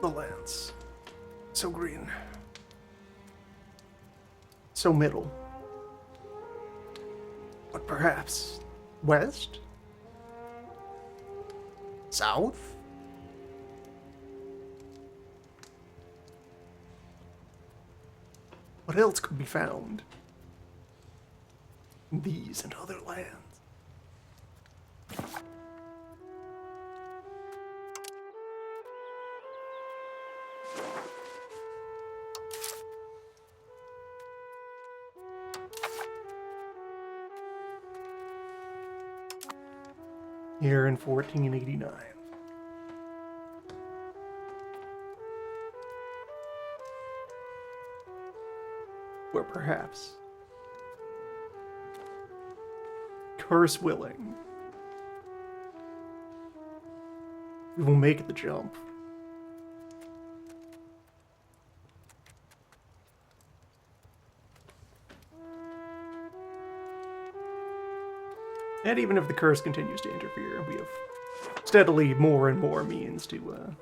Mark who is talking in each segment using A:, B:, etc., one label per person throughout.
A: The lands. So green. So middle. But perhaps west? South? What else could be found in these and other lands? Here in 1489. Where perhaps, curse willing, we will make the jump. And even if the curse continues to interfere, we have steadily more and more means to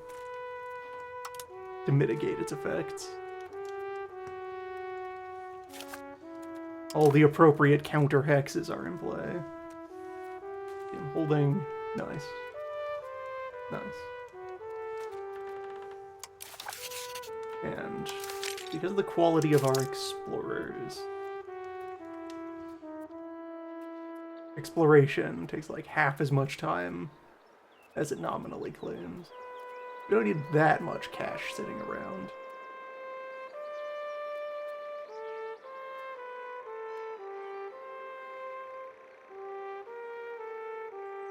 A: mitigate its effects. All the appropriate counter hexes are in play. I'm holding. Nice. Nice. And because of the quality of our explorers, exploration takes like half as much time as it nominally claims. We don't need that much cash sitting around.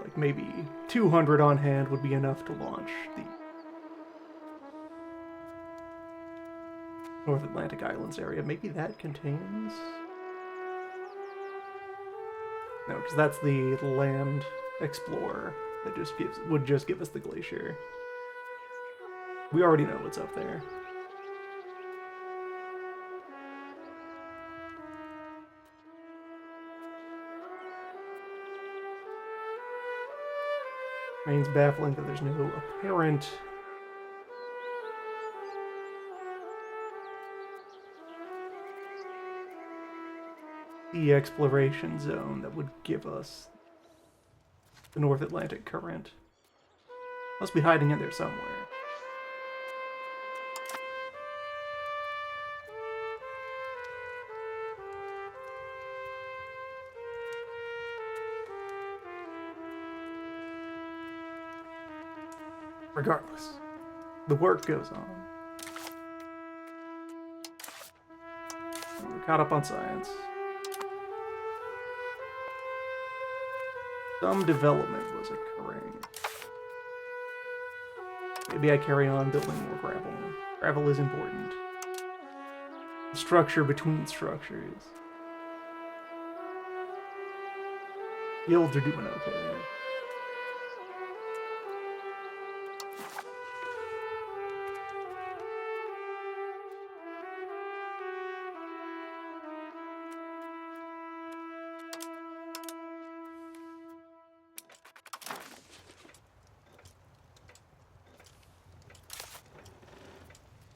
A: Like maybe 200 on hand would be enough to launch the North Atlantic Islands area. Maybe that contains... No, because that's the land explorer that would just give us the glacier. We already know what's up there. Remains baffling that there's no apparent sea exploration zone that would give us the North Atlantic current. Must be hiding in there somewhere. Regardless, the work goes on. We're caught up on science. Some development was occurring. Maybe I carry on building more gravel. Gravel is important. Structure between structures. Guilds are doing okay.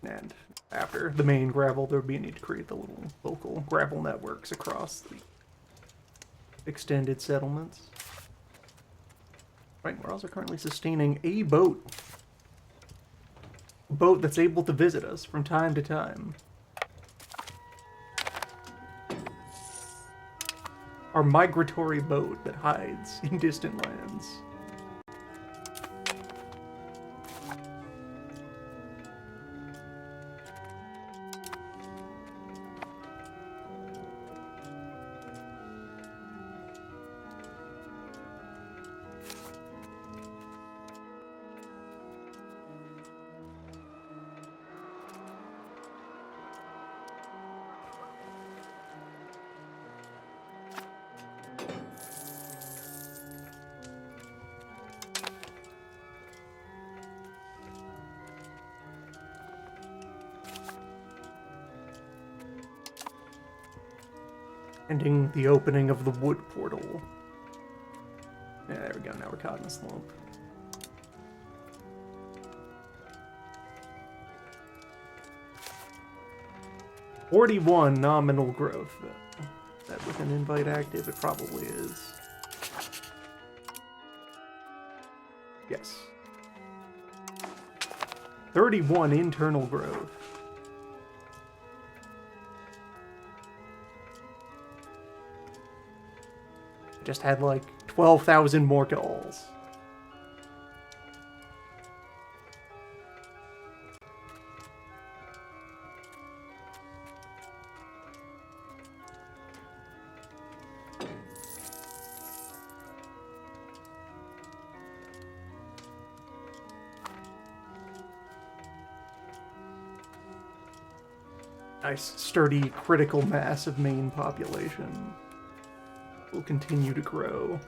A: And after the main gravel, there would be a need to create the little local gravel networks across the extended settlements. Right, we're also currently sustaining a boat. A boat that's able to visit us from time to time. Our migratory boat that hides in distant lands. Ending the opening of the wood portal. Yeah, there we go, now we're caught in a slump. 41 nominal growth. That with an invite active, it probably is. Yes. 31 internal growth. Just had like 12,000 more galls. Nice, sturdy, critical mass of main population will continue to grow,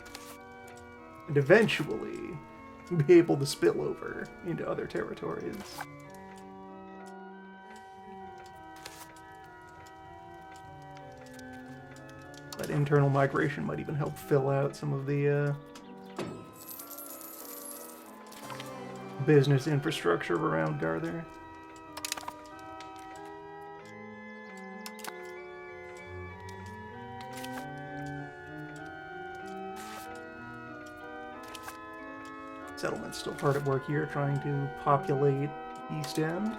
A: and eventually be able to spill over into other territories. But internal migration might even help fill out some of the business infrastructure around Garther. Settlement's still hard at work here, trying to populate East End.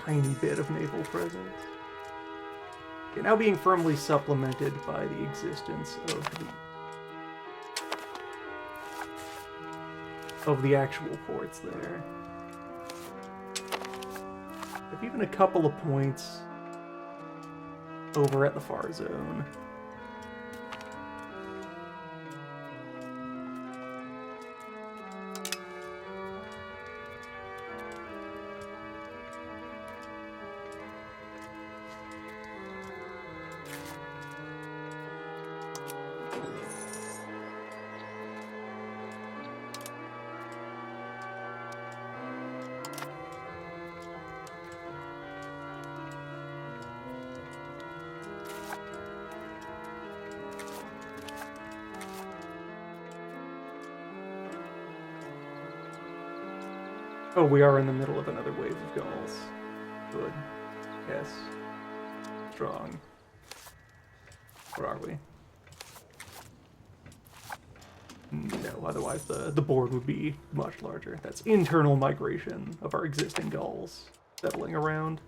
A: Tiny bit of naval presence. Okay, now being firmly supplemented by the existence of the actual ports there. If even a couple of points over at the far zone. Oh, we are in the middle of another wave of Gauls. Good. Yes. Strong. Where are we? No, otherwise the board would be much larger. That's internal migration of our existing Gauls settling around.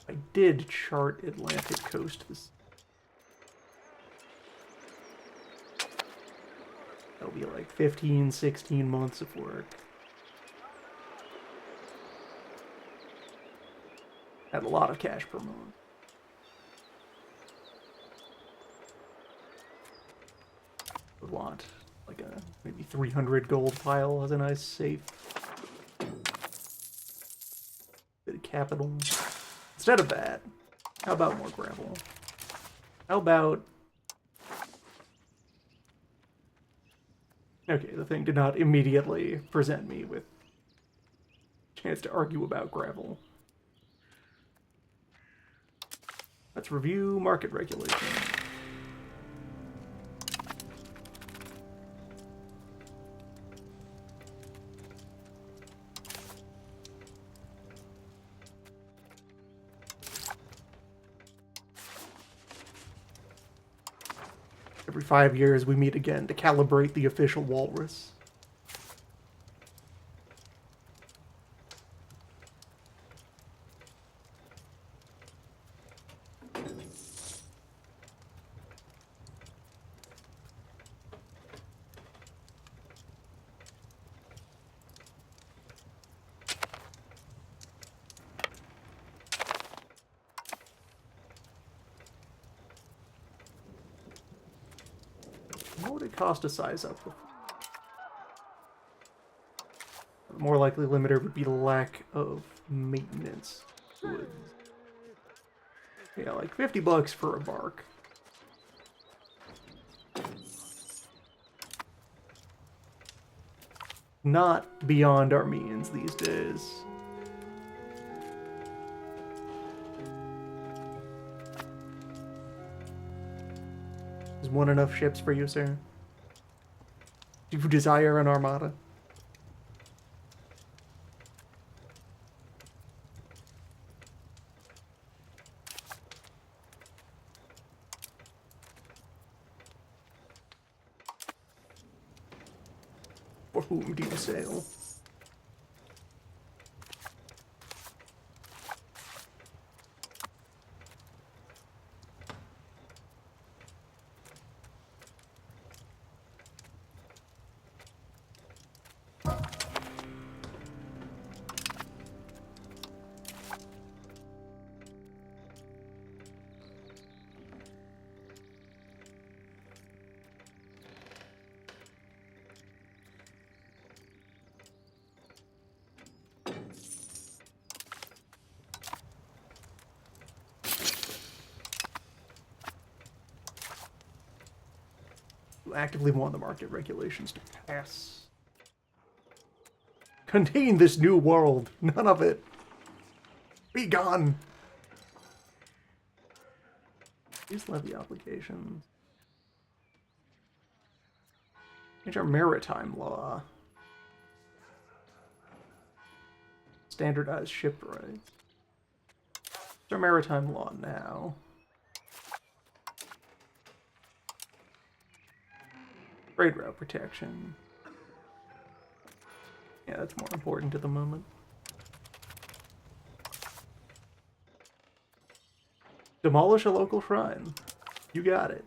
A: I did chart Atlantic coast this. That'll be like 15, 16 months of work. Had a lot of cash per month. Would want like a maybe 300 gold pile as a nice safe bit of capital. Instead of that, how about more gravel? How about... Okay, the thing did not immediately present me with a chance to argue about gravel. Let's review market regulation. Every 5 years we meet again to calibrate the official walrus. What would it cost to size up? The more likely limiter would be the lack of maintenance. Yeah, like $50 for a bark. Not beyond our means these days. Is one enough ships for you, sir? Do you desire an armada? For whom do you sail? Actively want the market regulations to pass. Contain this new world. None of it. Be gone. These levy obligations. Change our maritime law. Standardized ship rights. What's our maritime law now? Trade route protection. Yeah, that's more important at the moment. Demolish a local shrine. You got it.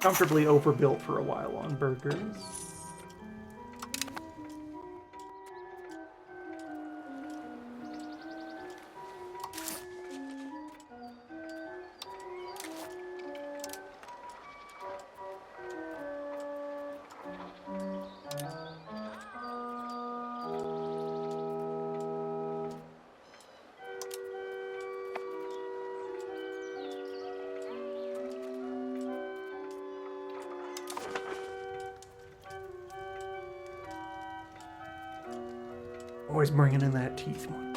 A: Comfortably overbuilt for a while on burgers. Always bringing in that teeth one.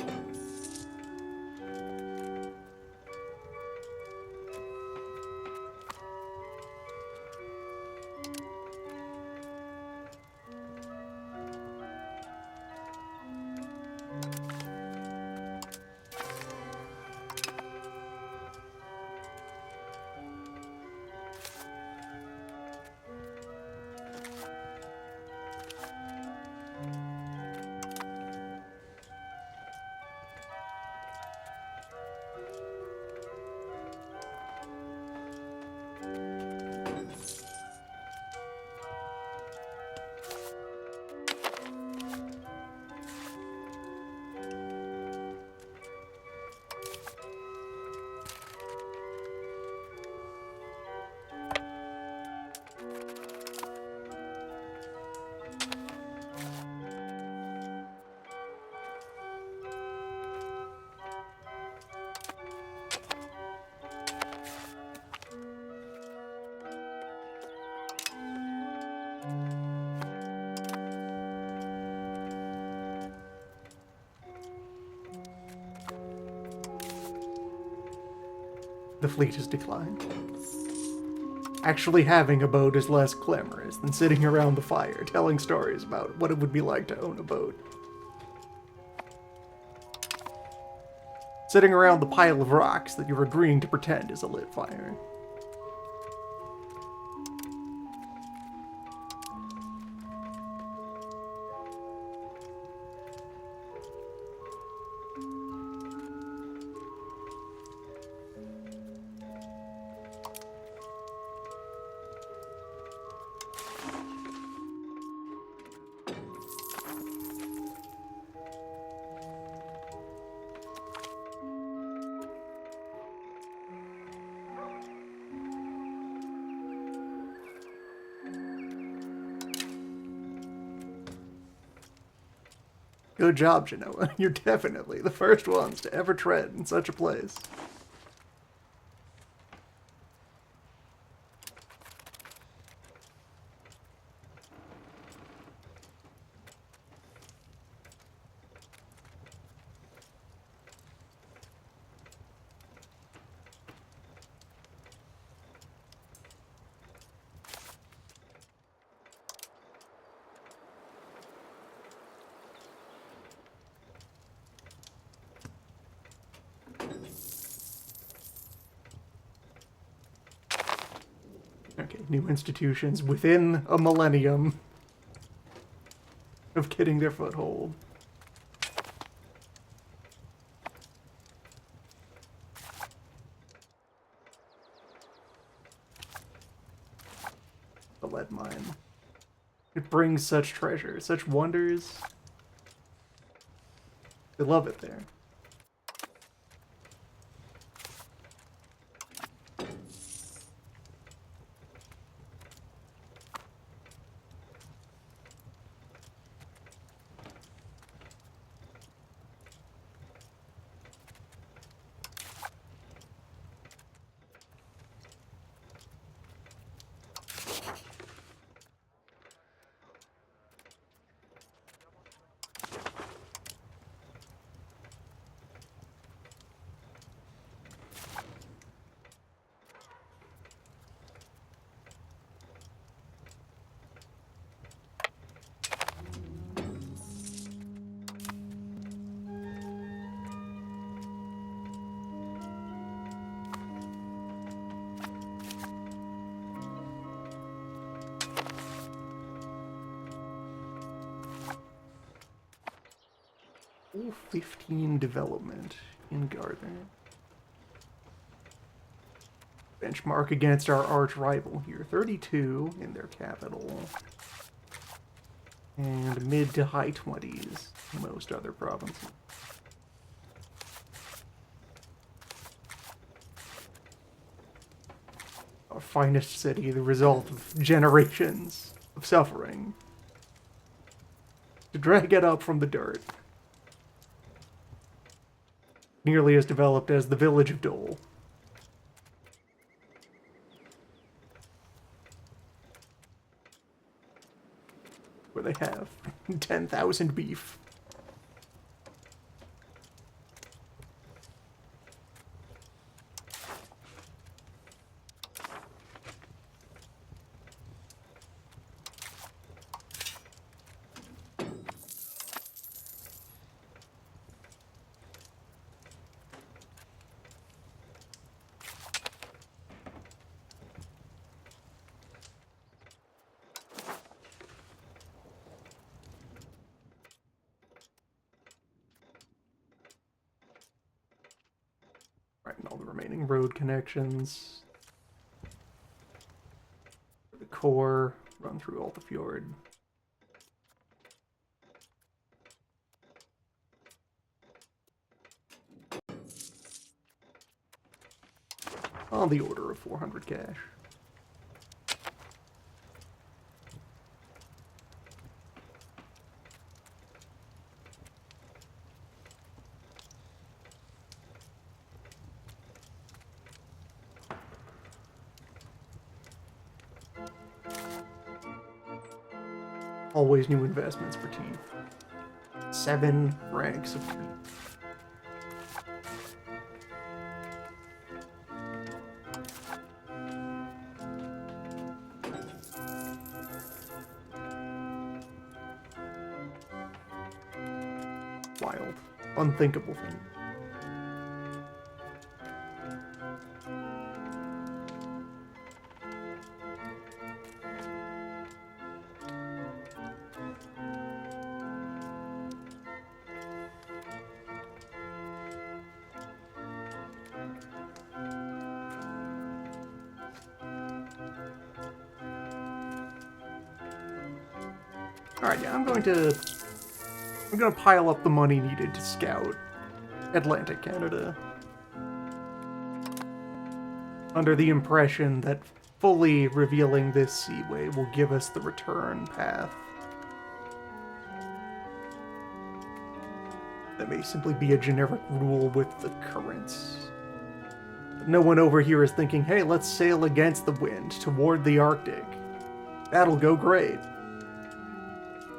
A: the fleet has declined. Actually having a boat is less glamorous than sitting around the fire telling stories about what it would be like to own a boat. Sitting around the pile of rocks that you're agreeing to pretend is a lit fire. Good job, Genoa. You're definitely the first ones to ever tread in such a place. Okay, new institutions within a millennium of getting their foothold. The lead mine. It brings such treasure, such wonders. They love it there. Ooh, 15 development in Gardner. Benchmark against our arch rival here. 32 in their capital. And mid to high 20s in most other provinces. Our finest city, the result of generations of suffering. To drag it up from the dirt. Nearly as developed as the village of Dole. Where they have 10,000 beef. Right, and all the remaining road connections. The core, run through all the fjord. On the order of 400 cash. Always new investments for teeth. 7 ranks of teeth. wild, unthinkable thing. Alright, yeah, I'm gonna pile up the money needed to scout Atlantic Canada. Under the impression that fully revealing this seaway will give us the return path. That may simply be a generic rule with the currents. No one over here is thinking, hey, let's sail against the wind toward the Arctic. That'll go great.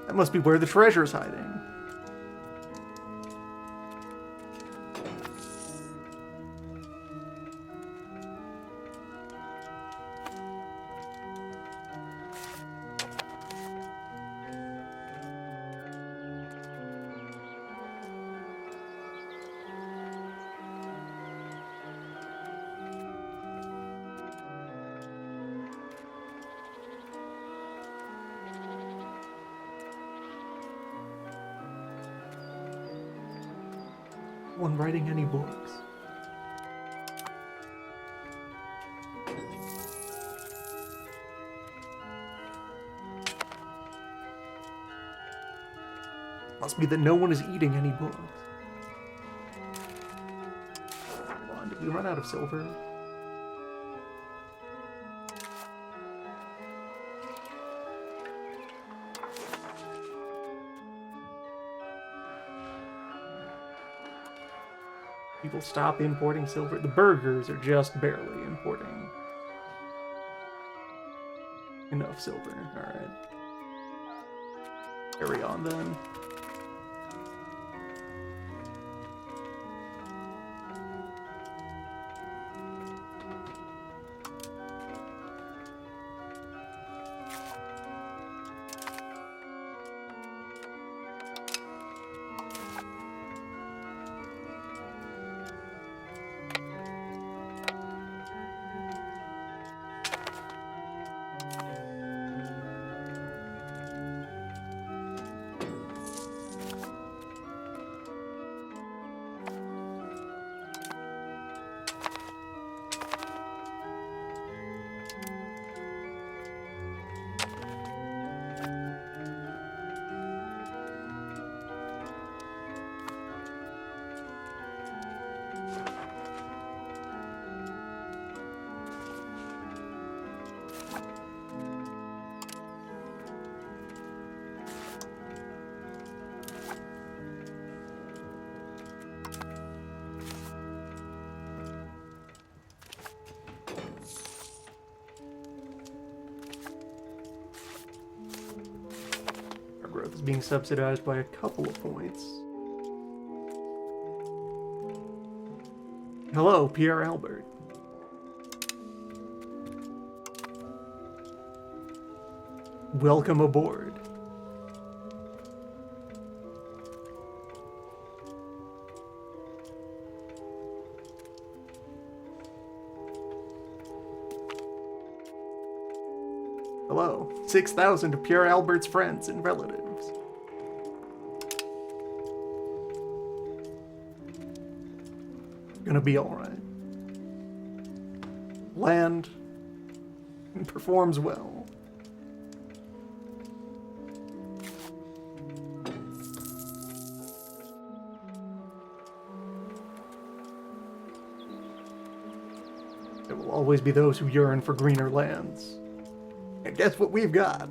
A: That must be where the treasure's hiding. One writing any books. Must be that no one is eating any books. Come on, did we run out of silver? People stop importing silver. The burgers are just barely importing enough silver. Alright. Carry on then. Growth is being subsidized by a couple of points. Hello, Pierre Albert. Welcome aboard. Hello, 6,000 of Pierre Albert's friends and relatives. Gonna be alright. Land performs well. There will always be those who yearn for greener lands. And guess what we've got?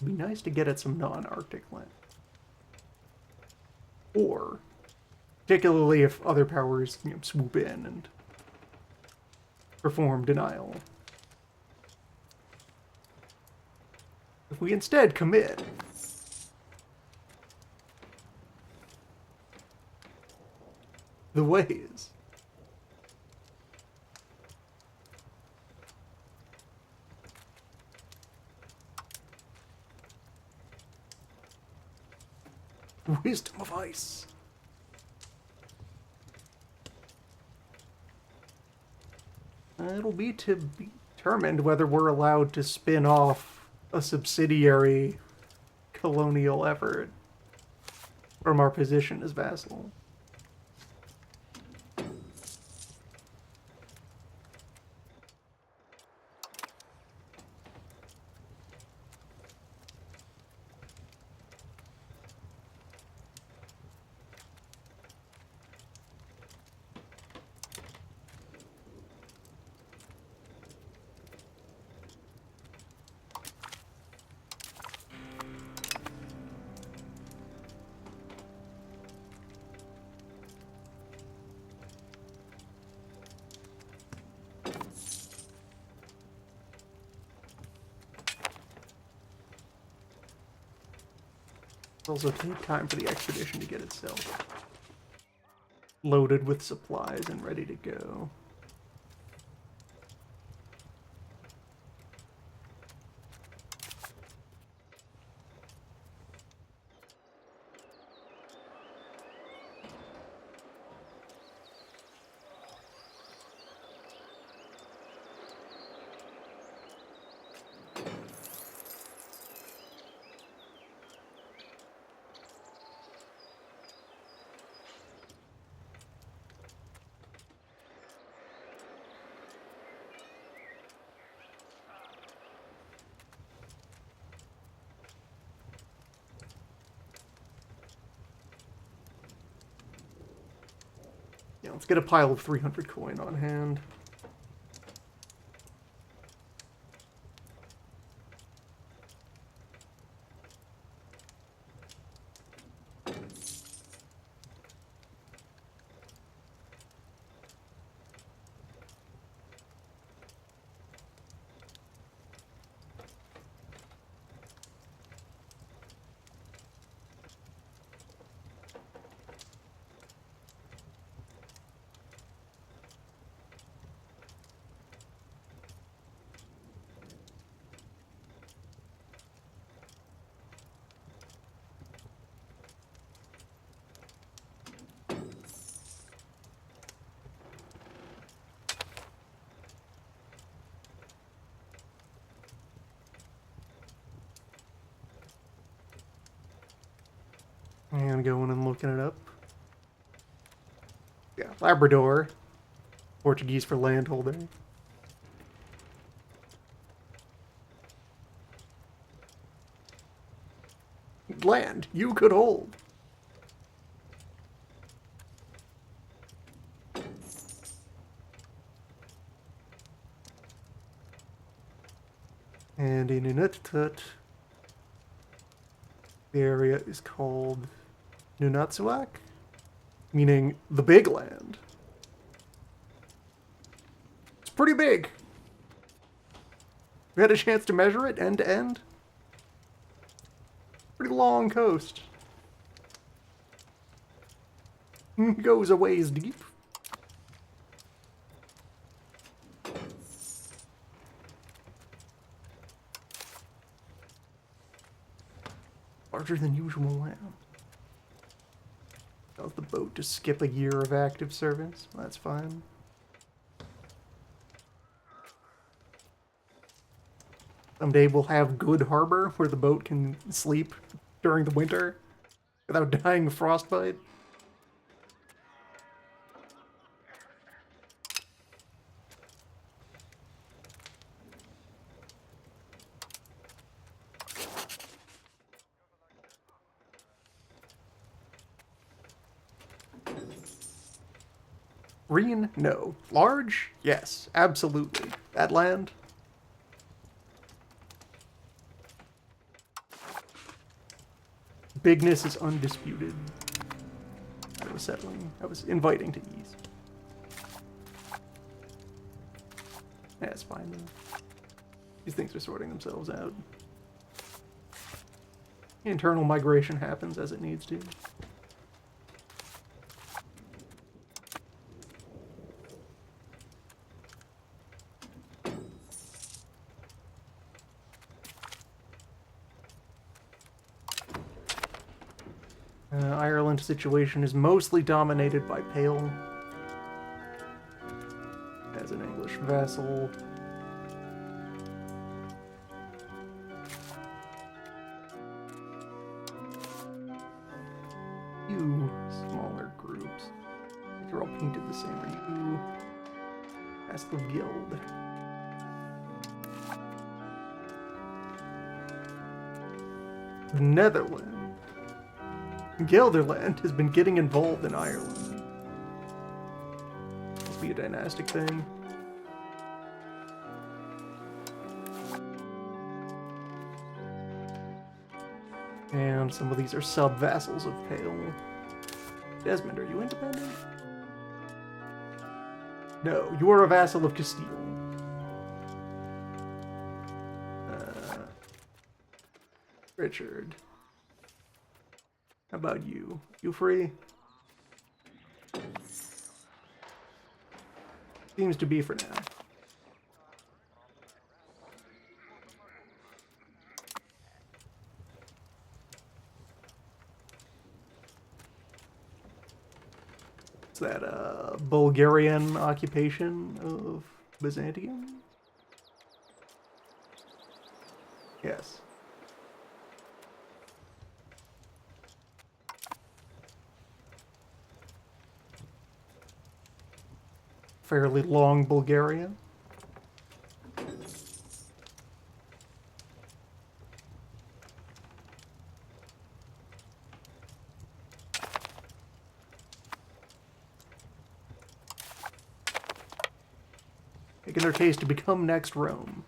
A: be nice to get at some non-Arctic land. Or, particularly if other powers swoop in and perform denial. If we instead commit the ways, wisdom of ice. It'll be to be determined whether we're allowed to spin off a subsidiary colonial effort from our position as vassal. Also take time for the expedition to get itself loaded with supplies and ready to go. Yeah, let's get a pile of 300 coin on hand. And going and looking it up. Yeah, Labrador. Portuguese for landholder. Land you could hold. And in Inuktitut, the area is called Nunatsuak, meaning the big land. It's pretty big. We had a chance to measure it end to end. Pretty long coast. Goes a ways deep. Larger than usual land. Tells the boat to skip a year of active service. That's fine. Someday we'll have good harbor where the boat can sleep during the winter without dying of frostbite. Green? No. Large? Yes, absolutely. That land? bigness is undisputed. I was settling. I was inviting to ease. Yeah, it's fine though. These things are sorting themselves out. Internal migration happens as it needs to. Ireland's situation is mostly dominated by Pale. As an English vassal. Few smaller groups. They're all painted the same. Are you Vassal Guild? Netherlands. Gelderland has been getting involved in Ireland. Must be a dynastic thing. And some of these are sub-vassals of Pale. Desmond, are you independent? No, you are a vassal of Castile. Richard. How about you? You free? Seems to be for now. Is that a Bulgarian occupation of Byzantium? Yes. Fairly long Bulgarian. Making their case to become next Rome.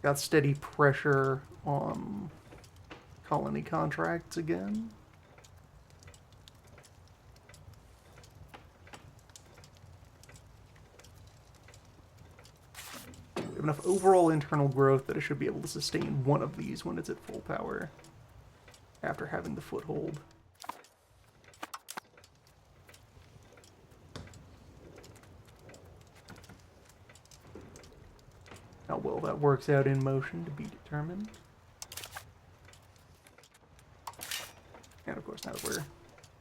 A: Got steady pressure on colony contracts again. We have enough overall internal growth that it should be able to sustain one of these when it's at full power after having the foothold. How well that works out in motion to be determined. And of course, now that we're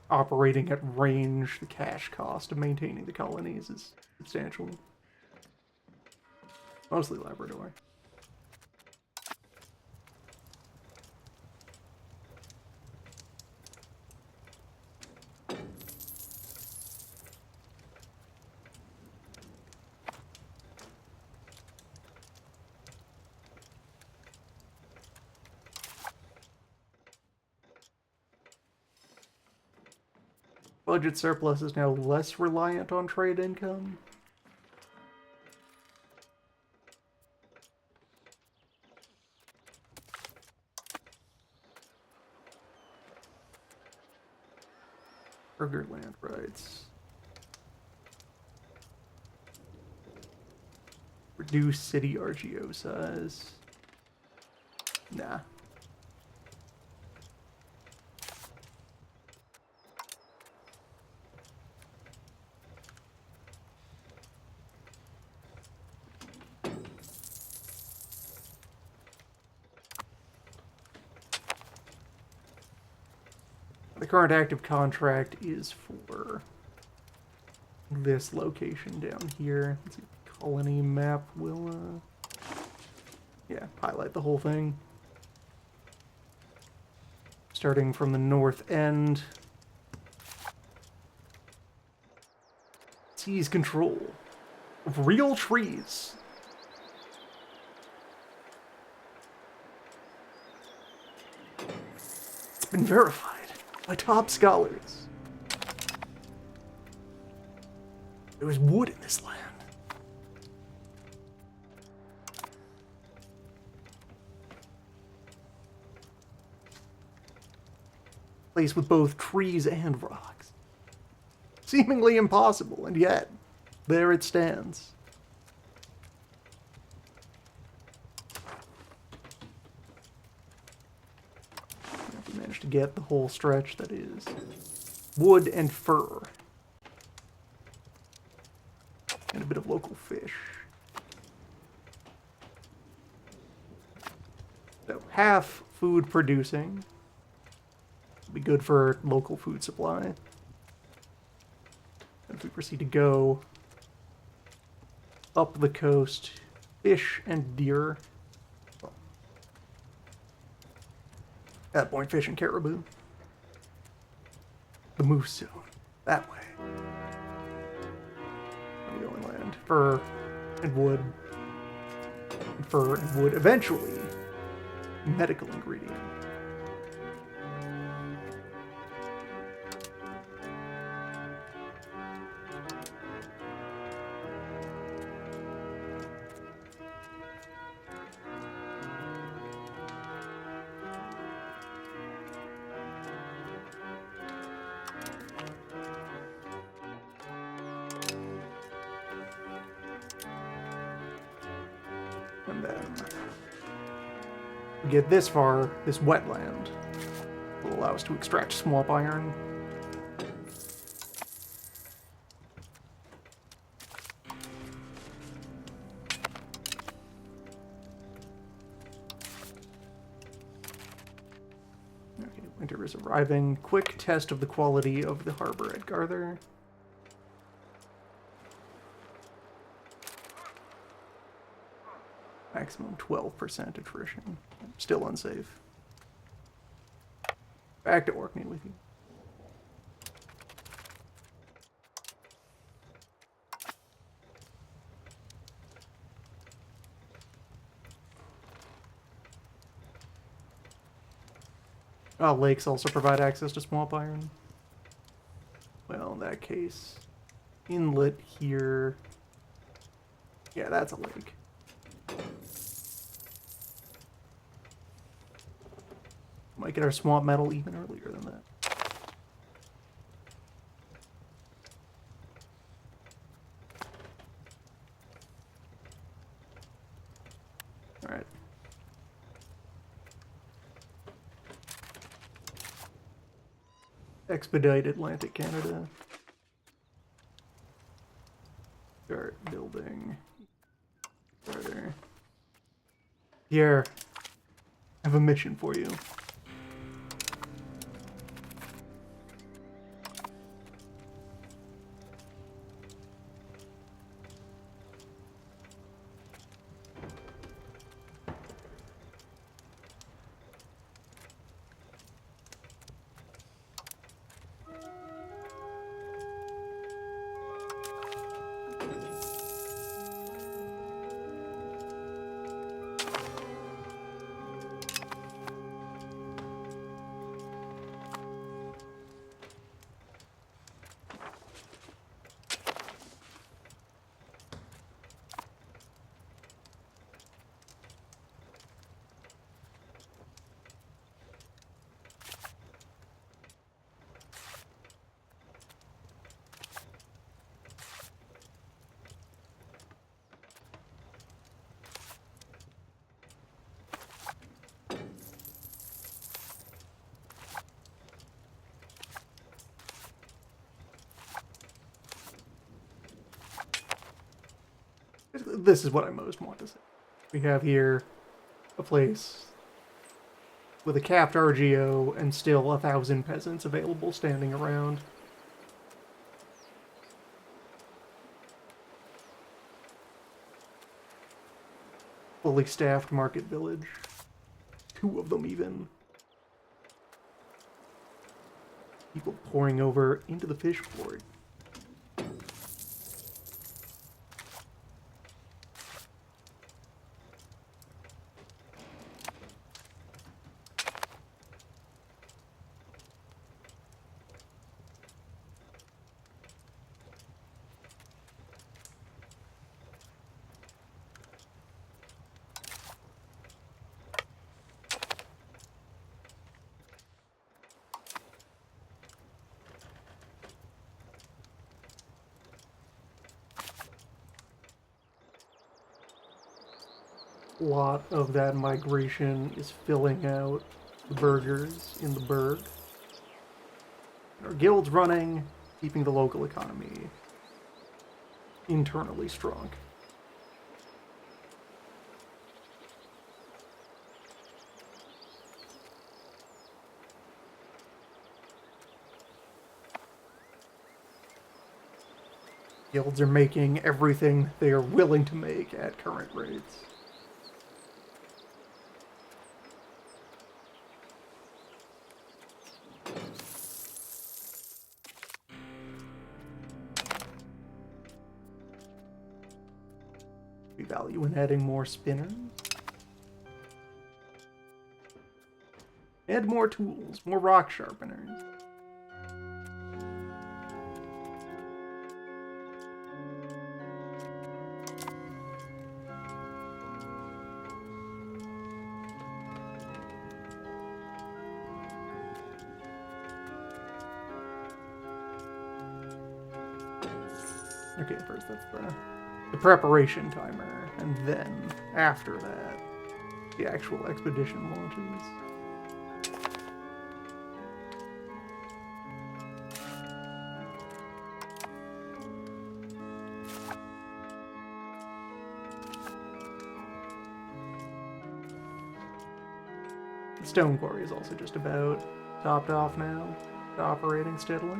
A: operating at range, the cash cost of maintaining the colonies is substantial. Mostly Labrador. Budget surplus is now less reliant on trade income. Burger land rights. Reduce city RGO size. Nah. The current active contract is for this location down here. Let's see, colony map will, yeah, highlight the whole thing. Starting from the north end. Seize control of real trees. It's been verified by top scholars. There is wood in this land. Place with both trees and rocks. Seemingly impossible, and yet, there it stands. We managed to get the whole stretch that is wood and fur. And a bit of local fish. So, half food producing. Be good for local food supply. And if we proceed to go up the coast, fish and deer. Well, at that point, fish and caribou. The moose zone. That way. And we go inland. Fur and wood. And fur and wood. Eventually, medical ingredient. And then we get this far, this wetland will allow us to extract swamp iron. Okay, winter is arriving. Quick test of the quality of the harbor at Garther. Maximum 12% attrition. Still unsafe. Back to Orkney with you. Oh, lakes also provide access to swamp iron. Well, in that case, inlet here. Yeah, that's a lake. Might get our swamp metal even earlier than that. Alright. Expedite Atlantic Canada. Start building. Further. Here. I have a mission for you. This is what I most want to see. We have here a place with a capped RGO and still 1,000 peasants available standing around. fully staffed market village. 2 of them even. People pouring over into the fish port. A lot of that migration is filling out the burgers in the burg. Our guild's running, keeping the local economy internally strong. Guilds are making everything they are willing to make at current rates. We value in adding more spinners. Add more tools, more rock sharpeners. Okay, first that's the preparation timer, and then after that, the actual expedition launches. The stone quarry is also just about topped off now, operating steadily.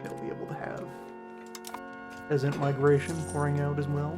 A: They'll be able to have peasant migration pouring out as well.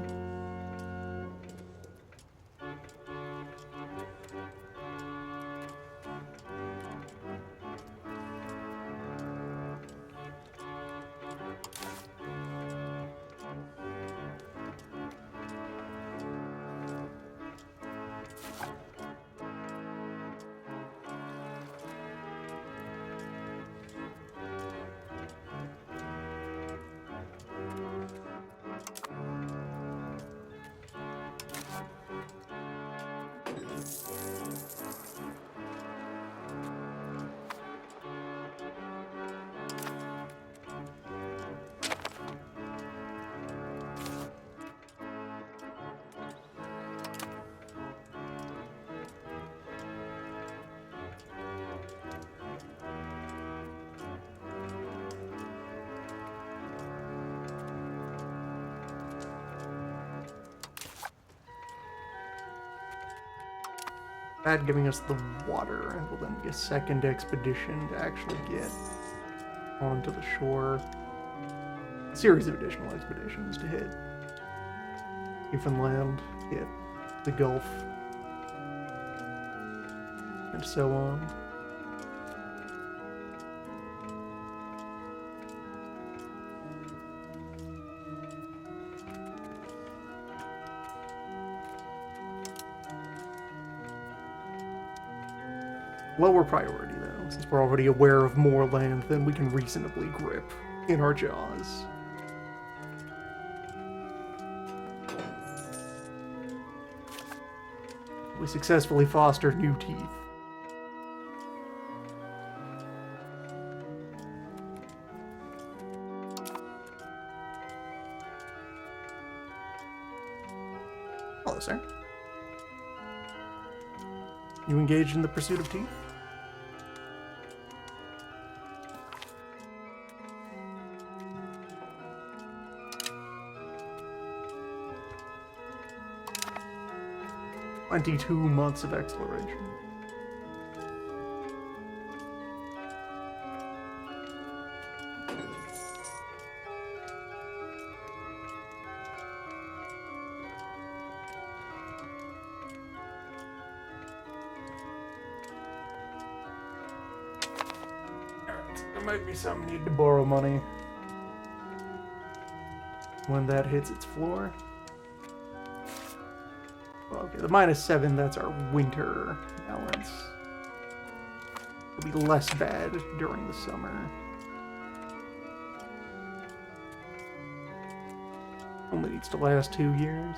A: That giving us the water, and will then be a second expedition to actually get onto the shore. A series of additional expeditions to hit Newfoundland, hit the Gulf, and so on. Lower priority, though, since we're already aware of more land than we can reasonably grip in our jaws. We successfully fostered new teeth. Hello, sir. You engaged in the pursuit of teeth? "22 months of exploration. There might be some need to borrow money when that hits its floor. Well, okay, the -7, that's our winter balance. It'll be less bad during the summer. Only needs to last 2 years.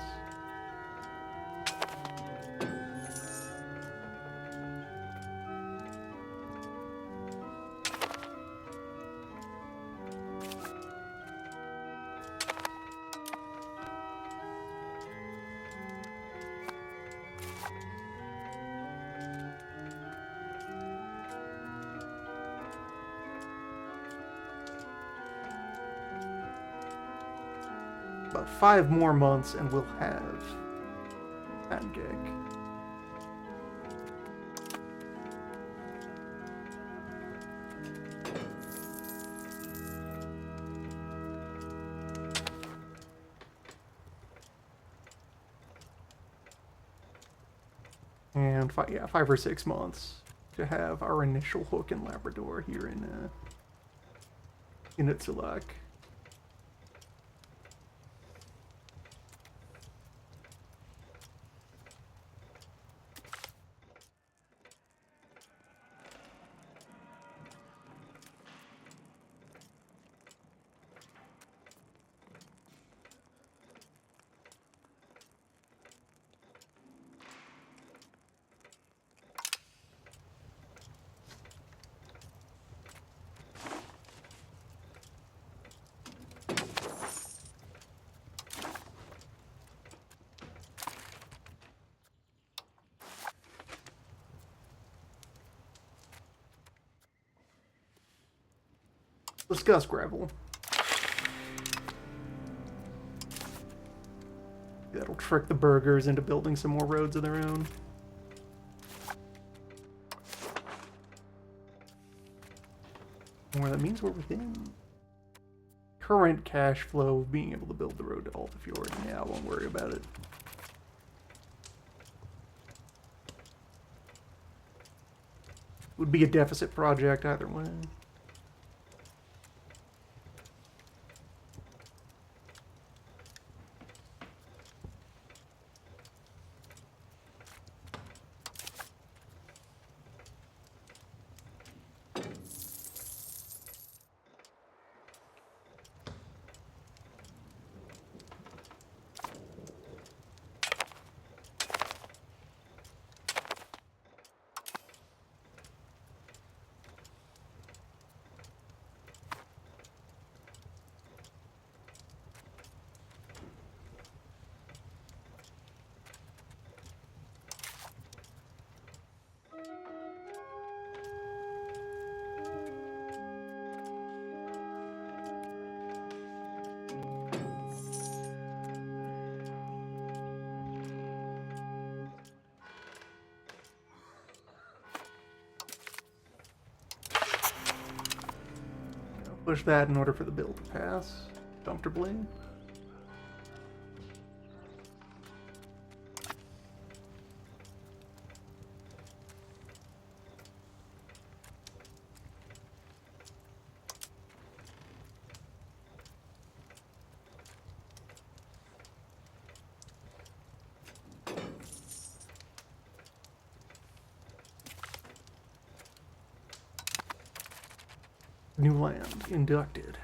A: About 5 more months and we'll have pancake. And 5 or 6 months to have our initial hook in Labrador here in Inuktitut. Discuss gravel. That'll trick the burgers into building some more roads of their own. Or that means we're within current cash flow of being able to build the road to Altafjord. Yeah, I won't worry about it. Would be a deficit project either way. Push that in order for the bill to pass comfortably. New land inducted.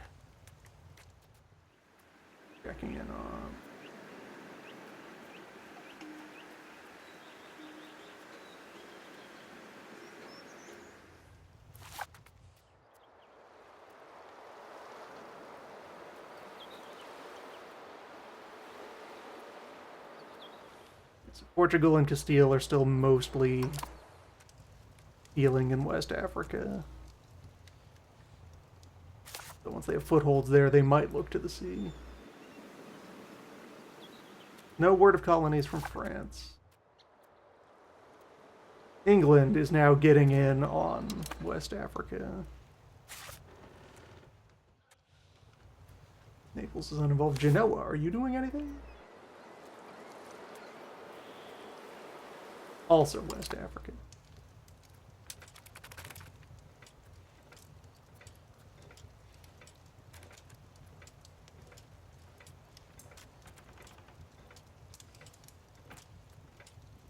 A: Checking in on. So Portugal and Castile are still mostly dealing in West Africa. So once they have footholds there, they might look to the sea. No word of colonies from France. England is now getting in on West Africa. Naples is uninvolved. Genoa, are you doing anything? Also West Africa.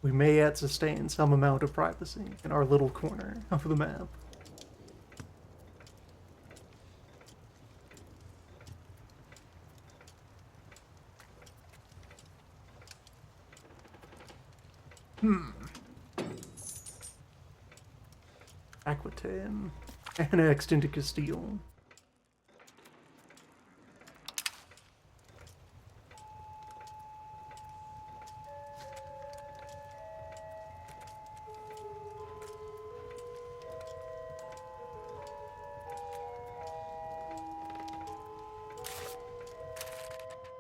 A: we may yet sustain some amount of privacy in our little corner of the map. Aquitaine, annexed into Castile.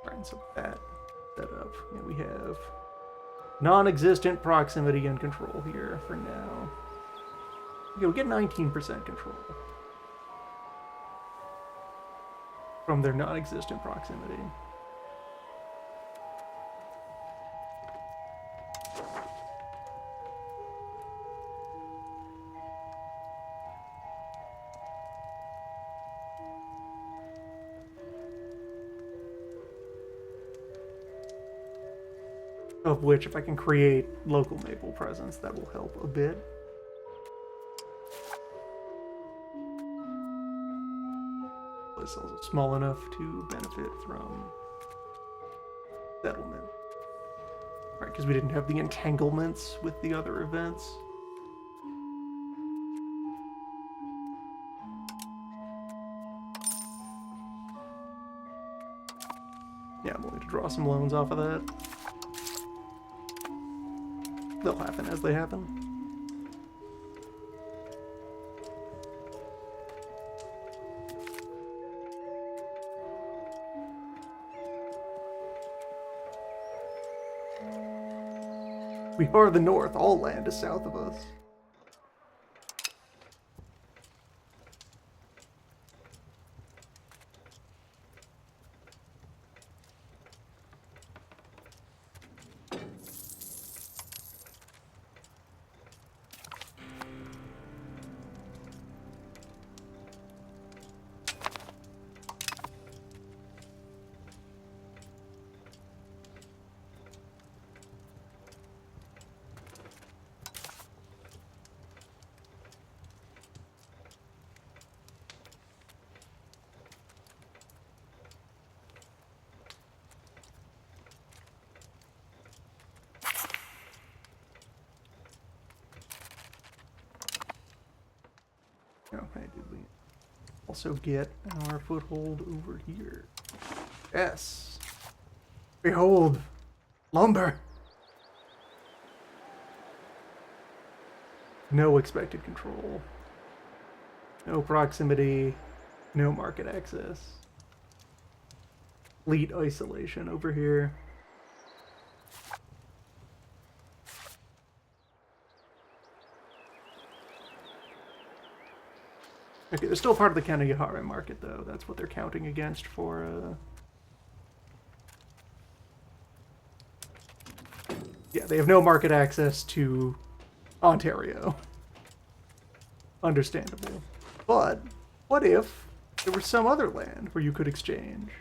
A: Alright, so that set up. Yeah, we have non-existent proximity and control here for now. Okay, we get 19% control from their non-existent proximity. Of which, if I can create local naval presence, that will help a bit. This is also small enough to benefit from settlement. Right, because we didn't have the entanglements with the other events. Yeah, I'm willing to draw some loans off of that. They'll happen as they happen. We are the North. All land is south of us. Okay, did we also get our foothold over here? Yes. Behold, lumber. No expected control. No proximity. No market access. Fleet isolation over here. Okay, they're still part of the Kanagahara market, though. That's what they're counting against for, Yeah, they have no market access to Ontario. Understandable. But, what if there was some other land where you could exchange?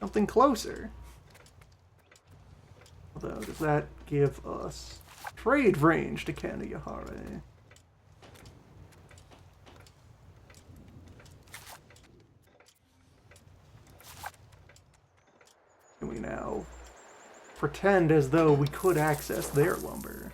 A: Something closer. Although, does that give us trade range to Kanagahara? Can we now pretend as though we could access their lumber?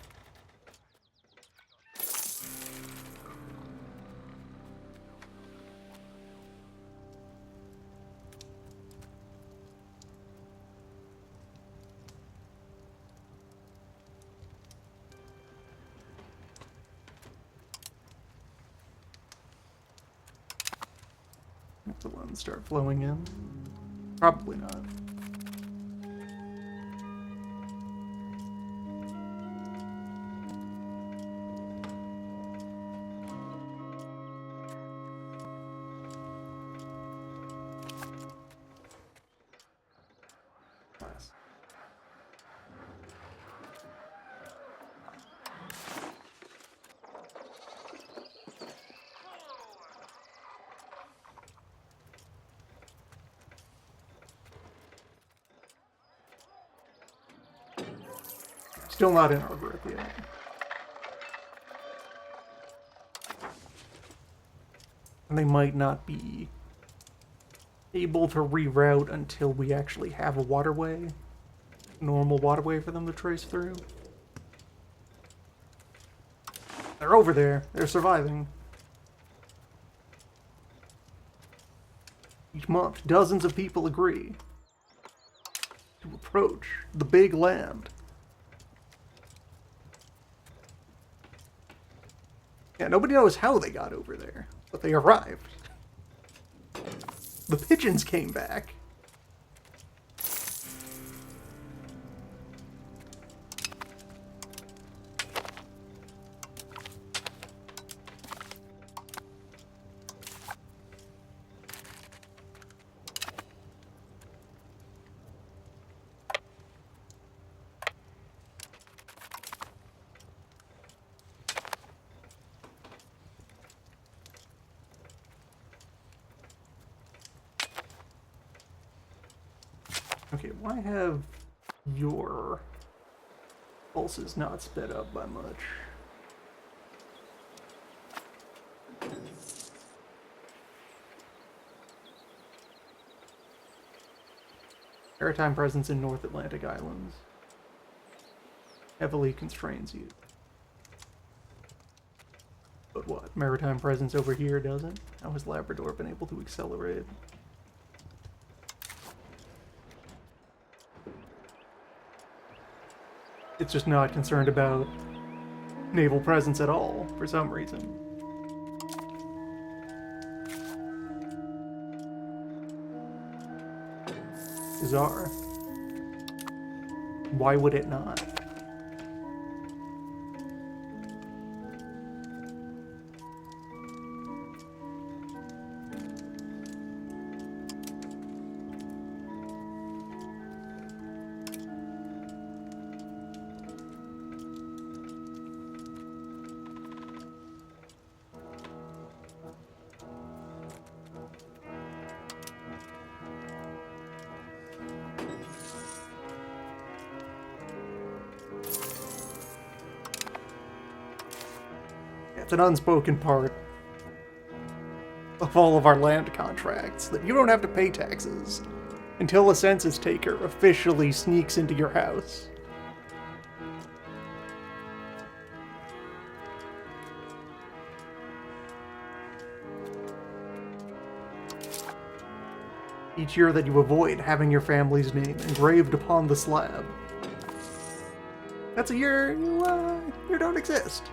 A: The ones start flowing in? Probably not. Nice. Still not in our grip yet. And they might not be able to reroute until we actually have a waterway. Normal waterway for them to trace through. They're over there. They're surviving. Each month, dozens of people agree to approach the big land. Yeah, nobody knows how they got over there, but they arrived. The pigeons came back. Okay, why have your pulses not sped up by much? Maritime presence in North Atlantic Islands heavily constrains you. But what? Maritime presence over here doesn't? How has Labrador been able to accelerate? It's just not concerned about naval presence at all, for some reason. Bizarre. Why would it not? It's an unspoken part of all of our land contracts that you don't have to pay taxes until a census taker officially sneaks into your house. Each year that you avoid having your family's name engraved upon the slab, that's a year you don't exist.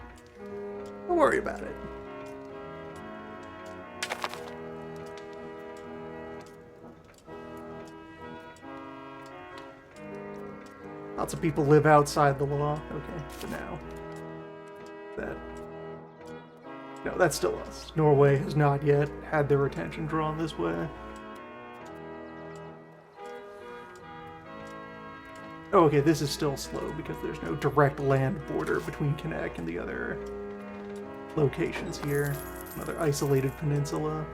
A: Don't worry about it. Lots of people live outside the law. Okay, for now. No, that's still us. Norway has not yet had their attention drawn this way. Oh, okay, this is still slow because there's no direct land border between Connect and the other locations here. Another isolated peninsula.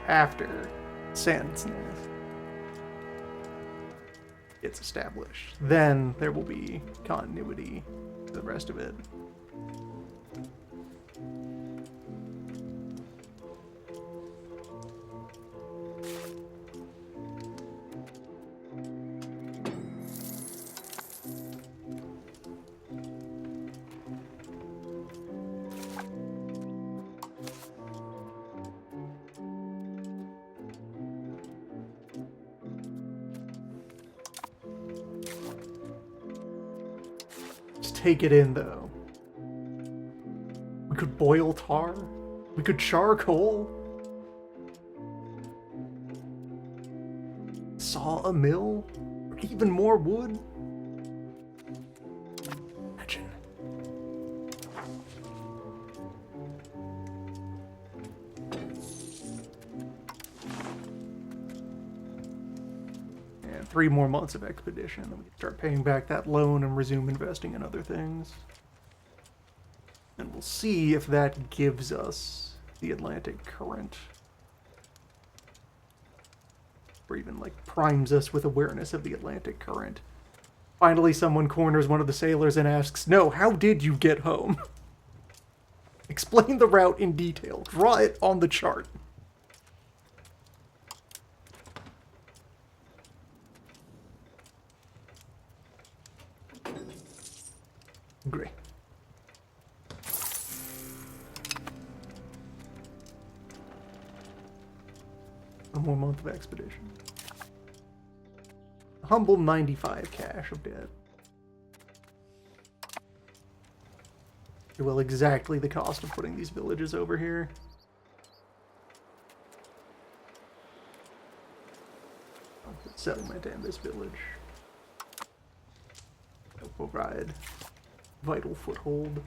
A: After Sand's Nest gets established, then there will be continuity to the rest of it. Take it in, though. We could boil tar. We could charcoal. Saw a mill. Or even more wood. Imagine. And 3 more months of expedition, then we can start paying back that loan and resume investing in other things. And we'll see if that gives us the Atlantic current. Or even, like, primes us with awareness of the Atlantic current. Finally, someone corners one of the sailors and asks, "No, how did you get home?" Explain the route in detail. Draw it on the chart. Great. One more month of expedition. A humble 95 cash of debt. Well, exactly the cost of putting these villages over here. I'll put settlement and this village. They'll provide vital foothold.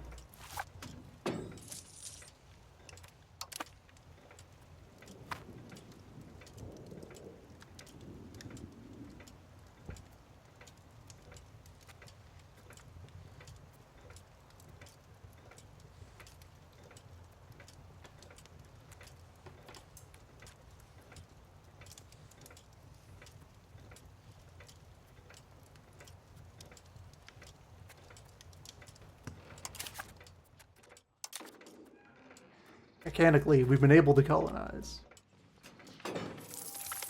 A: Mechanically, we've been able to colonize.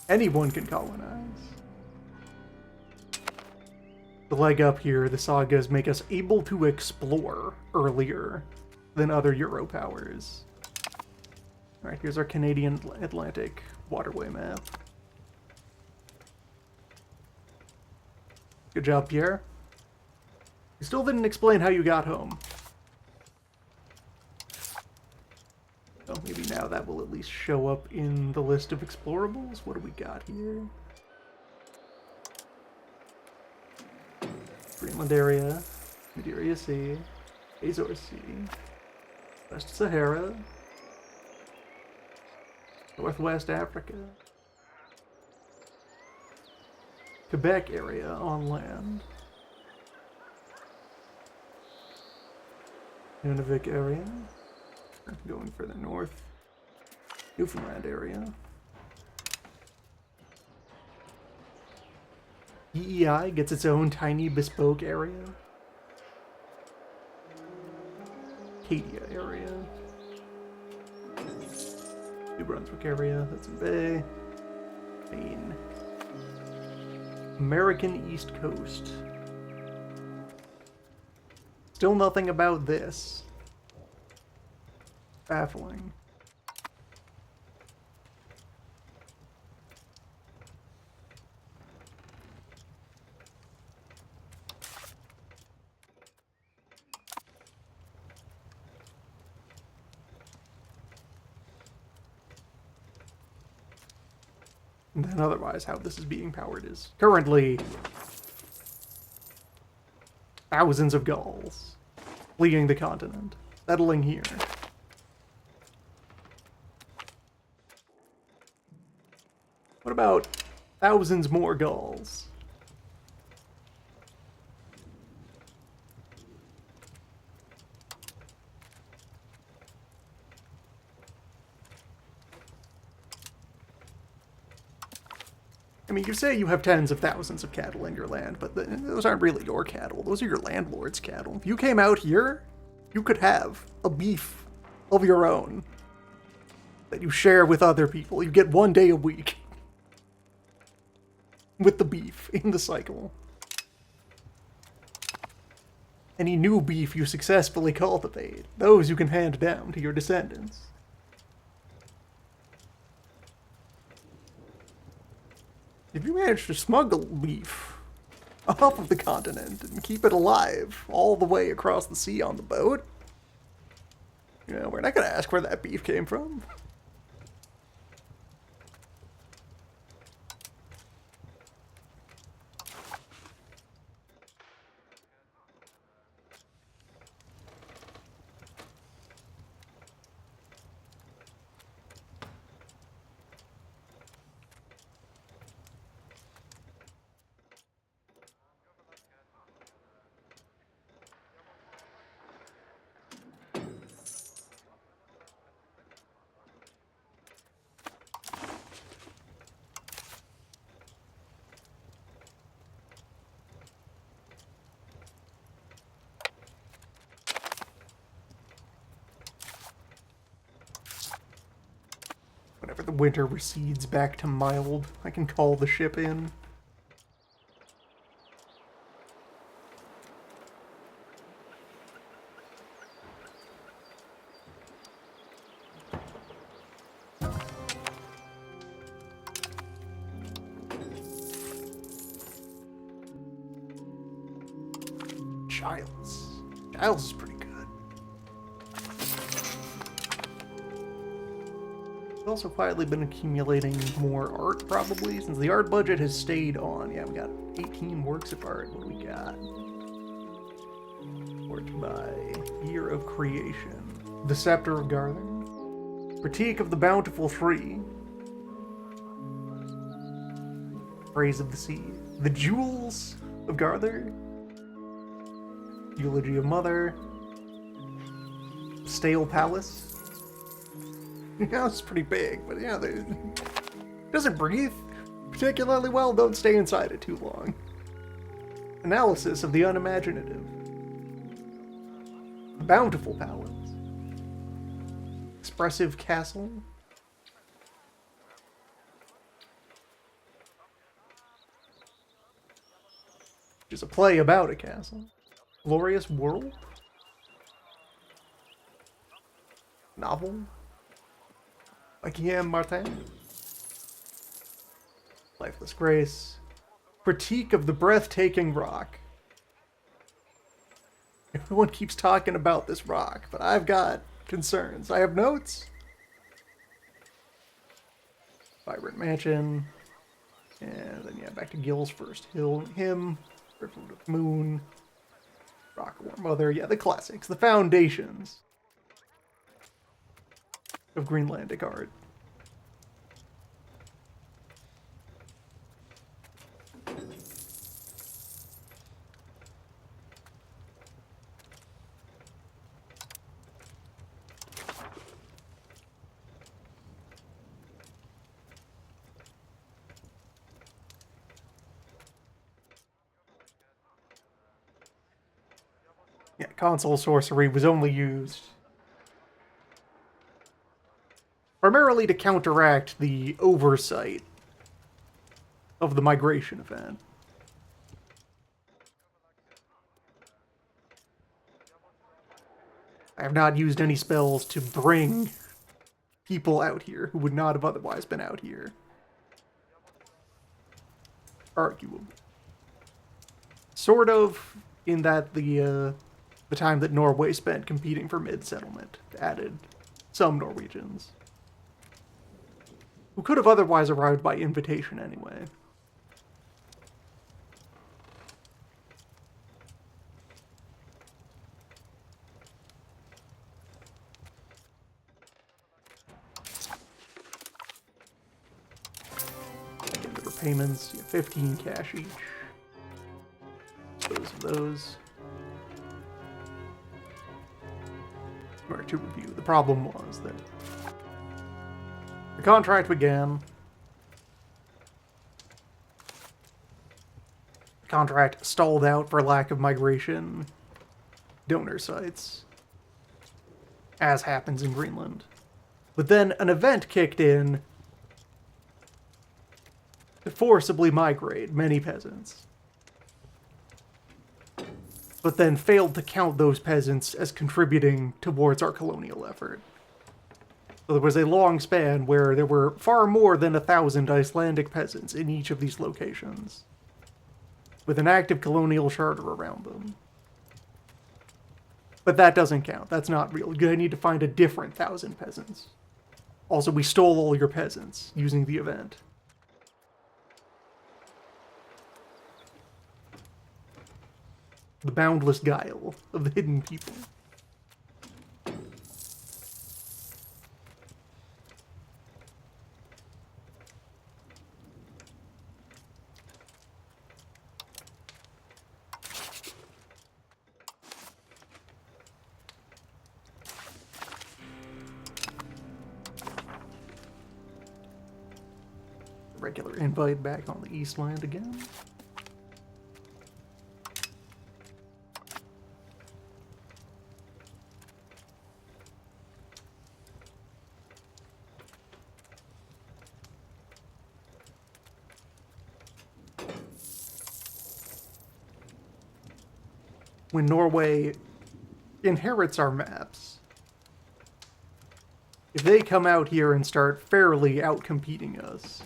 A: Anyone can colonize. The leg up here, the sagas make us able to explore earlier than other Euro powers. Alright, here's our Canadian Atlantic waterway map. Good job, Pierre. You still didn't explain how you got home. Oh, maybe now that will at least show up in the list of explorables. What do we got here? Greenland area, Madeira Sea, Azores Sea, West Sahara, Northwest Africa, Quebec area on land, Nunavik area, going further north, Newfoundland area, EEI gets its own tiny bespoke area, Acadia area, New Brunswick area, Hudson Bay, Maine, American East Coast. Still nothing about this. Baffling. And then otherwise, how this is being powered is currently thousands of Gauls fleeing the continent, settling here. What about thousands more Gauls? I mean, you say you have tens of thousands of cattle in your land, but those aren't really your cattle. Those are your landlord's cattle. If you came out here, you could have a beef of your own that you share with other people. You get 1 day a week with the beef in the cycle. Any new beef you successfully cultivate, those you can hand down to your descendants. If you manage to smuggle beef off of the continent and keep it alive all the way across the sea on the boat, you know, we're not going to ask where that beef came from. the winter recedes back to mild, I can call the ship in. Giles is pretty good. I've also quietly been accumulating more art, probably, since the art budget has stayed on. Yeah, we got 18 works of art. What do we got? Sorted by Year of Creation. The Scepter of Garthern. Critique of the Bountiful Tree. Praise of the Sea. The Jewels of Garthern. Eulogy of Mother. Stale Palace. Yeah, it's pretty big, but yeah, it doesn't breathe particularly well. Don't stay inside it too long. Analysis of the Unimaginative. Bountiful Palace. Expressive Castle. Which is a play about a castle. Glorious World? Novel? By Guillaume Martin? Lifeless Grace. Critique of the Breathtaking Rock. Everyone keeps talking about this rock, but I've got concerns. I have notes. Vibrant Mansion. And then, yeah, back to Gil's First Hymn. Riftwood of Moon. Rock War Mother. Yeah, the classics. The foundations of Greenlandic art. Yeah, console sorcery was only used primarily to counteract the oversight of the migration event. I have not used any spells to bring people out here who would not have otherwise been out here. Arguable. Sort of, in that the time that Norway spent competing for mid-settlement added some Norwegians, who could have otherwise arrived by invitation anyway. Get the repayments, yeah, 15 cash each. Dispose of those. Or to review. The problem was that the contract began. The contract stalled out for lack of migration donor sites, as happens in Greenland. But then an event kicked in to forcibly migrate many peasants, but then failed to count those peasants as contributing towards our colonial effort. So there was a long span where there were far more than 1,000 Icelandic peasants in each of these locations, with an active colonial charter around them. But that doesn't count. That's not real. I need to find a different 1,000 peasants. Also, we stole all your peasants using the event. The boundless guile of the hidden people. Regular invite back on the Eastland again. when Norway inherits our maps, if they come out here and start fairly outcompeting us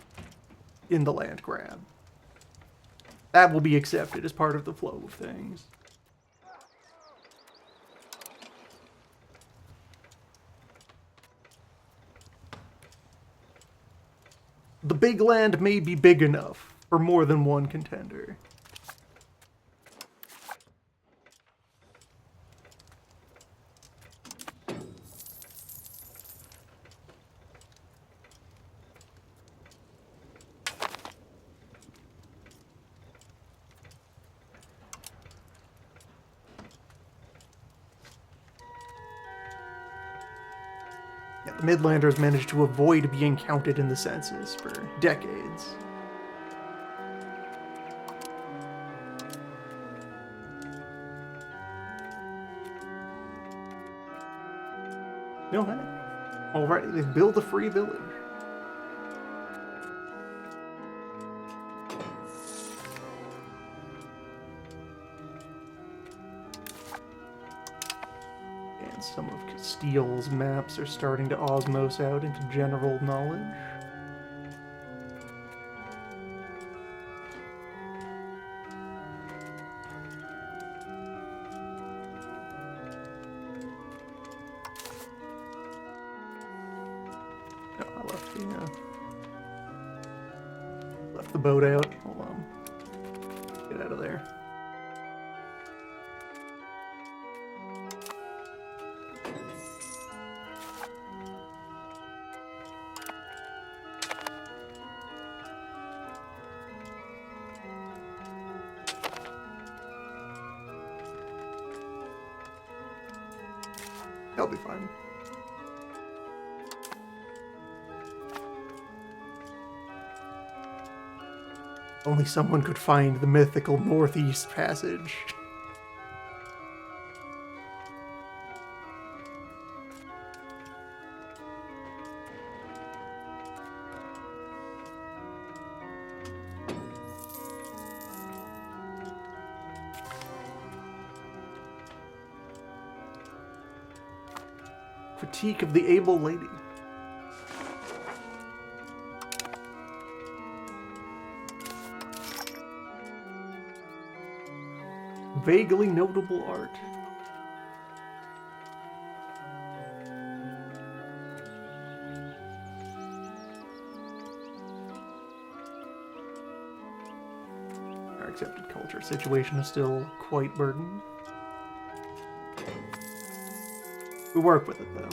A: in the land grab, that will be accepted as part of the flow of things. The big land may be big enough for more than one contender. The Midlanders managed to avoid being counted in the census for decades. No, hey. Alright, they build a free village. Some of Castile's maps are starting to osmose out into general knowledge. Oh, I left the boat out. Hold on. Get out of there. That'll be fine. Only someone could find the mythical Northeast Passage. Critique of the Able Lady. Vaguely notable art. Our accepted culture situation is still quite burdened. We work with it, though.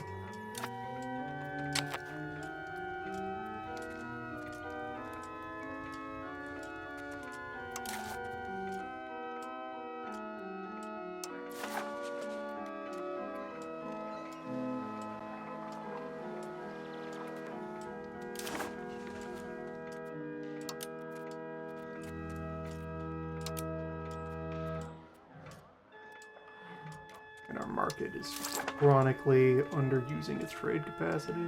A: And our market is chronically underusing its trade capacity.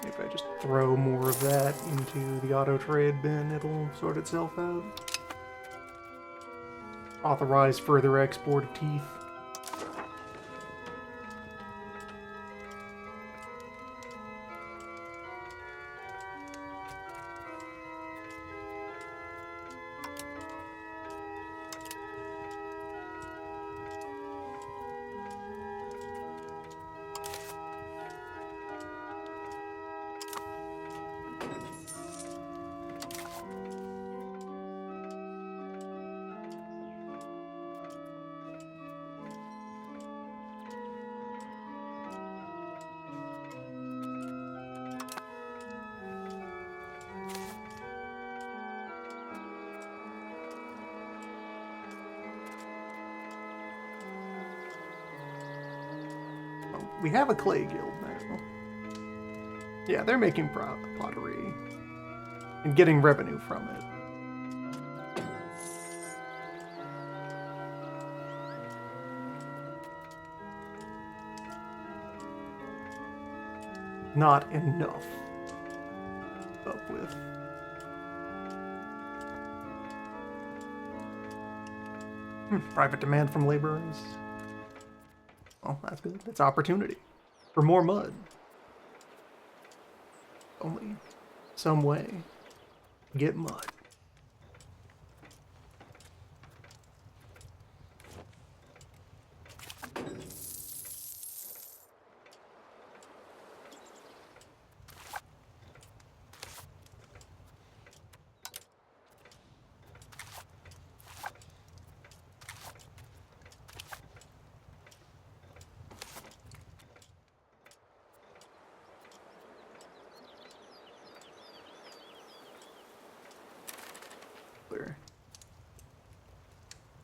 A: If I just throw more of that into the auto trade bin, it'll sort itself out. Authorize further export of teeth. We have a clay guild now. Yeah, they're making pottery and getting revenue from it. Not enough. Up with. Private demand from laborers. Well, that's good. That's opportunity for more mud. Only some way to get mud. Clear.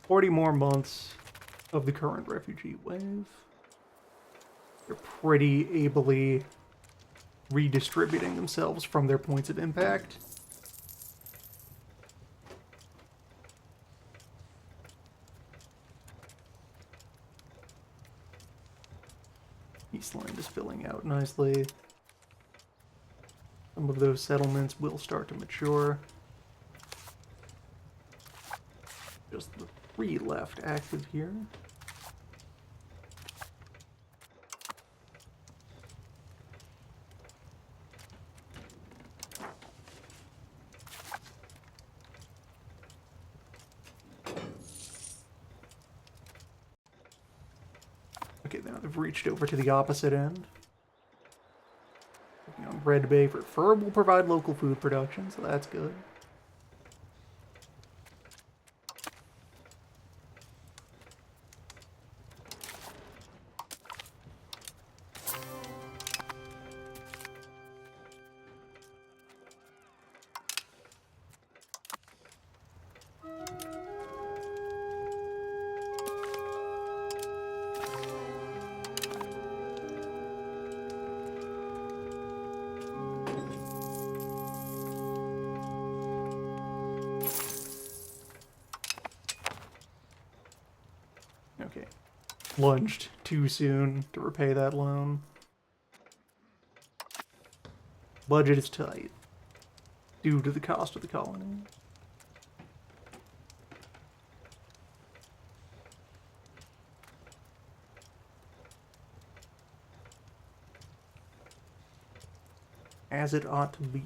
A: 40 more months of the current refugee wave. They're pretty ably redistributing themselves from their points of impact. Eastland is filling out nicely. Some of those settlements will start to mature. Just the 3 left active here. Okay, now they've reached over to the opposite end. On Red Bay for Fur will provide local food production, so that's good. Okay. Lunged too soon to repay that loan. Budget is tight due to the cost of the colony. As it ought to be.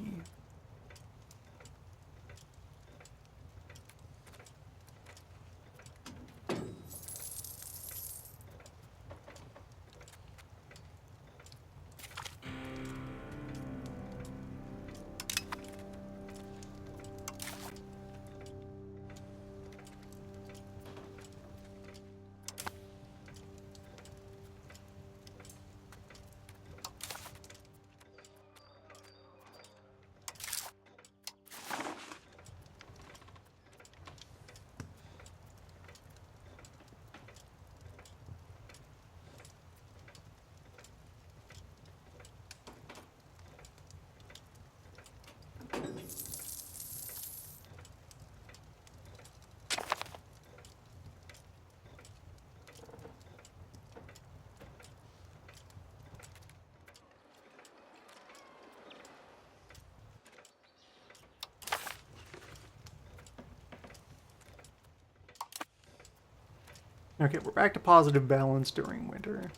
A: Okay, we're back to positive balance during winter.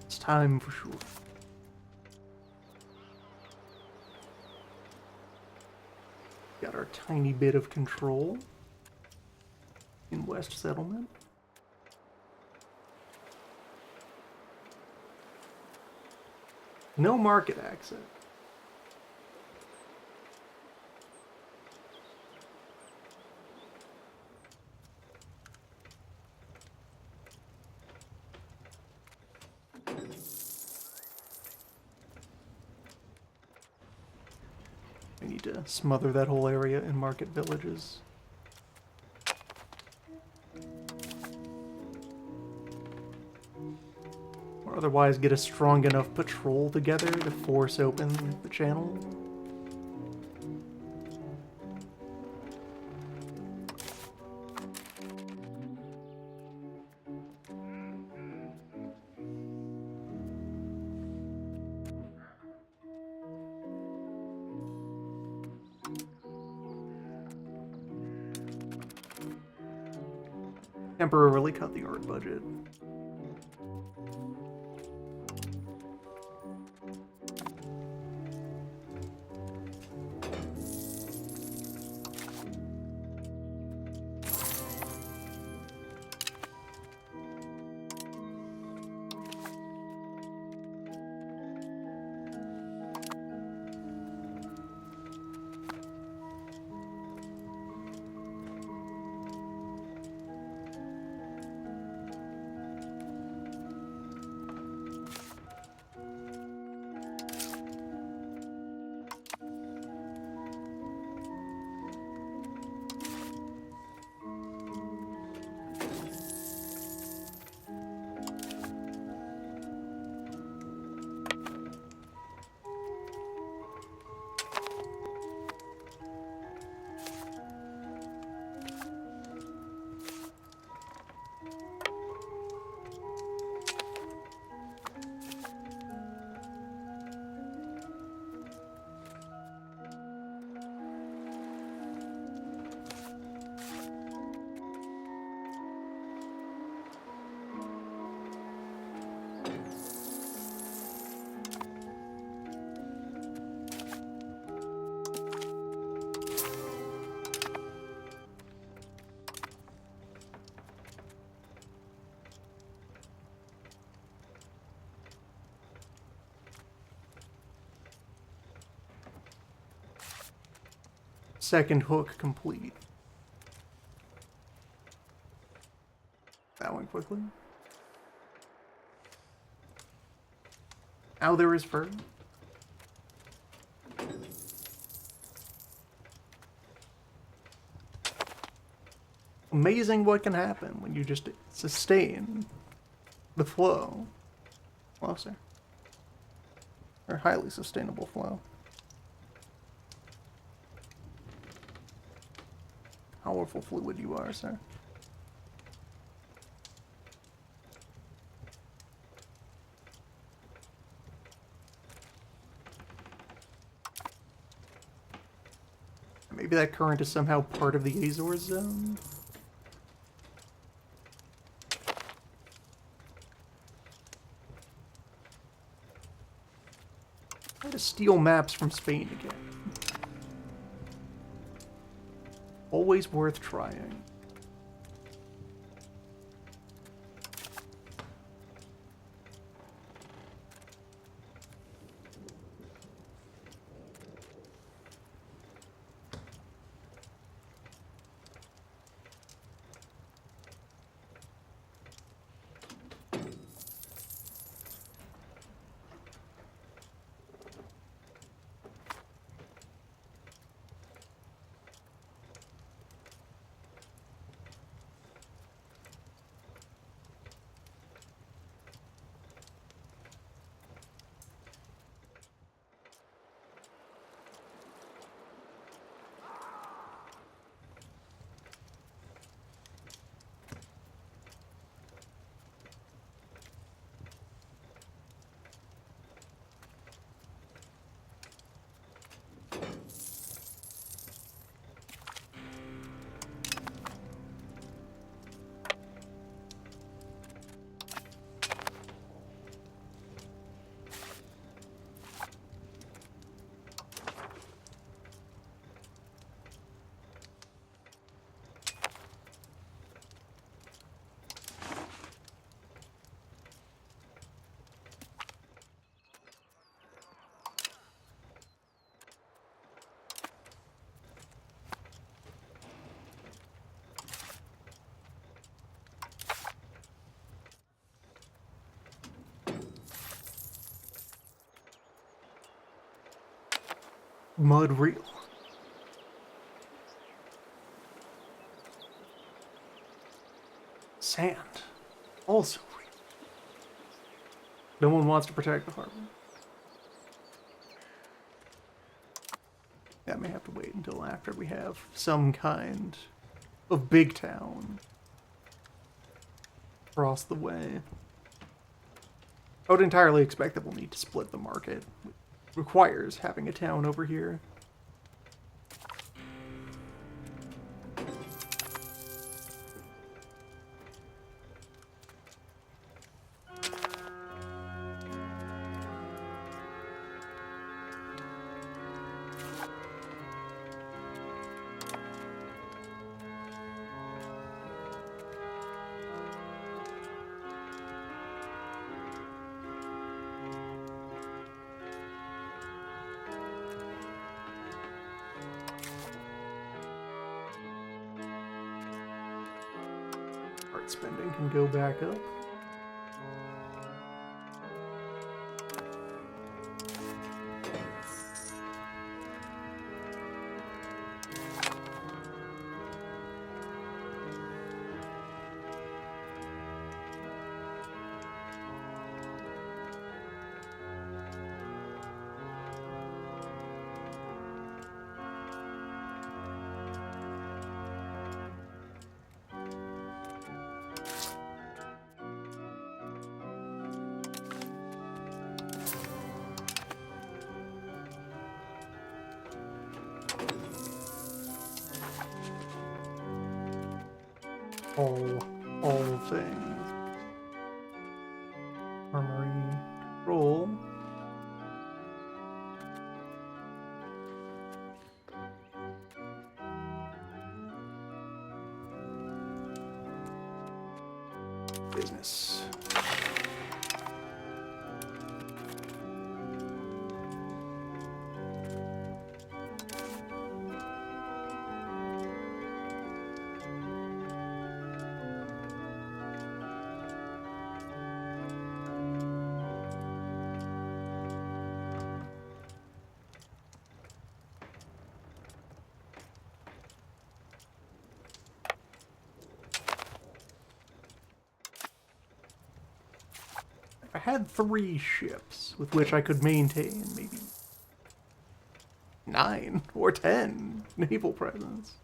A: It's time for sure. Got our tiny bit of control in West Settlement. No market access. I need to smother that whole area in market villages. Or otherwise get a strong enough patrol together to force open the channel. temporarily cut the art budget. Second hook complete. That went quickly. Now there is fur. Amazing what can happen when you just sustain the flow. Closer. Or highly sustainable flow. Powerful fluid you are, sir. Maybe that current is somehow part of the Azores zone? Try to steal maps from Spain again. Always worth trying. Mud reel. Sand. Also real. No one wants to protect the harbor. That may have to wait until after we have some kind of big town across the way. I would entirely expect that we'll need to split the market. It requires having a town over here. Spending can go back up. All things. Armory, roll. Business. I had 3 ships with which I could maintain maybe 9 or 10 naval presence.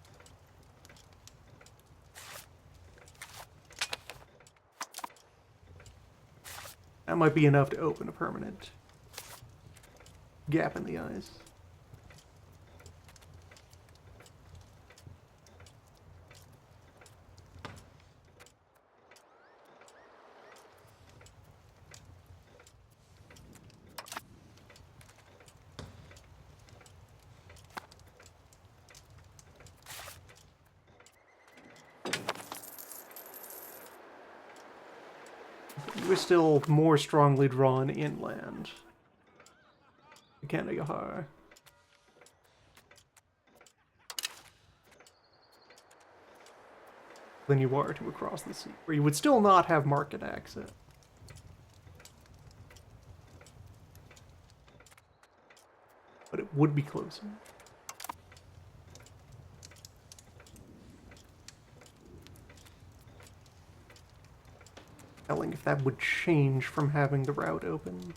A: That might be enough to open a permanent gap in the ice. We're still more strongly drawn inland. Kanagahar. Than you are to across the sea, where you would still not have market access. But it would be closer. Telling if that would change from having the route open.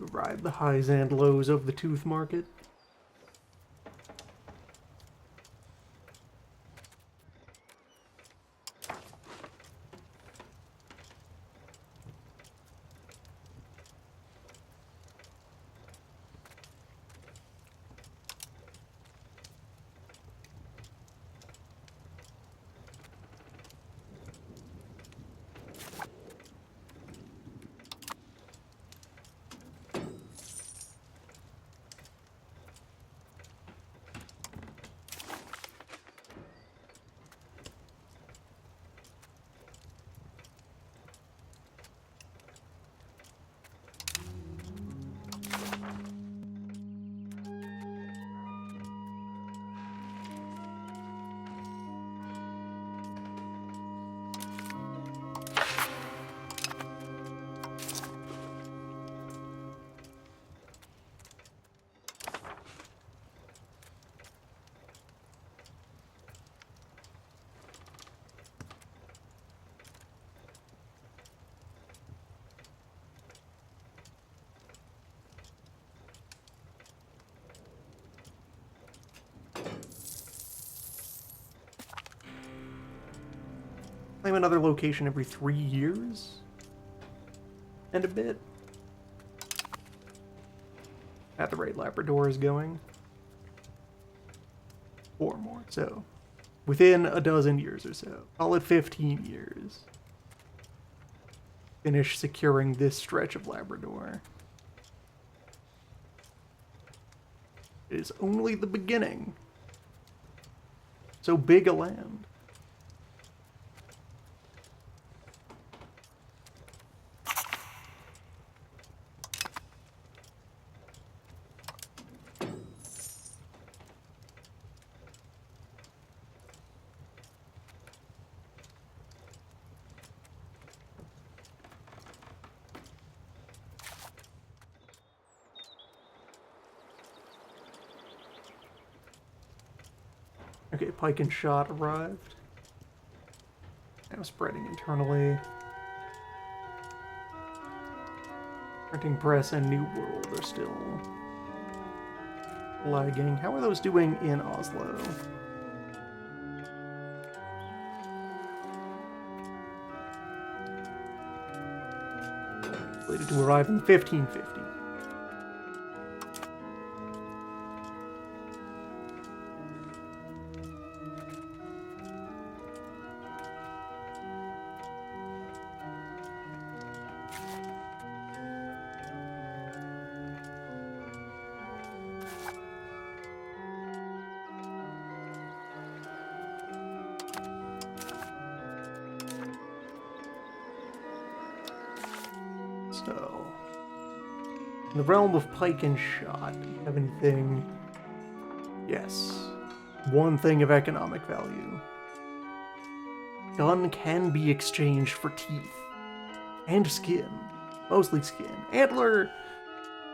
A: Ride the highs and lows of the tooth market. Claim another location every 3 years? And a bit. At the rate Labrador is going. 4 more, so within a dozen years or so. Call it 15 years. Finish securing this stretch of Labrador. It is only the beginning. So big a land. Okay, pike and shot arrived. Now spreading internally. Printing press and New World are still lagging. How are those doing in Oslo? Slated to arrive in 1550. So, in the realm of pike and shot, do you have anything? Yes. One thing of economic value. Gun can be exchanged for teeth. And skin. Mostly skin. Antler...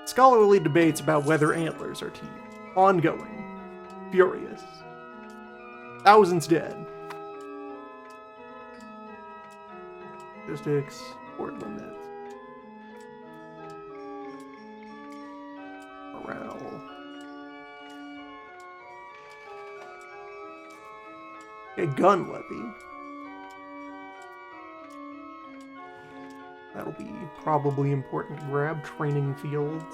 A: Scholarly debates about whether antlers are teeth. Ongoing. Furious. Thousands dead. Statistics. Port limits. Morale. A gun levy. That'll be probably important to grab. Training fields.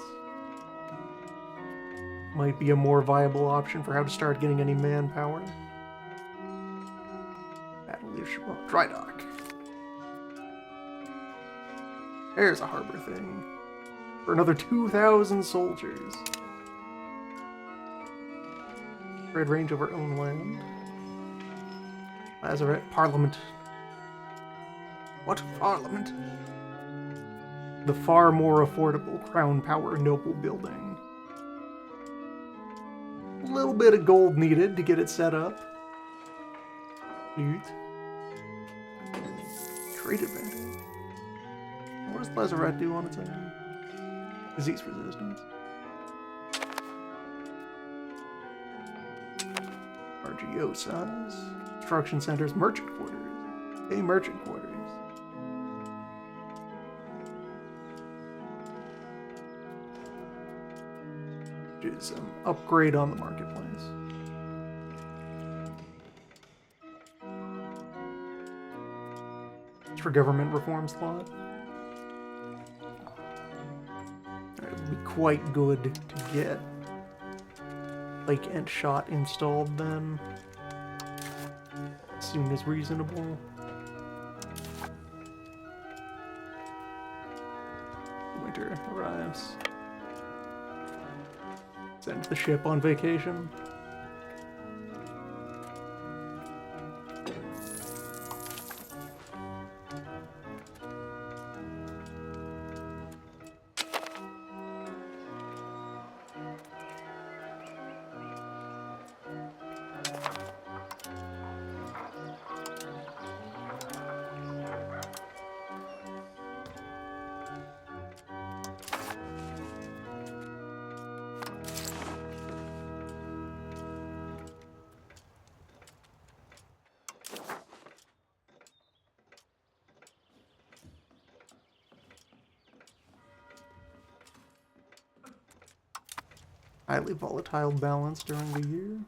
A: Might be a more viable option for how to start getting any manpower. Battle leadership. Oh, dry dock. There's a harbor thing. For another 2,000 soldiers. Red range over own land. Lazarette Parliament. What Parliament? The far more affordable Crown Power Noble building. A little bit of gold needed to get it set up. Neat. Trade advantage. What does Lazarette do on its own? Disease resistance. RGO size. Construction centers. Merchant quarters. Okay, merchant quarters. Which is an upgrade on the marketplace. For government reform slot. It would be quite good to get Lake and Shot installed then. As soon as reasonable. Winter arrives. Send the ship on vacation. Highly volatile balance during the year.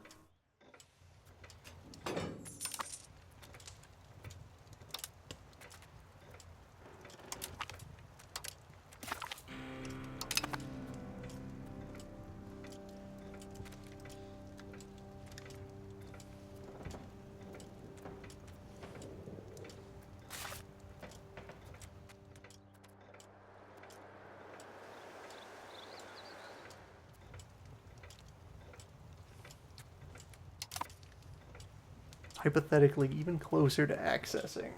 A: Hypothetically even closer to accessing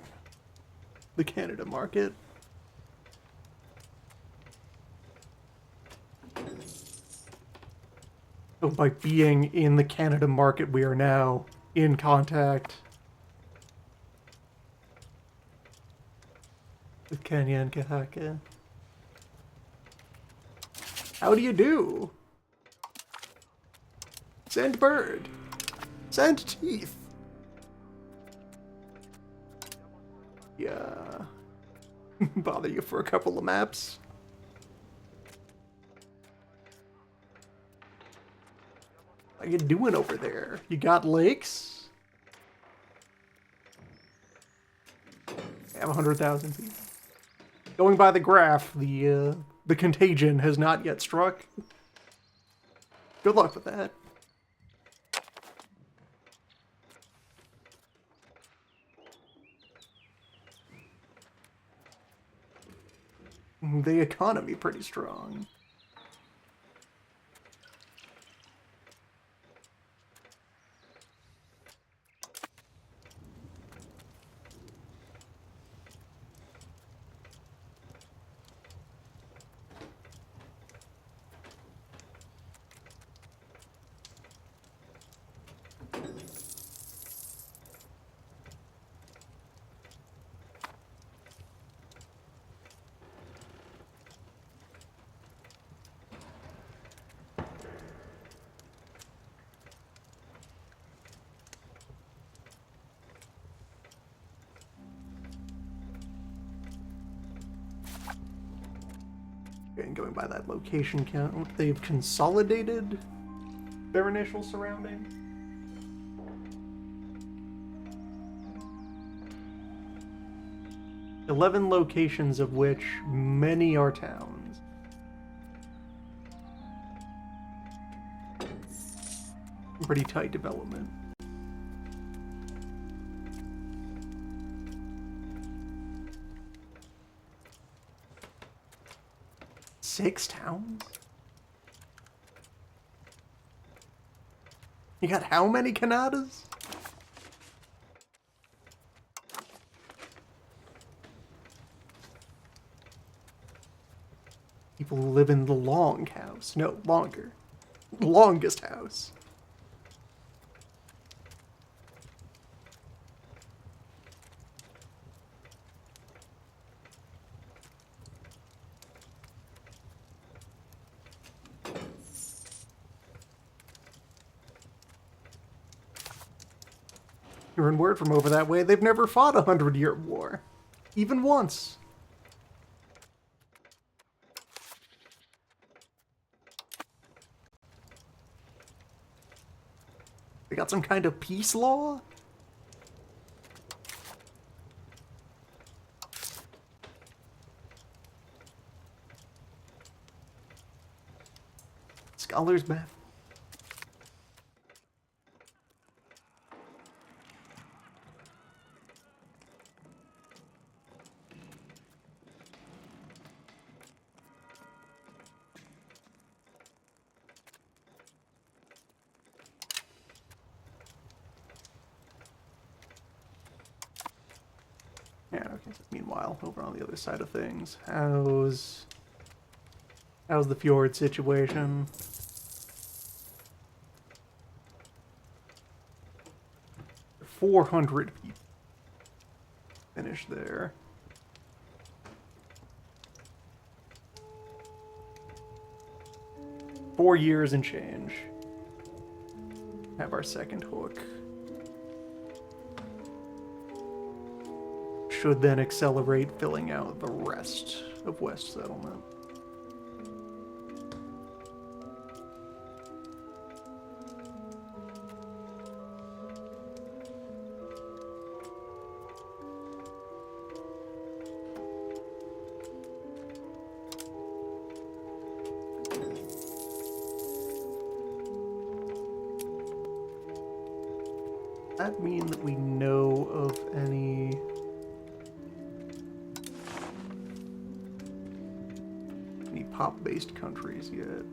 A: the Canada market. So by being in the Canada market, we are now in contact with Kenya and Kahaka. How do you do? Send bird. claws and teeth. Yeah. Bother you for a couple of maps. What are you doing over there? You got lakes? I have 100,000 people. Going by the graph, the contagion has not yet struck. Good luck with that. The economy pretty strong. And going by that location count, they've consolidated their initial surrounding. "11 locations, of which many are towns." Pretty tight development. Six towns? You got how many Kanadas? People who live in the long house. No, longer. Longest house. Hearing word from over that way, they've never fought a 100-year war. Even once. They got some kind of peace law? Scholar's map. Yeah, okay. So meanwhile, over on the other side of things, how's the fjord situation? "400 people finished there. "4 years and change. Have our second hook. Should then accelerate filling out the rest of West Settlement. Does that mean that we know of any pop-based countries yet?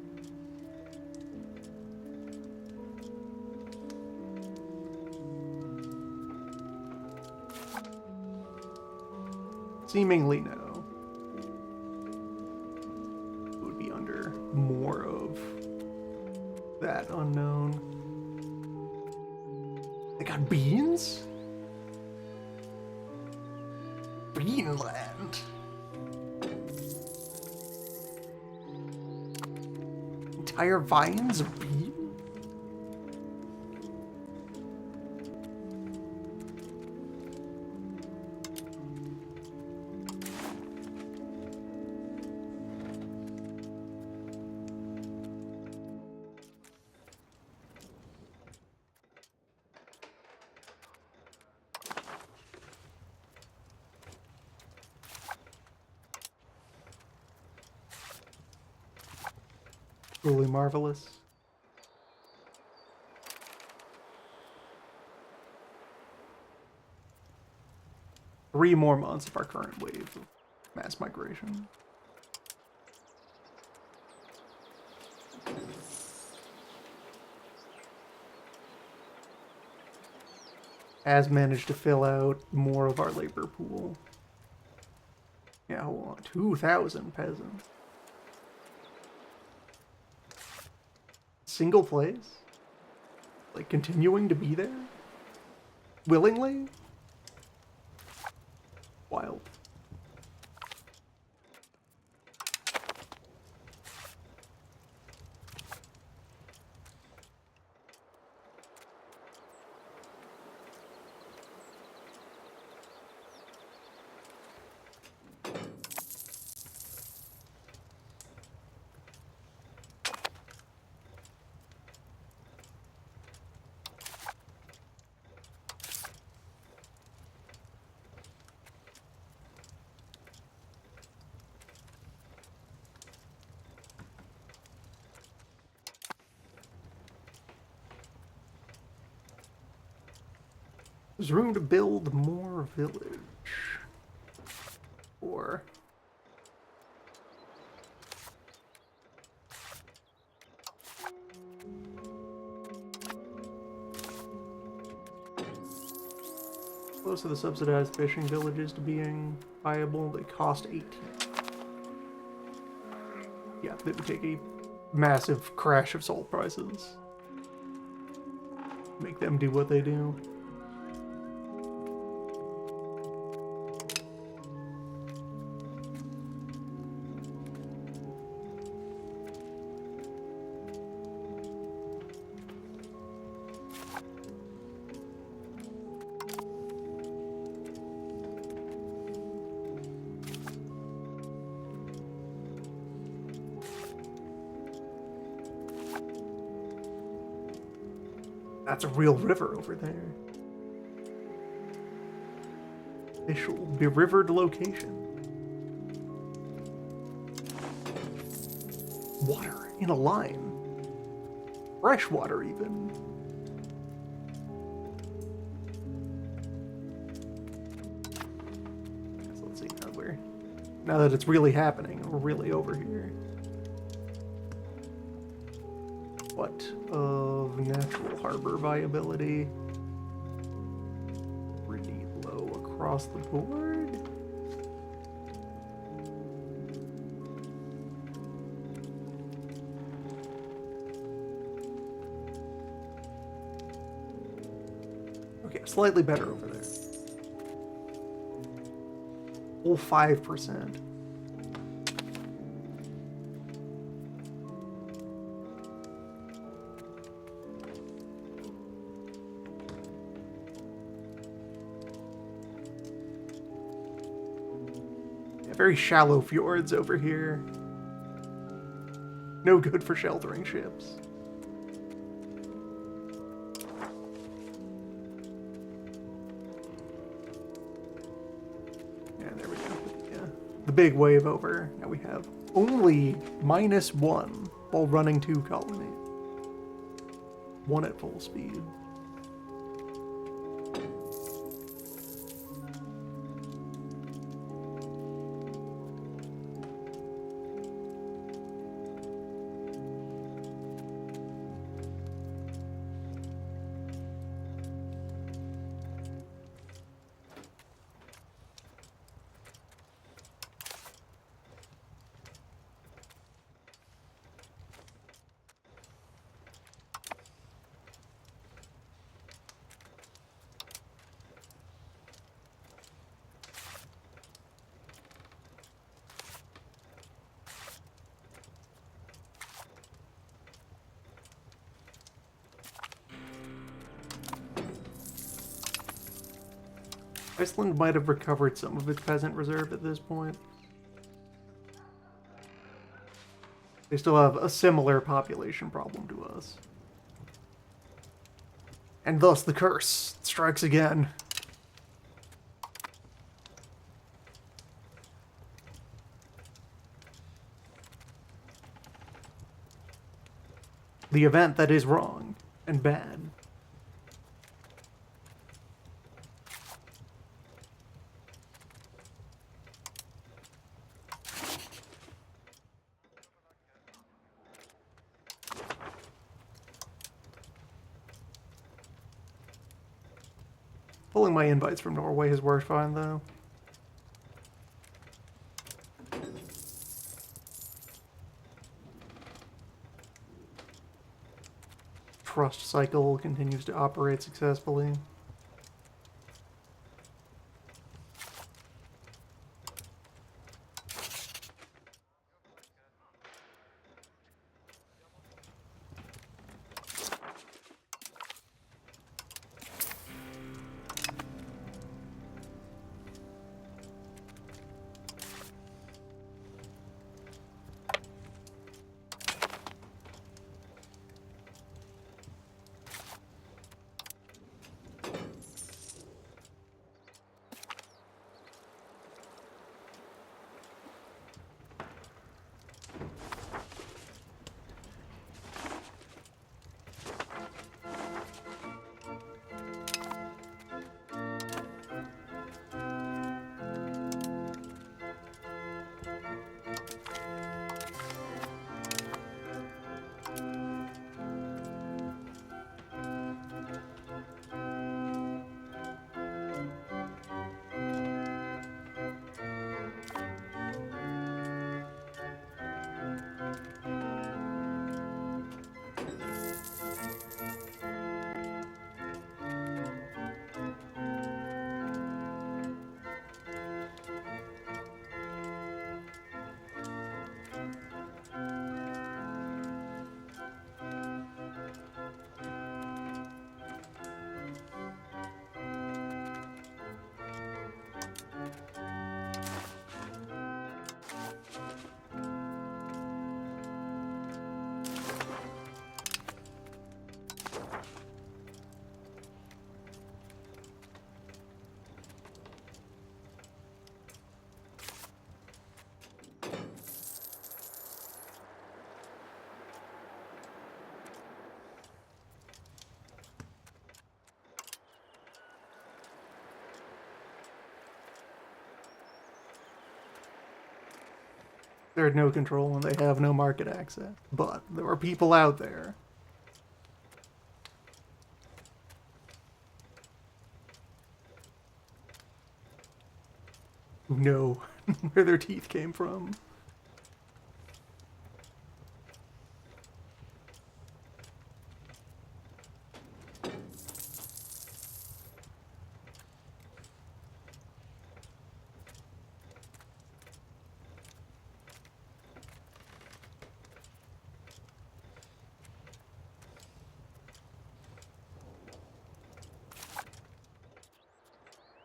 A: Seemingly no. It would be under more of that unknown. They got beans? Greenland. Entire vines of bean? Truly marvelous. Three more months of our current wave of mass migration. Has managed to fill out more of our labor pool. Yeah, hold on. 2,000 peasants. Single place? Like, continuing to be there? Willingly? Wild. There's room to build more village. Or... close to the subsidized fishing villages to being viable, they cost 18. Yeah, they would take a massive crash of salt prices. Make them do what they do. That's a real river over there. Official be-rivered location. Water in a line. Fresh water, even. So let's see now that it's really happening, we're really over here. What of natural harbor viability? Pretty low across the board. Okay, slightly better over there. Full 5%. Very shallow fjords over here. No good for sheltering ships. Yeah, there we go. Yeah. The big wave over. Now we have only -1 while running 2 colonies. 1 at full speed. Iceland might have recovered some of its peasant reserve at this point. They still have a similar population problem to us. And thus the curse strikes again. the event that is wrong and bad. Pulling my invites from Norway has worked fine, though. Trust cycle continues to operate successfully. They're at no control and they have no market access. But there are people out there. Who know where their teeth came from.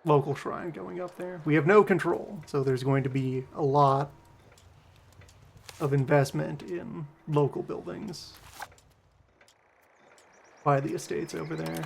A: Local shrine going up there. We have no control, so there's going to be a lot of investment in local buildings by the estates over there.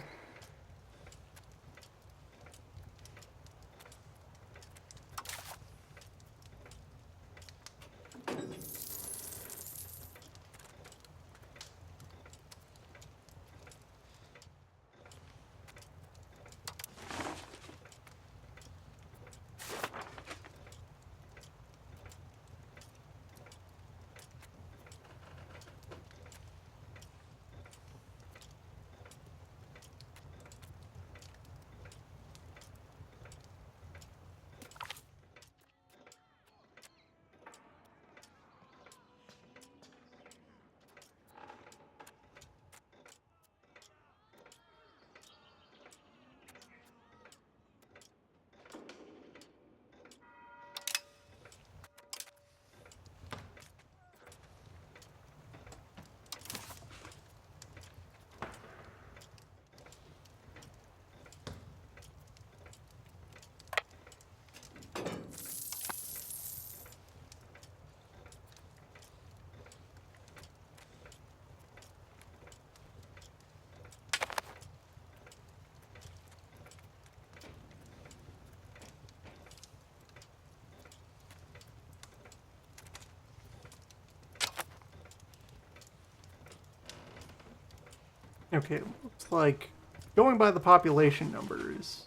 A: Okay, looks like, going by the population numbers,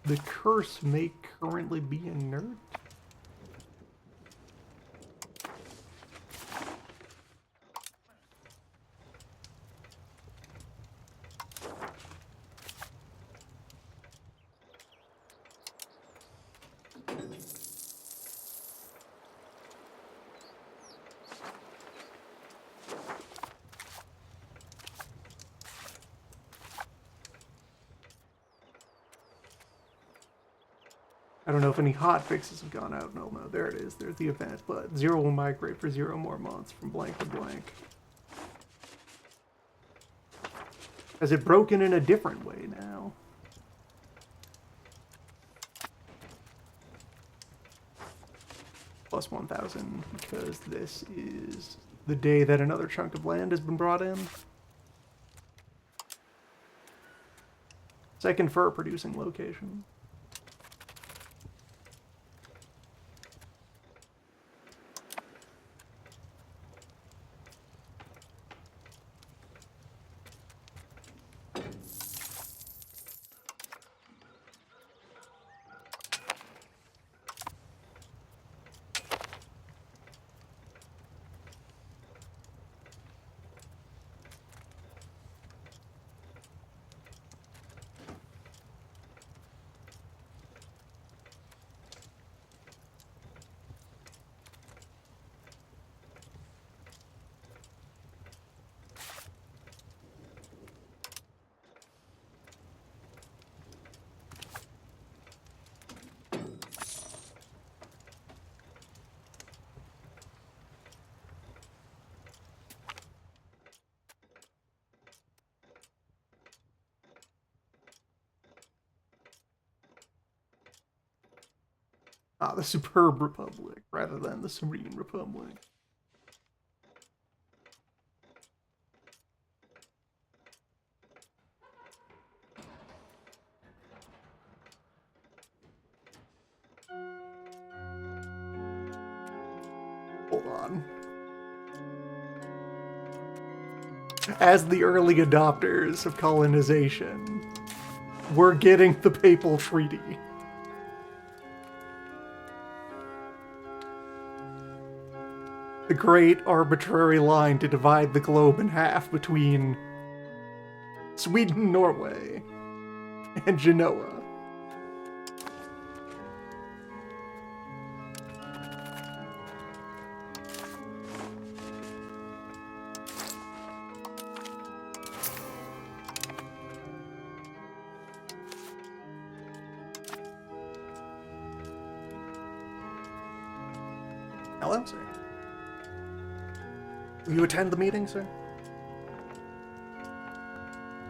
A: the curse may currently be inert. I don't know if any hot fixes have gone out. No, there it is. There's the event. But 0 will migrate for 0 more months from blank to blank. Has it broken in a different way now? Plus 1,000 because this is the day that another chunk of land has been brought in. Second fur producing location. Ah, the Superb Republic, rather than the Serene Republic. Hold on. As the early adopters of colonization, we're getting the Papal Treaty. The great arbitrary line to divide the globe in half between Sweden, Norway, and Genoa. Hello, sir. Will you attend the meeting, sir?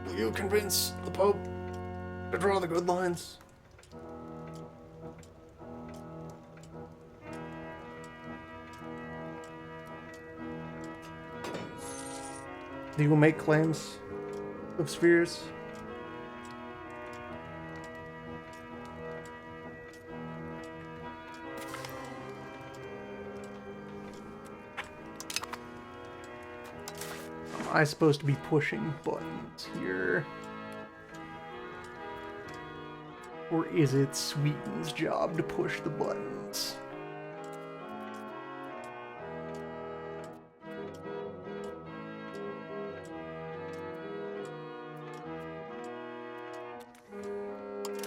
A: Will you convince the Pope to draw the good lines? Do you make claims of spheres? Am I supposed to be pushing buttons here? Or is it Sweeten's job to push the buttons?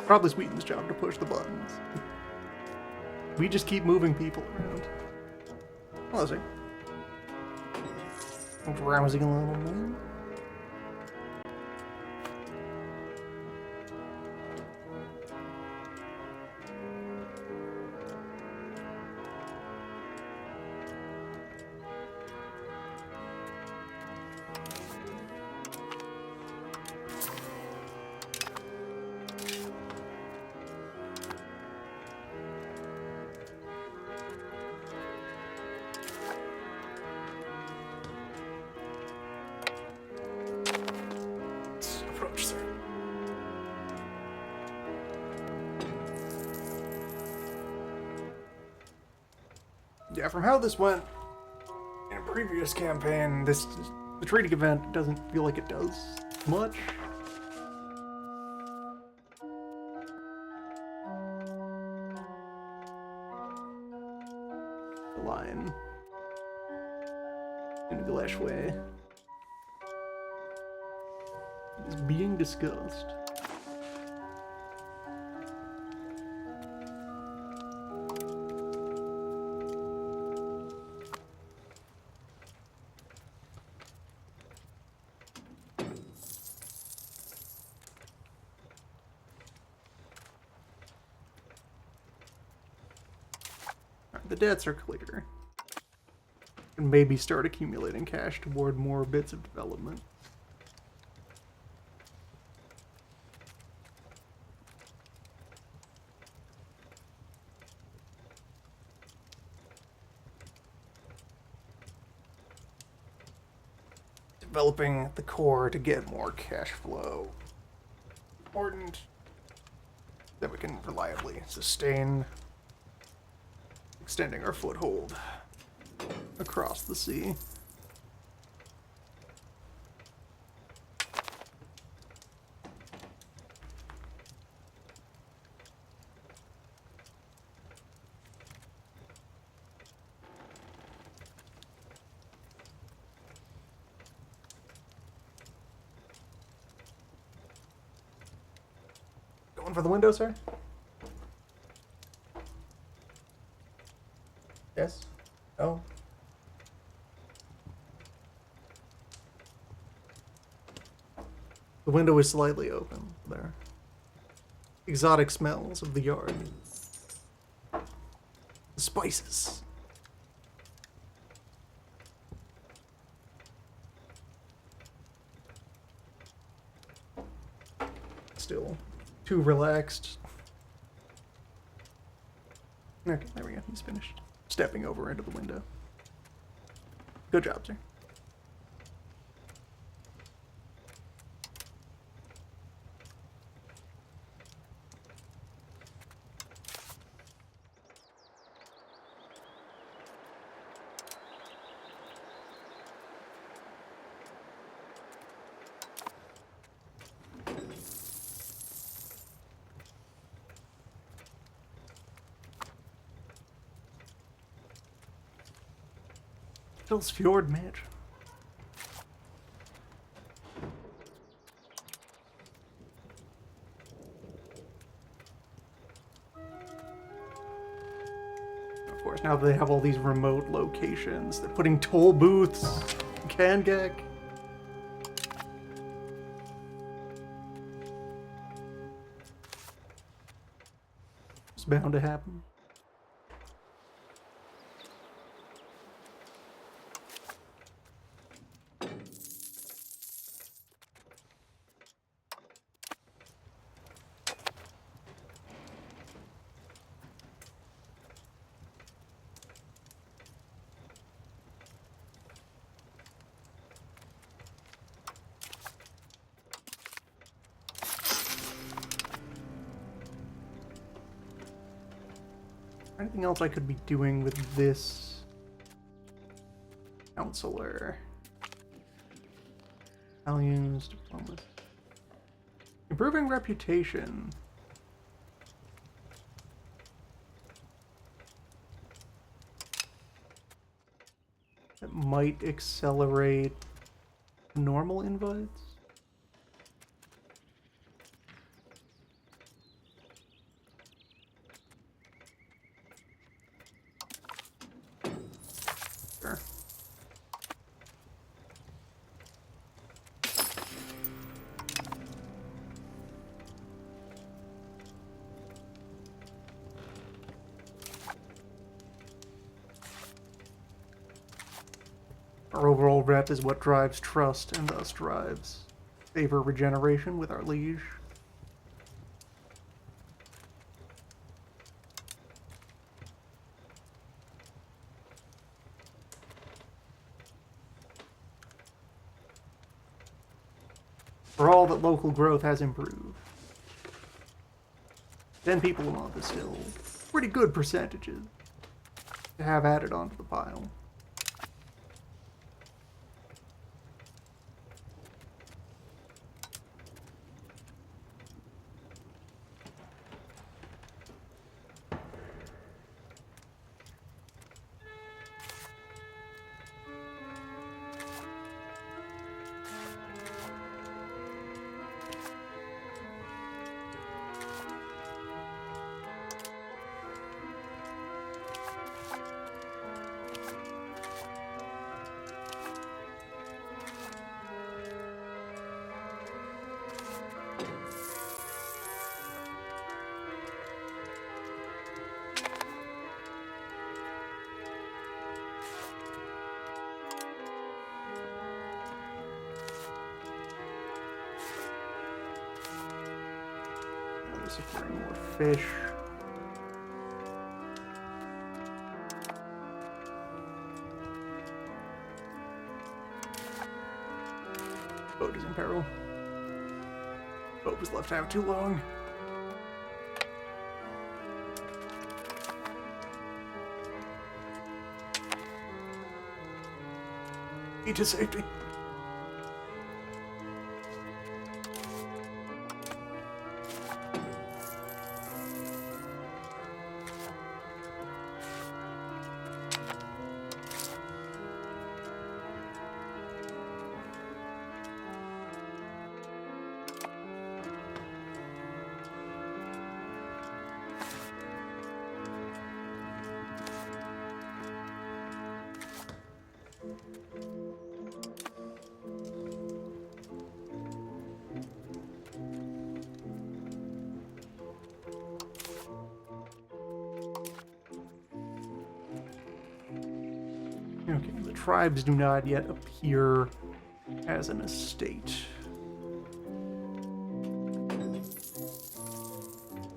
A: Probably Sweeten's job to push the buttons. We just keep moving people around. Hello, sir. Browsing a little bit. Yeah, from how this went in a previous campaign, the Treaty event doesn't feel like it does much. The line in Glash Way is being discussed. The debts are clear. And maybe start accumulating cash toward more bits of development. Developing the core to get more cash flow. Important that we can reliably sustain extending our foothold across the sea. Going for the window, sir? Yes? No? The window is slightly open there. Exotic smells of the yard. The spices. Still too relaxed. Okay, there we go. He's finished. Stepping over into the window. Good job, sir. Hill's Fjord Mansion. Of course, now that they have all these remote locations, they're putting toll booths in Kangak. It's bound to happen. Anything else I could be doing with this counselor? Values, diplomas. Improving reputation. That might accelerate normal invites. Our overall rep is what drives trust and thus drives favor regeneration with our liege. For all that local growth has improved. 10 people a month is still pretty good percentages to have added onto the pile. securing more fish. Boat is in peril. Boat was left out too long. Need to safety. Okay, the tribes do not yet appear as an estate.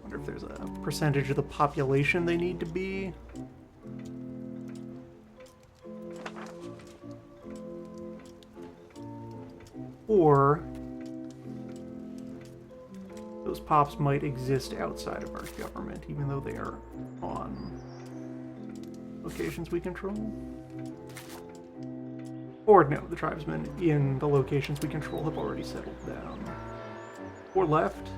A: Wonder if there's a percentage of the population they need to be. Or those pops might exist outside of our government, even though they are on locations we control. Or no, the tribesmen in the locations we control have already settled down. Or left.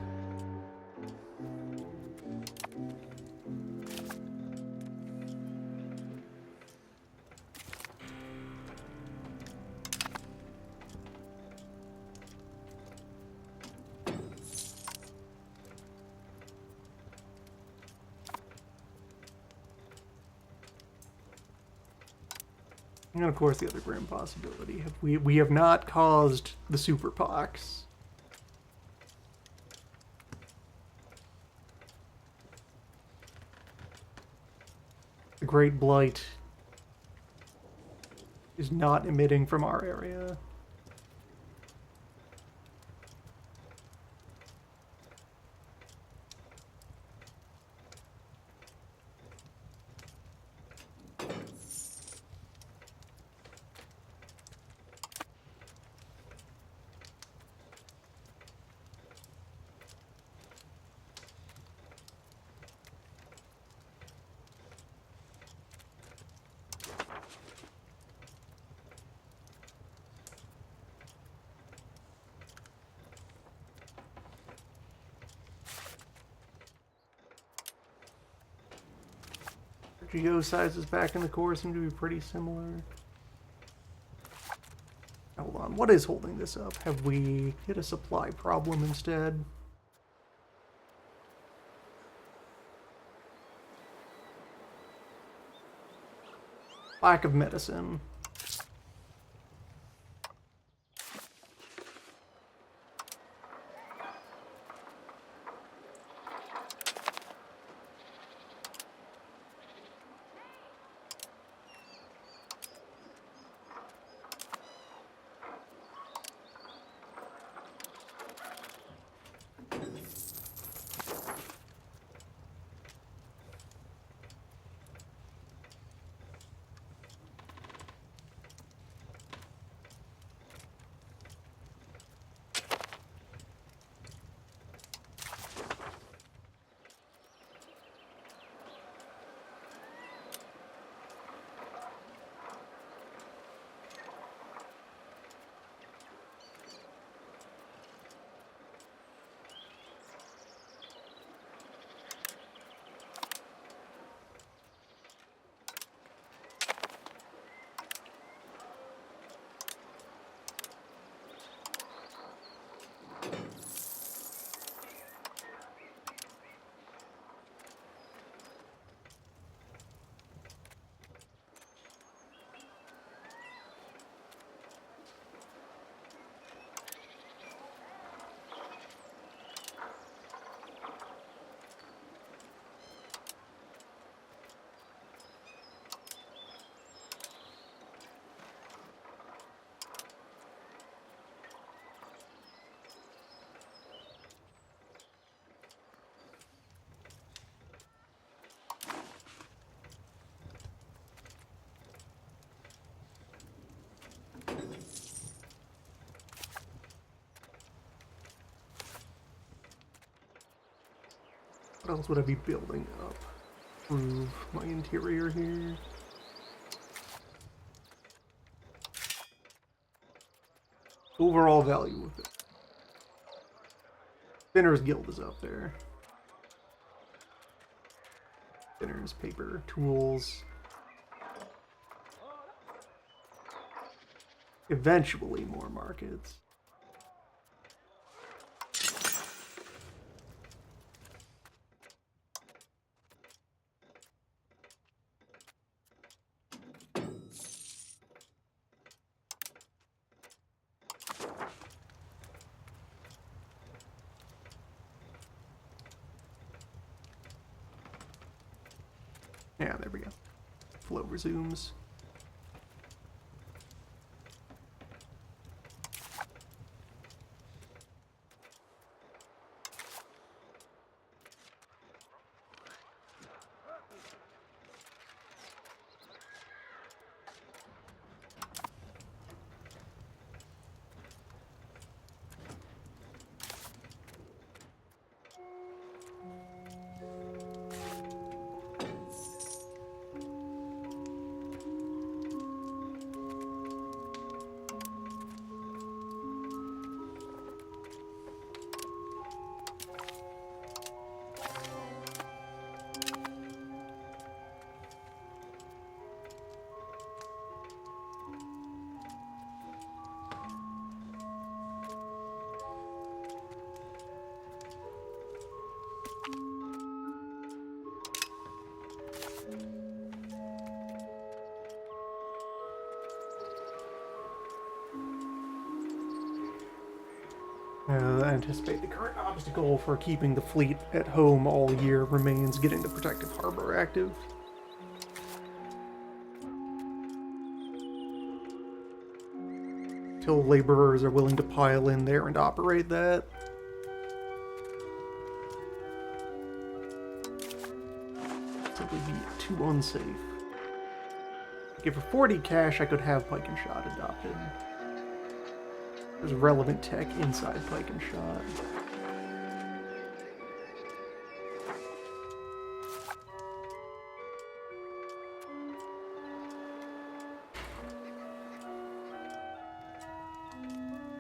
A: And of course, the other grim possibility: we have not caused the superpox. The Great Blight is not emitting from our area. Geo sizes back in the core seem to be pretty similar. Hold on, what is holding this up? Have we hit a supply problem instead? Lack of medicine. What else would I be building up? Improve my interior here. Overall value of it. Spinner's Guild is up there. Spinners, paper, tools. Eventually more markets. Yeah, there we go. Flow resumes. I anticipate the current obstacle for keeping the fleet at home all year remains getting the protective harbor active. Till laborers are willing to pile in there and operate that. Simply be too unsafe. Okay, for 40 cash I could have Pike and Shot adopted. There's relevant tech inside Pike and Shot.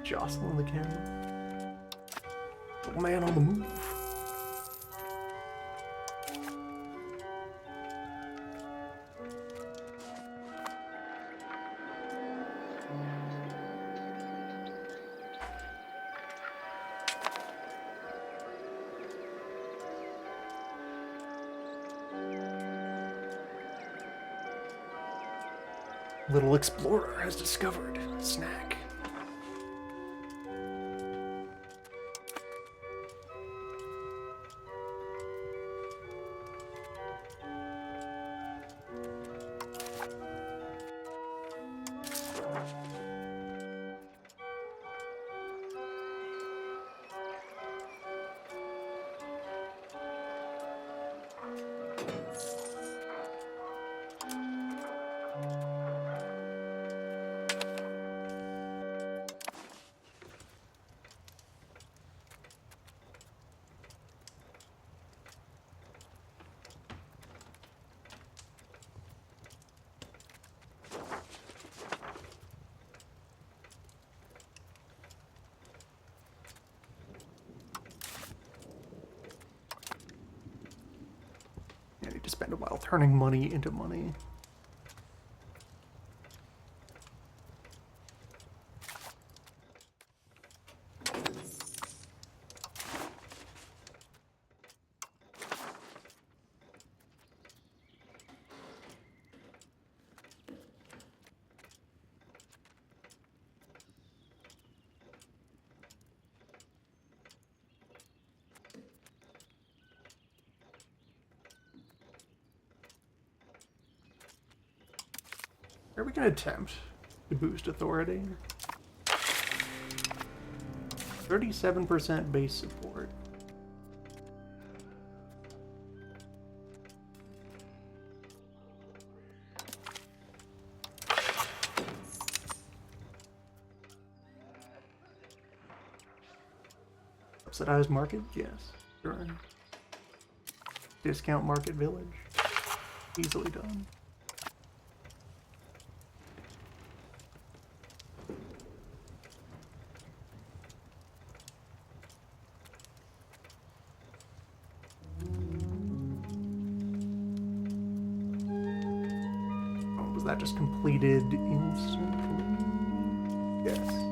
A: Jostling the camera. Little man on the move. Little explorer has discovered a snack. I need to spend a while turning money into money. Are we going to attempt to boost authority? 37% base support. Subsidized market? Yes. Sure. Discount Market Village. Easily done. Oh, was that just completed instantly? Yes.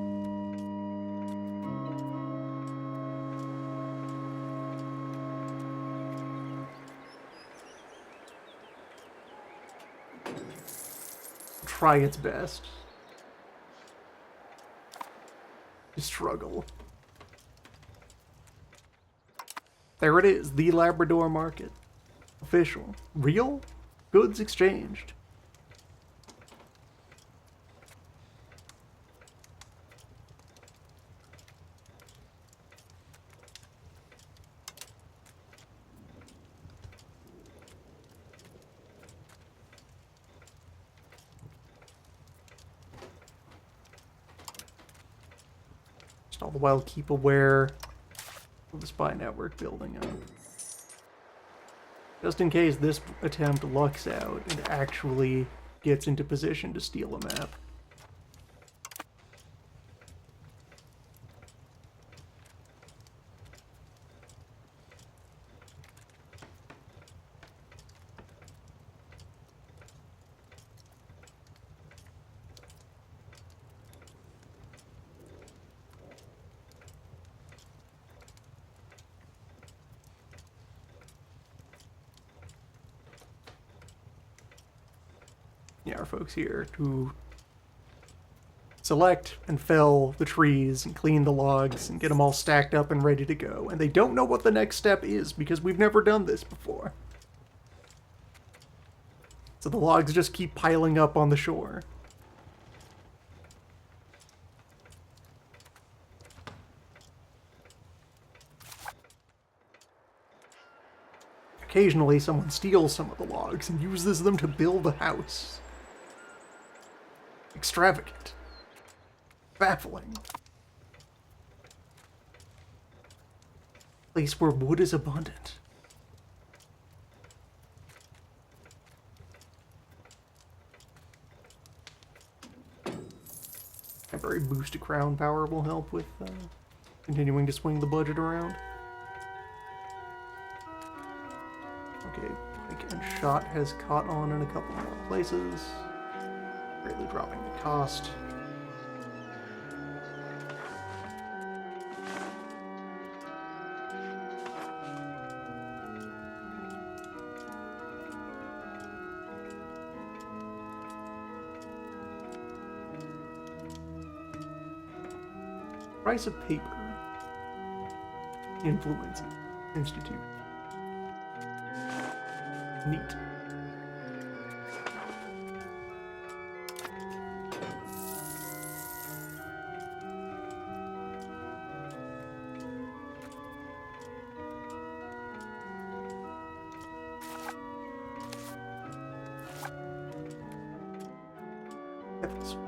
A: Try its best to struggle. There it is, the Labrador Market. Official. Real? Goods exchanged. All the while keep aware of the spy network building up. Just in case this attempt lucks out and actually gets into position to steal a map. Yeah, our folks here to select and fell the trees and clean the logs and get them all stacked up and ready to go. And they don't know what the next step is because we've never done this before. So the logs just keep piling up on the shore. Occasionally someone steals some of the logs and uses them to build a house. Extravagant. Baffling. Place where wood is abundant. Temporary boost to crown power will help with continuing to swing the budget around. Okay, pike and shot has caught on in a couple more places. Greatly dropping the cost. Price of paper. Influence Institute. Neat.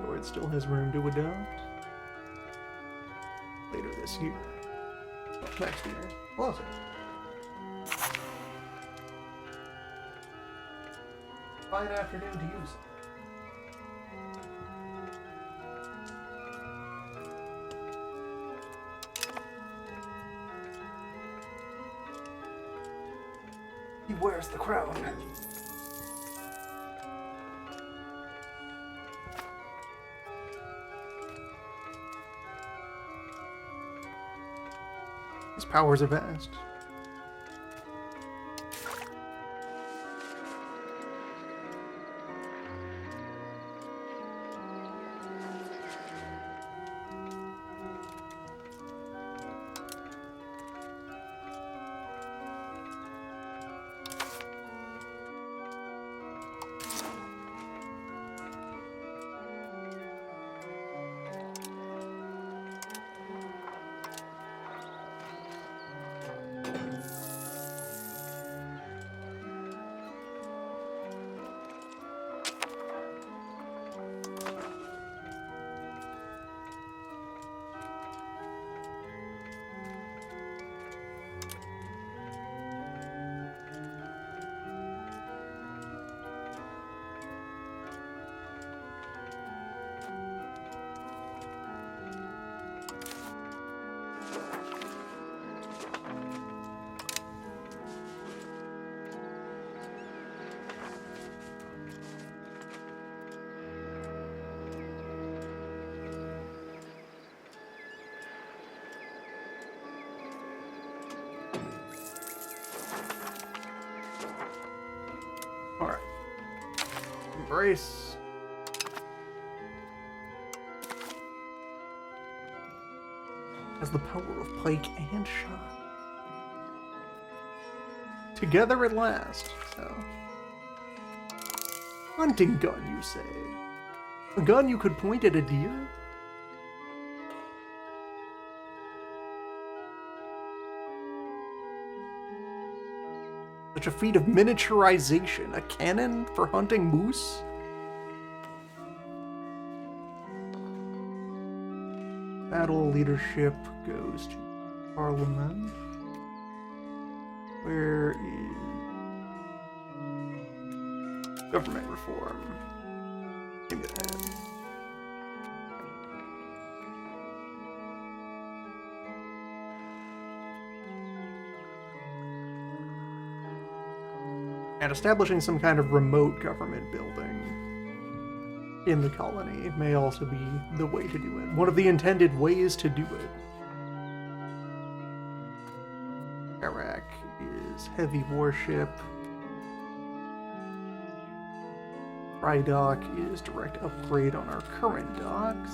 A: Or it still has room to adopt. Later this year. Well, next year. Well, fine afternoon to use it. He wears the crown. His powers are vast. Alright. Embrace. Has the power of pike and shot. Together at last, so. Hunting gun, you say? A gun you could point at a deer? Such a feat of miniaturization. A cannon for hunting moose? Battle leadership goes to Parliament. Where is government reform? Give me that. And establishing some kind of remote government building in the colony may also be the way to do it. One of the intended ways to do it. Iraq is heavy warship. Dry dock is direct upgrade on our current docks.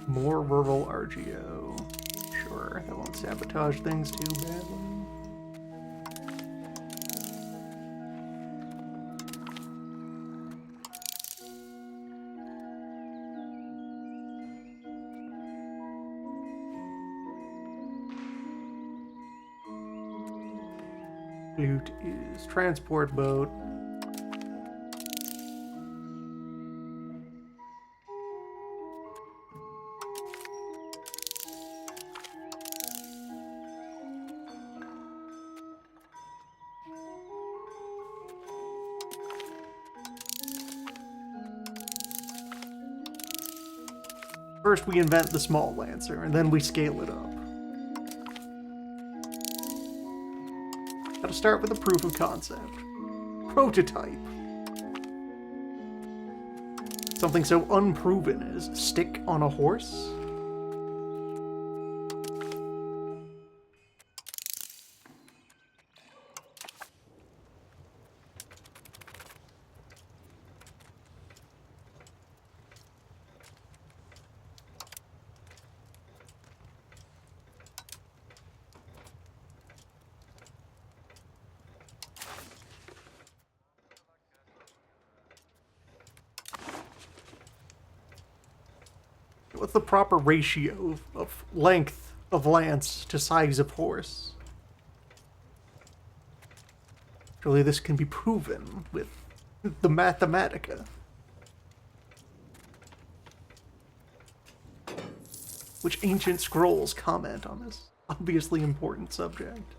A: More rural RGO. Sure, that won't sabotage things too badly. Loot is transport boat. First we invent the small lancer, and then we scale it up. Gotta start with a proof of concept. Prototype. Something so unproven as stick on a horse? What's the proper ratio of length of lance to size of horse? Surely this can be proven with the Mathematica. Which ancient scrolls comment on this obviously important subject?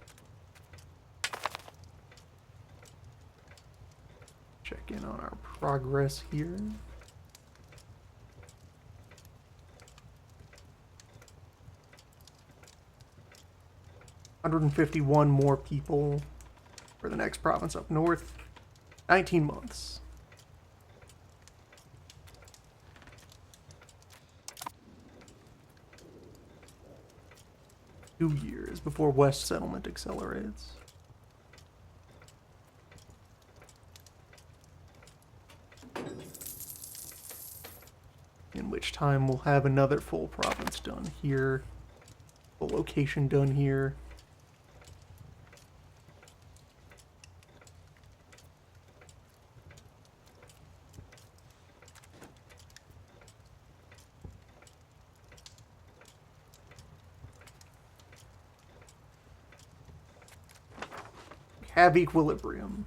A: Check in on our progress here. 151 more people for the next province up north. 19 months. Two years before West settlement accelerates. In which time we'll have another full province done here. Full location done here. Have equilibrium.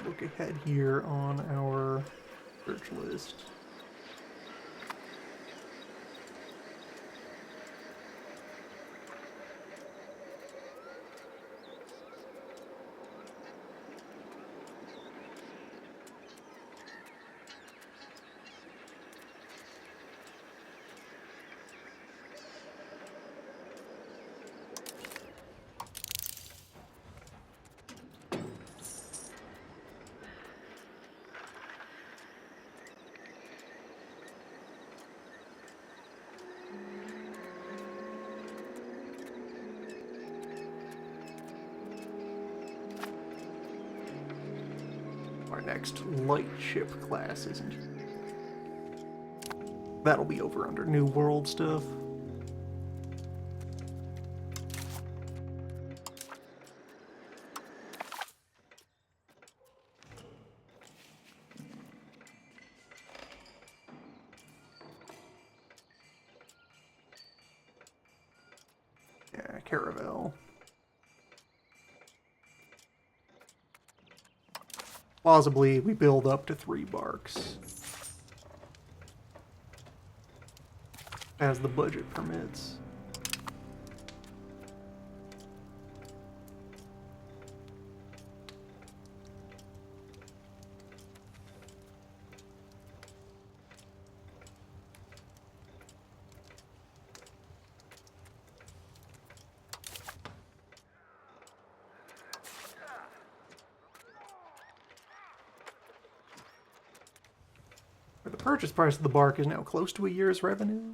A: Look ahead here on our search list. next light ship class isn't. That'll be over under New World stuff. Yeah, Caravel. Plausibly, we build up to 3 barks. As the budget permits. The purchase price of the bark is now close to a year's revenue.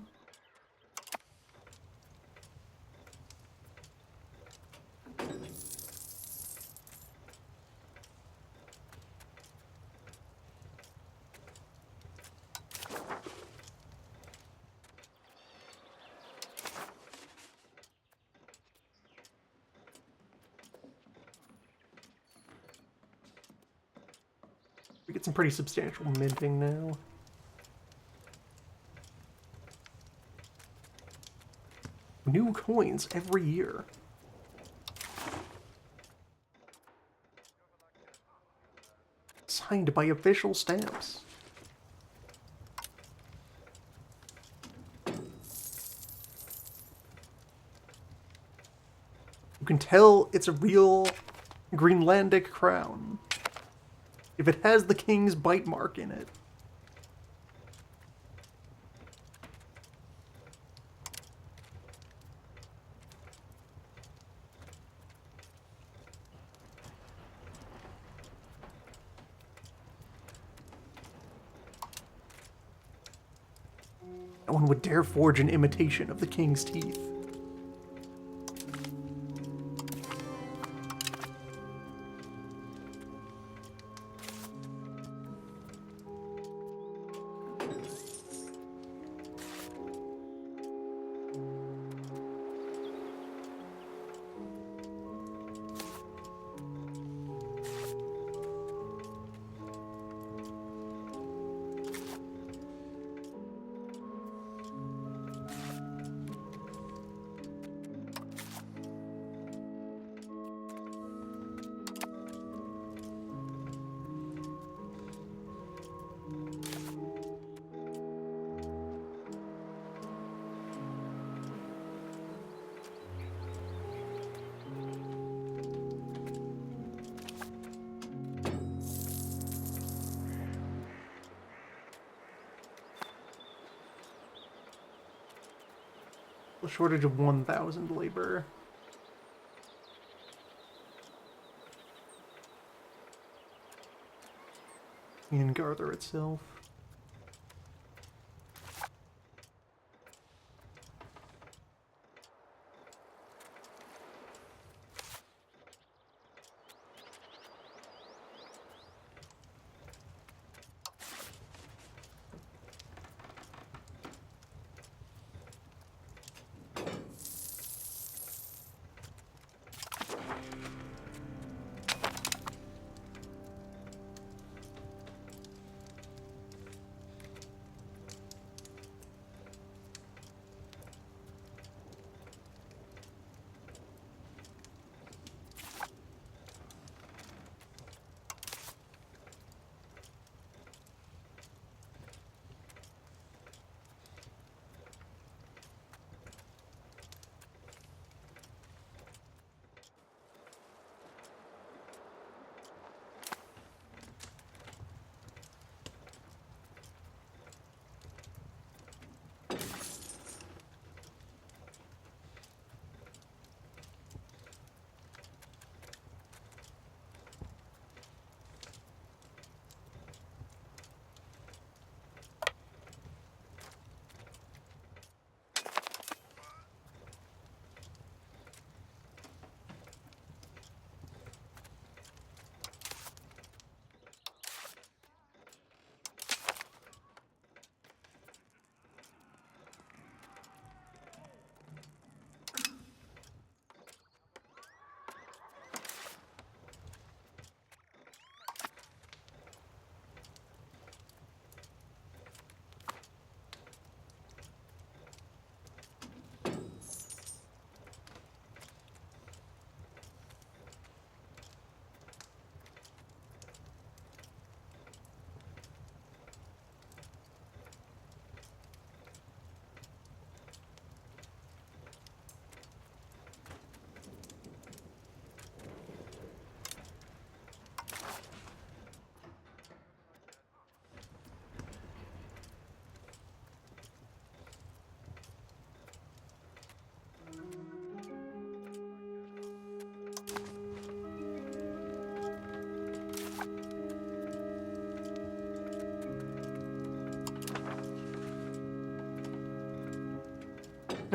A: We get some pretty substantial minting now. New coins every year. Signed by official stamps. You can tell it's a real Greenlandic crown if it has the king's bite mark in it. No one would dare forge an imitation of the king's teeth. A shortage of 1,000 labor. In Garther itself.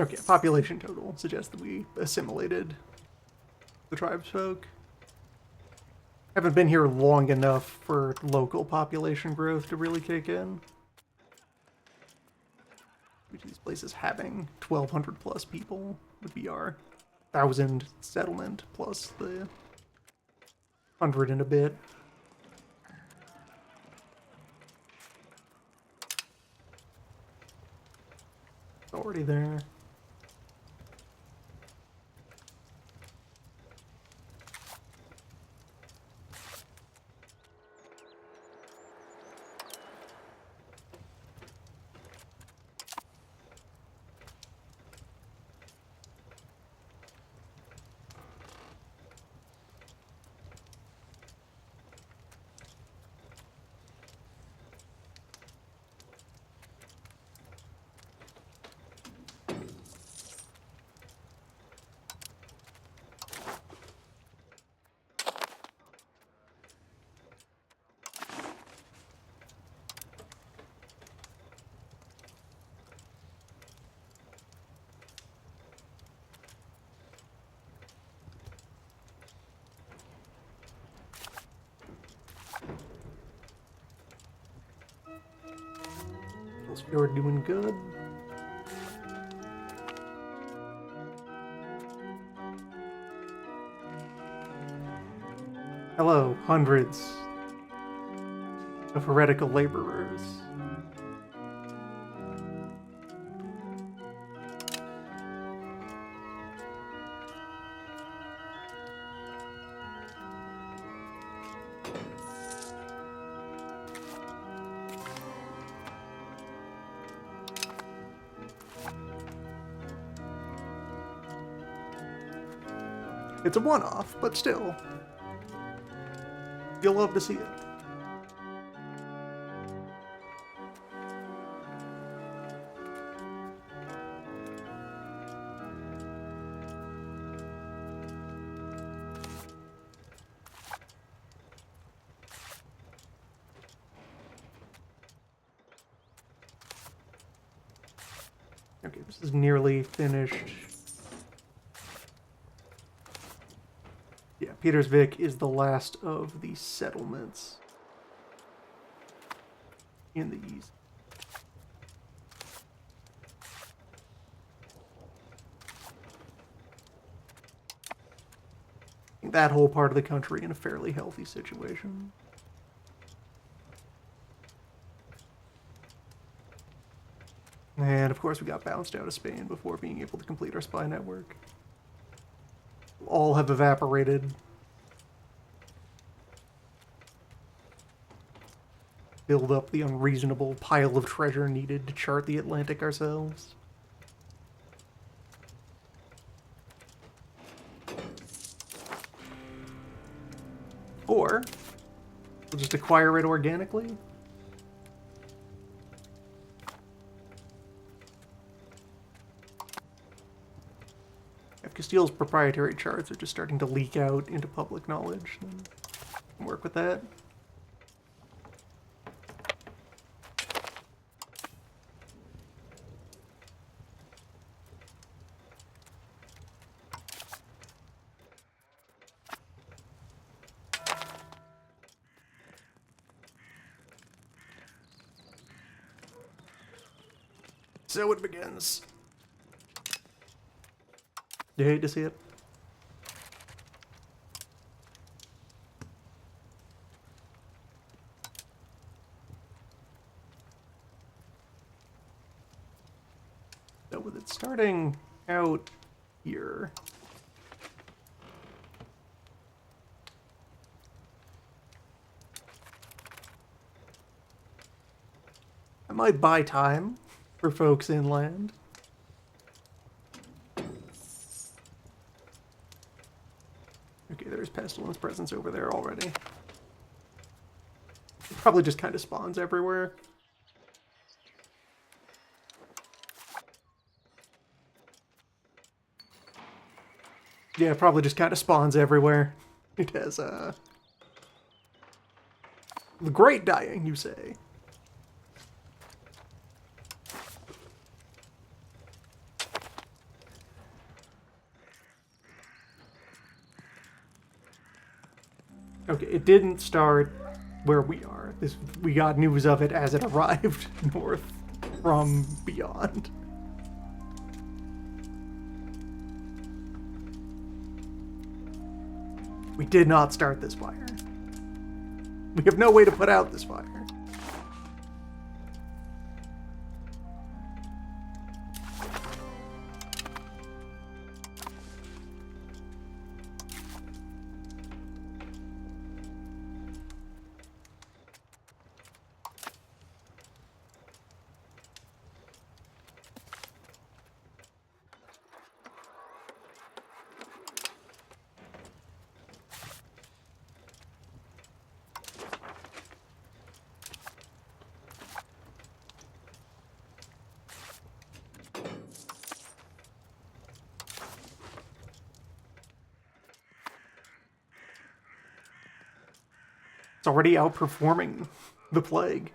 A: Okay, population total suggests that we assimilated the tribesfolk. Haven't been here long enough for local population growth to really kick in. Which these places having 1,200 plus people would be our 1,000 settlement plus the 100 and a bit. It's already there. You're doing good. Hello, hundreds of heretical laborers. It's a one-off, but still, you'll love to see it. Okay, this is nearly finished. Yeah, Petersvik is the last of the settlements in the east. That whole part of the country in a fairly healthy situation. And of course we got bounced out of Spain before being able to complete our spy network. All have evaporated. Build up the unreasonable pile of treasure needed to chart the Atlantic ourselves. Or we'll just acquire it organically. If Castile's proprietary charts are just starting to leak out into public knowledge, then work with that. So it begins. You hate to see it? So with it starting out here, I might buy time for folks inland. Okay, there's Pestilence presence over there already. It probably just kind of spawns everywhere. Yeah, probably just kind of spawns everywhere. It has, the great dying, you say? Okay, it didn't start where we are. We got news of it as it arrived north from beyond. We did not start this fire. We have no way to put out this fire. It's already outperforming the plague.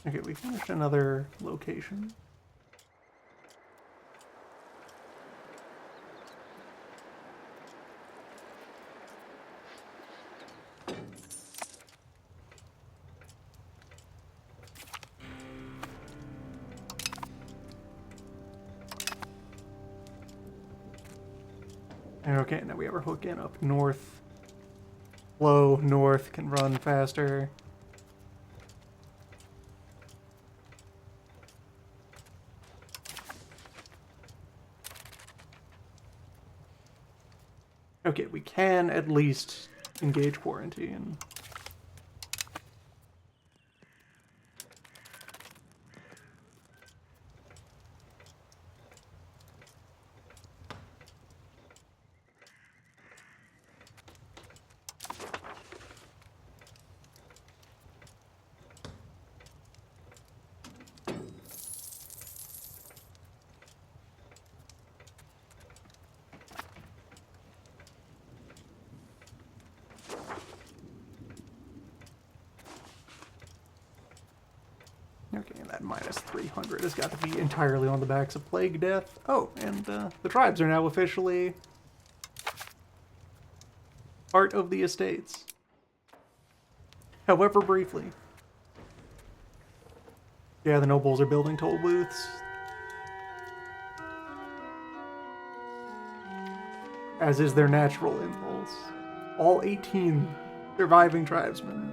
A: Okay, we finished another location. Okay, now we have our hook in up north. Flow north, can run faster. Okay, we can at least engage quarantine. Okay, and that minus 300 has got to be entirely on the backs of plague death. Oh, and the tribes are now officially part of the estates. However briefly. Yeah, the nobles are building toll booths. As is their natural impulse. All 18 surviving tribesmen.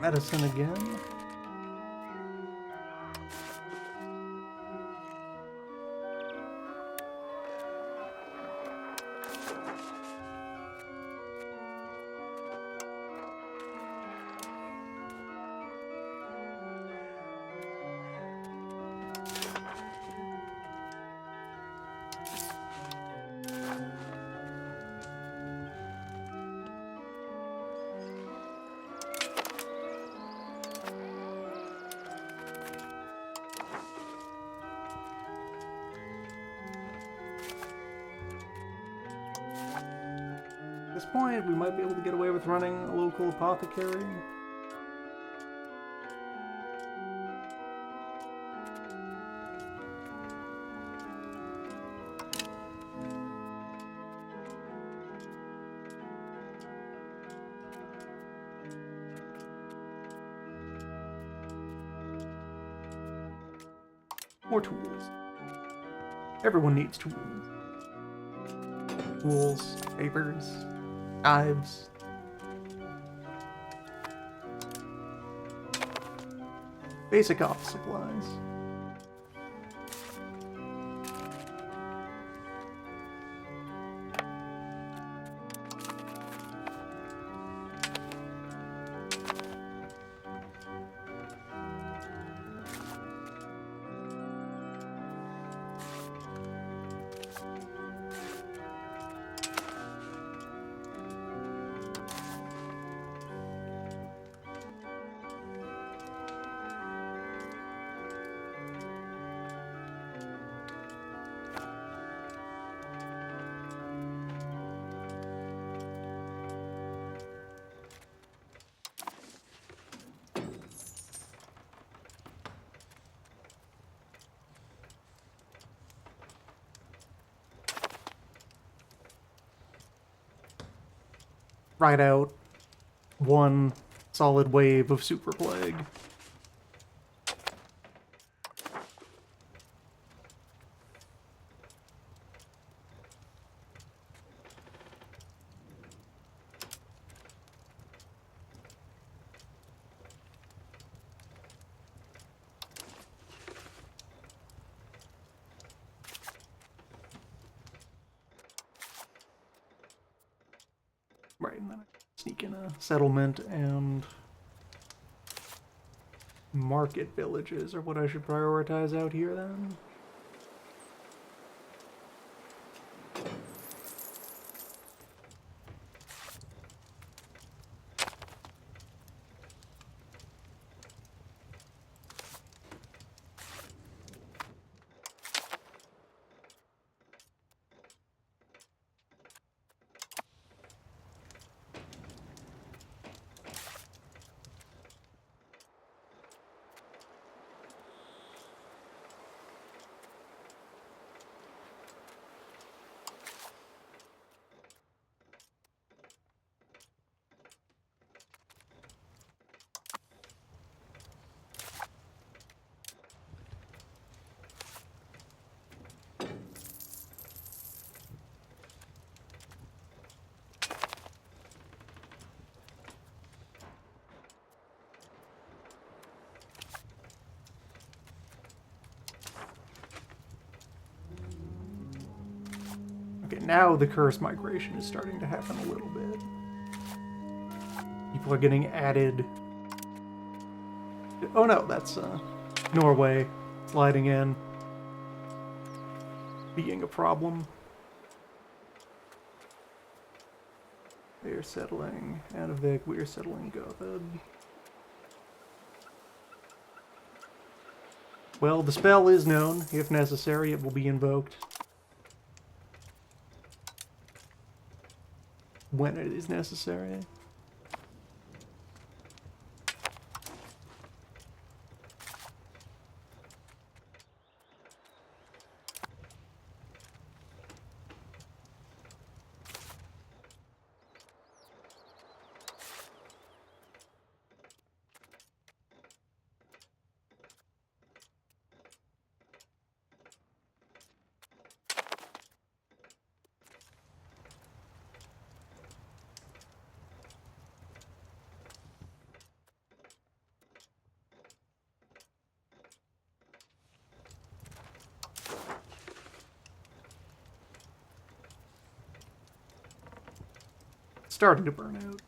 A: Medicine again. this point, we might be able to get away with running a local apothecary. More tools. Everyone needs tools. Tools, papers, knives. Basic office supplies. Ride out one solid wave of super plague. Right, and then I sneak in a settlement and market villages are what I should prioritize out here then. Okay, now the curse migration is starting to happen a little bit. People are getting added. Oh no, that's Norway sliding in, being a problem. They are settling Anavik, we are settling Gothad. Well, the spell is known. If necessary, it will be invoked when it is necessary. Starting to burn out.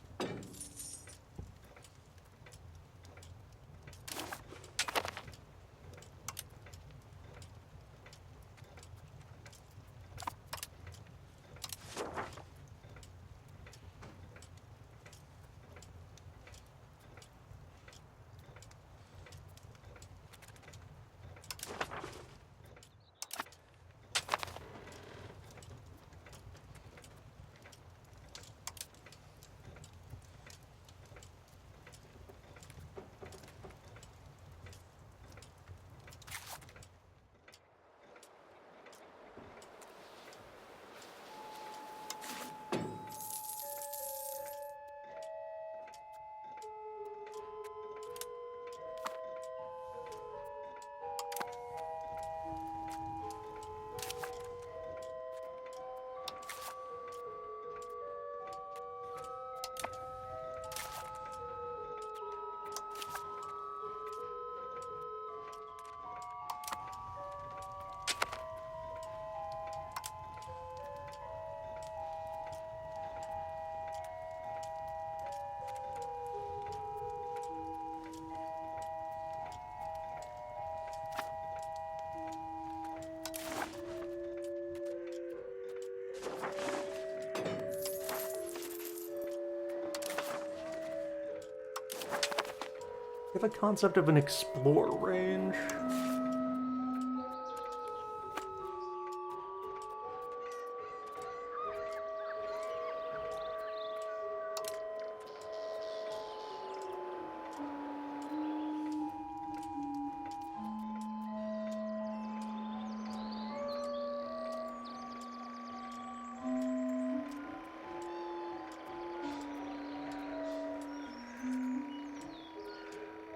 A: have a concept of an explore range.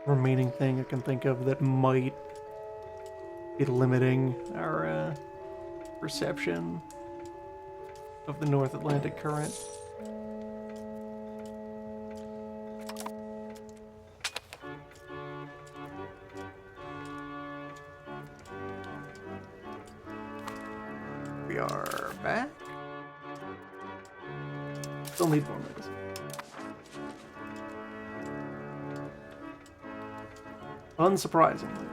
A: Remaining thing I can think of that might be limiting our perception of the North Atlantic Current. We are back. Still need more medicine. Unsurprisingly.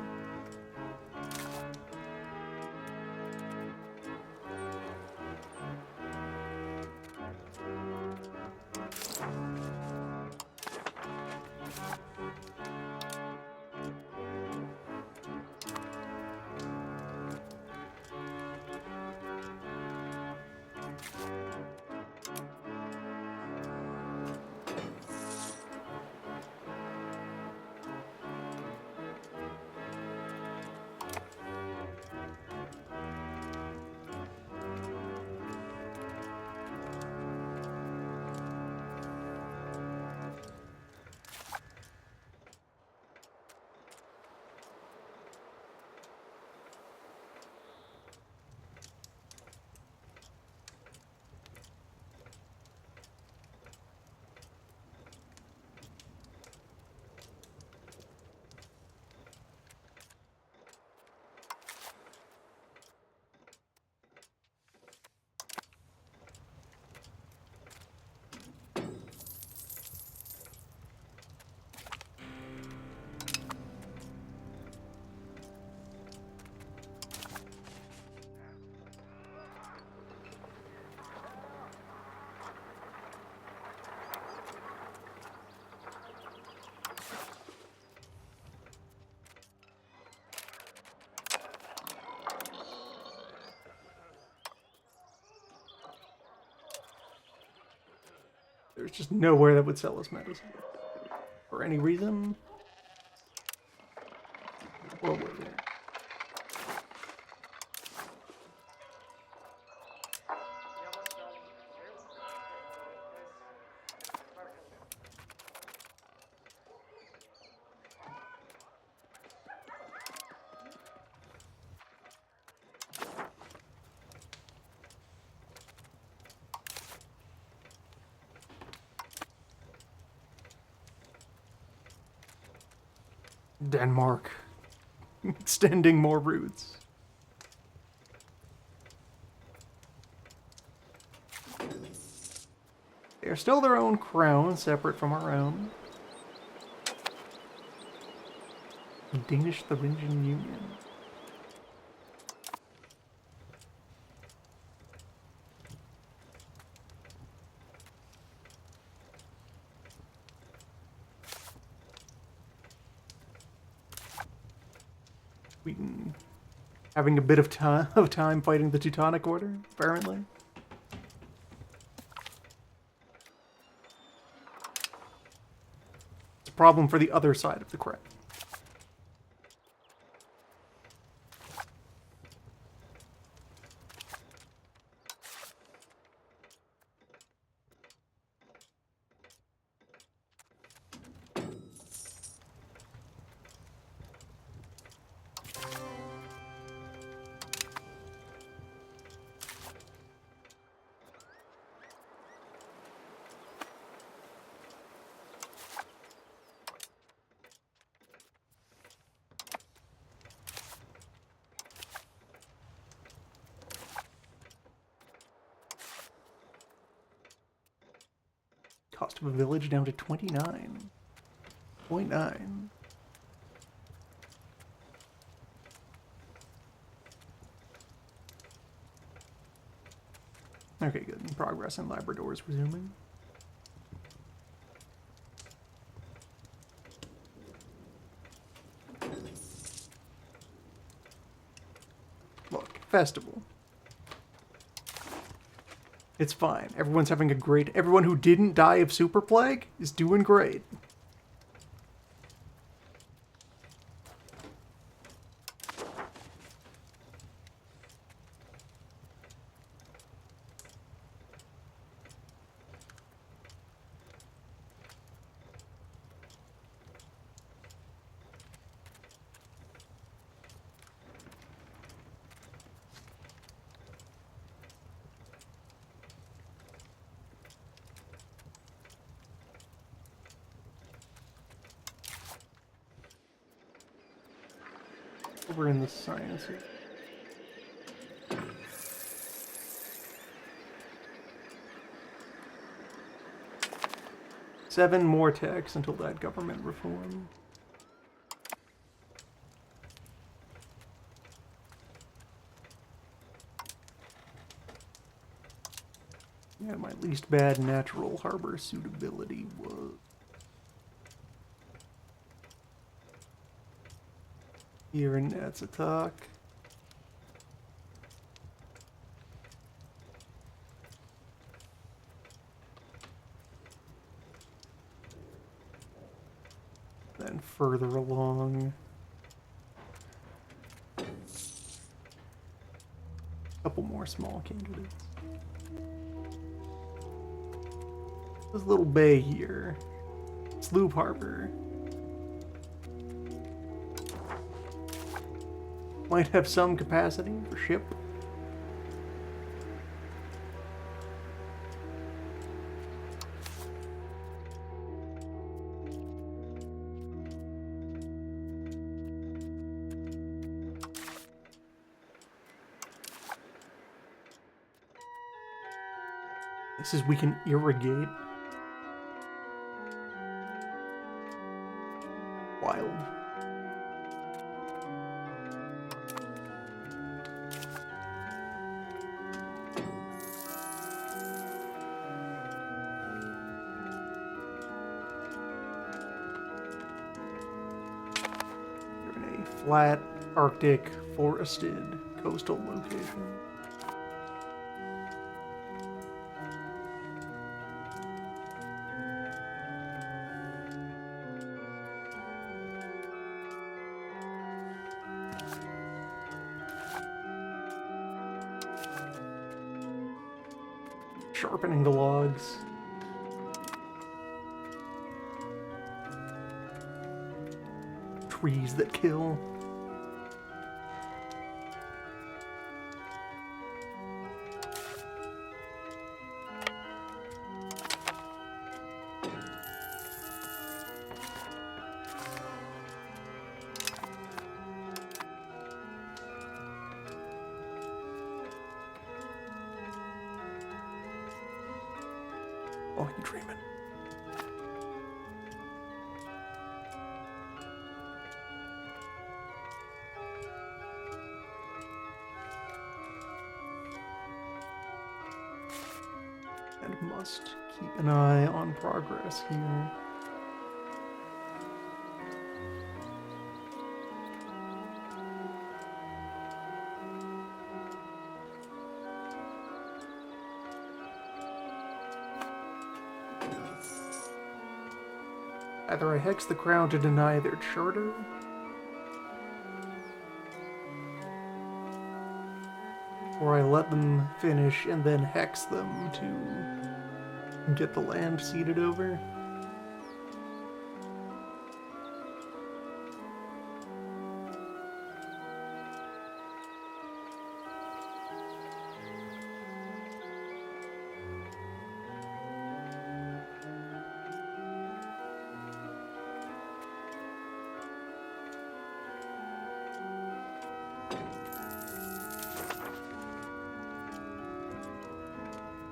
A: There's just nowhere that would sell us medicine. For any reason. Or would there? Denmark. Extending more routes. They are still their own crown, separate from our own. The Danish Thuringian Union. Sweden having a bit of time fighting the Teutonic Order, apparently. It's a problem for the other side of the credit. Cost of a village down to 29.9. Okay, good. Progress in Labrador is resuming. festival. It's fine. Everyone's having a great... Everyone who didn't die of super plague is doing great. Over in the sciences. Seven more techs until that government reform. Yeah, my least bad natural harbor suitability was... Here in Natsatak. Then further along. A couple more small candidates. This little bay here. Sloop Harbor. Might have some capacity for ship. This is we can irrigate. Wild. Flat, Arctic, forested, coastal location. Sharpening the logs. Trees that kill. Oh, you dreaming. And must keep an eye on progress here. Either I hex the crown to deny their charter, or I let them finish and then hex them to get the land ceded over.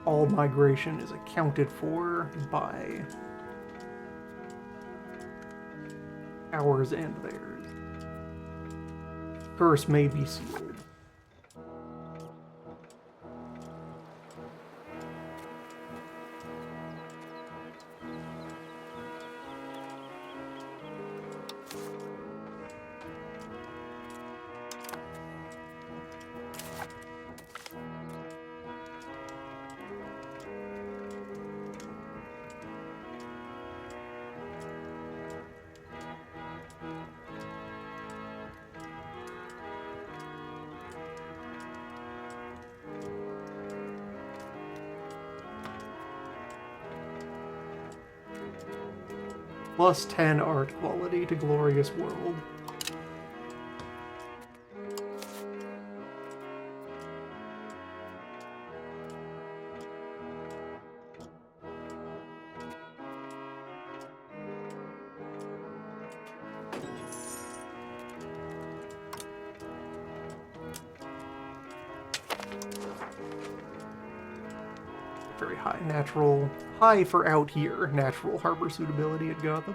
A: All migration is accounted for by ours and theirs. Curse may be sealed. Plus 10 art quality to Glorious World. Very high natural, high for out here, natural harbor suitability at Gotham.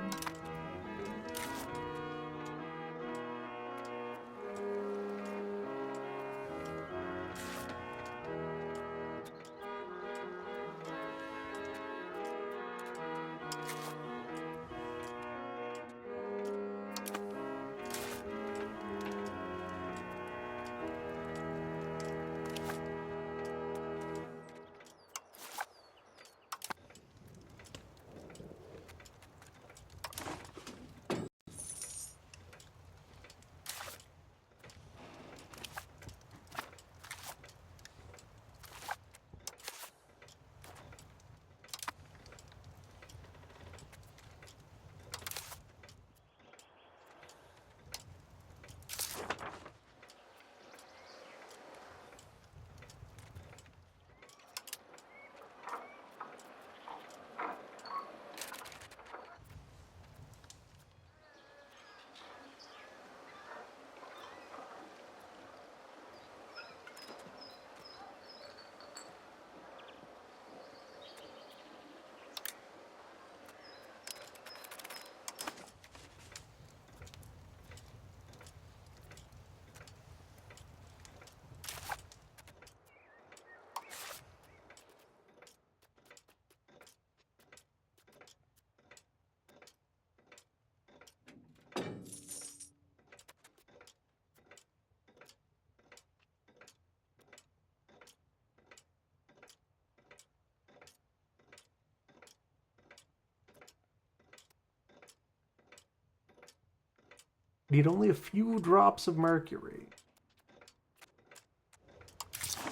A: Need only a few drops of mercury.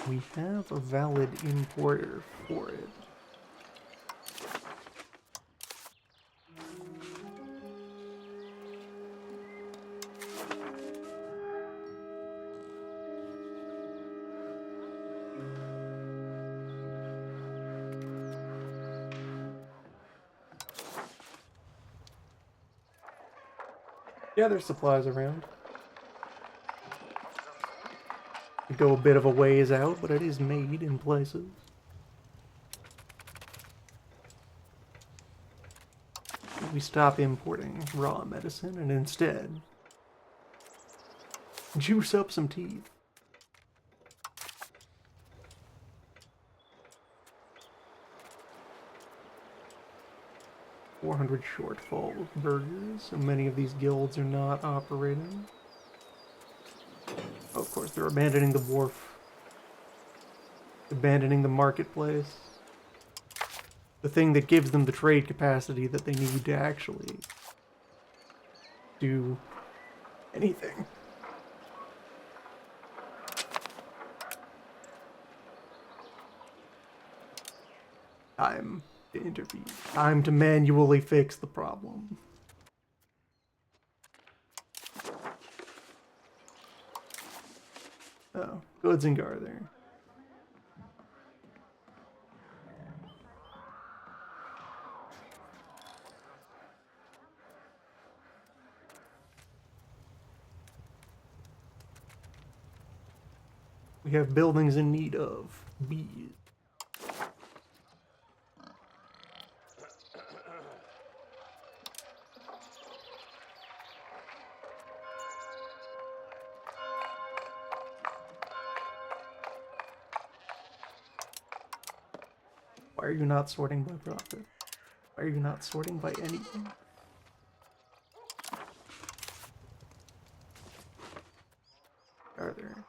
A: We have a valid importer for it. Yeah, there's supplies around. We go a bit of a ways out, but it is made in places. We stop importing raw medicine and instead juice up some teeth. $400 shortfall with burgers, so many of these guilds are not operating. Oh, of course, they're abandoning the wharf, abandoning the marketplace, the thing that gives them the trade capacity that they need to actually do anything. Time to intervene. Time to manually fix the problem. Oh, goods and gar there. We have buildings in need of bees. Why are you not sorting by profit? Why are you not sorting by anything? Are there?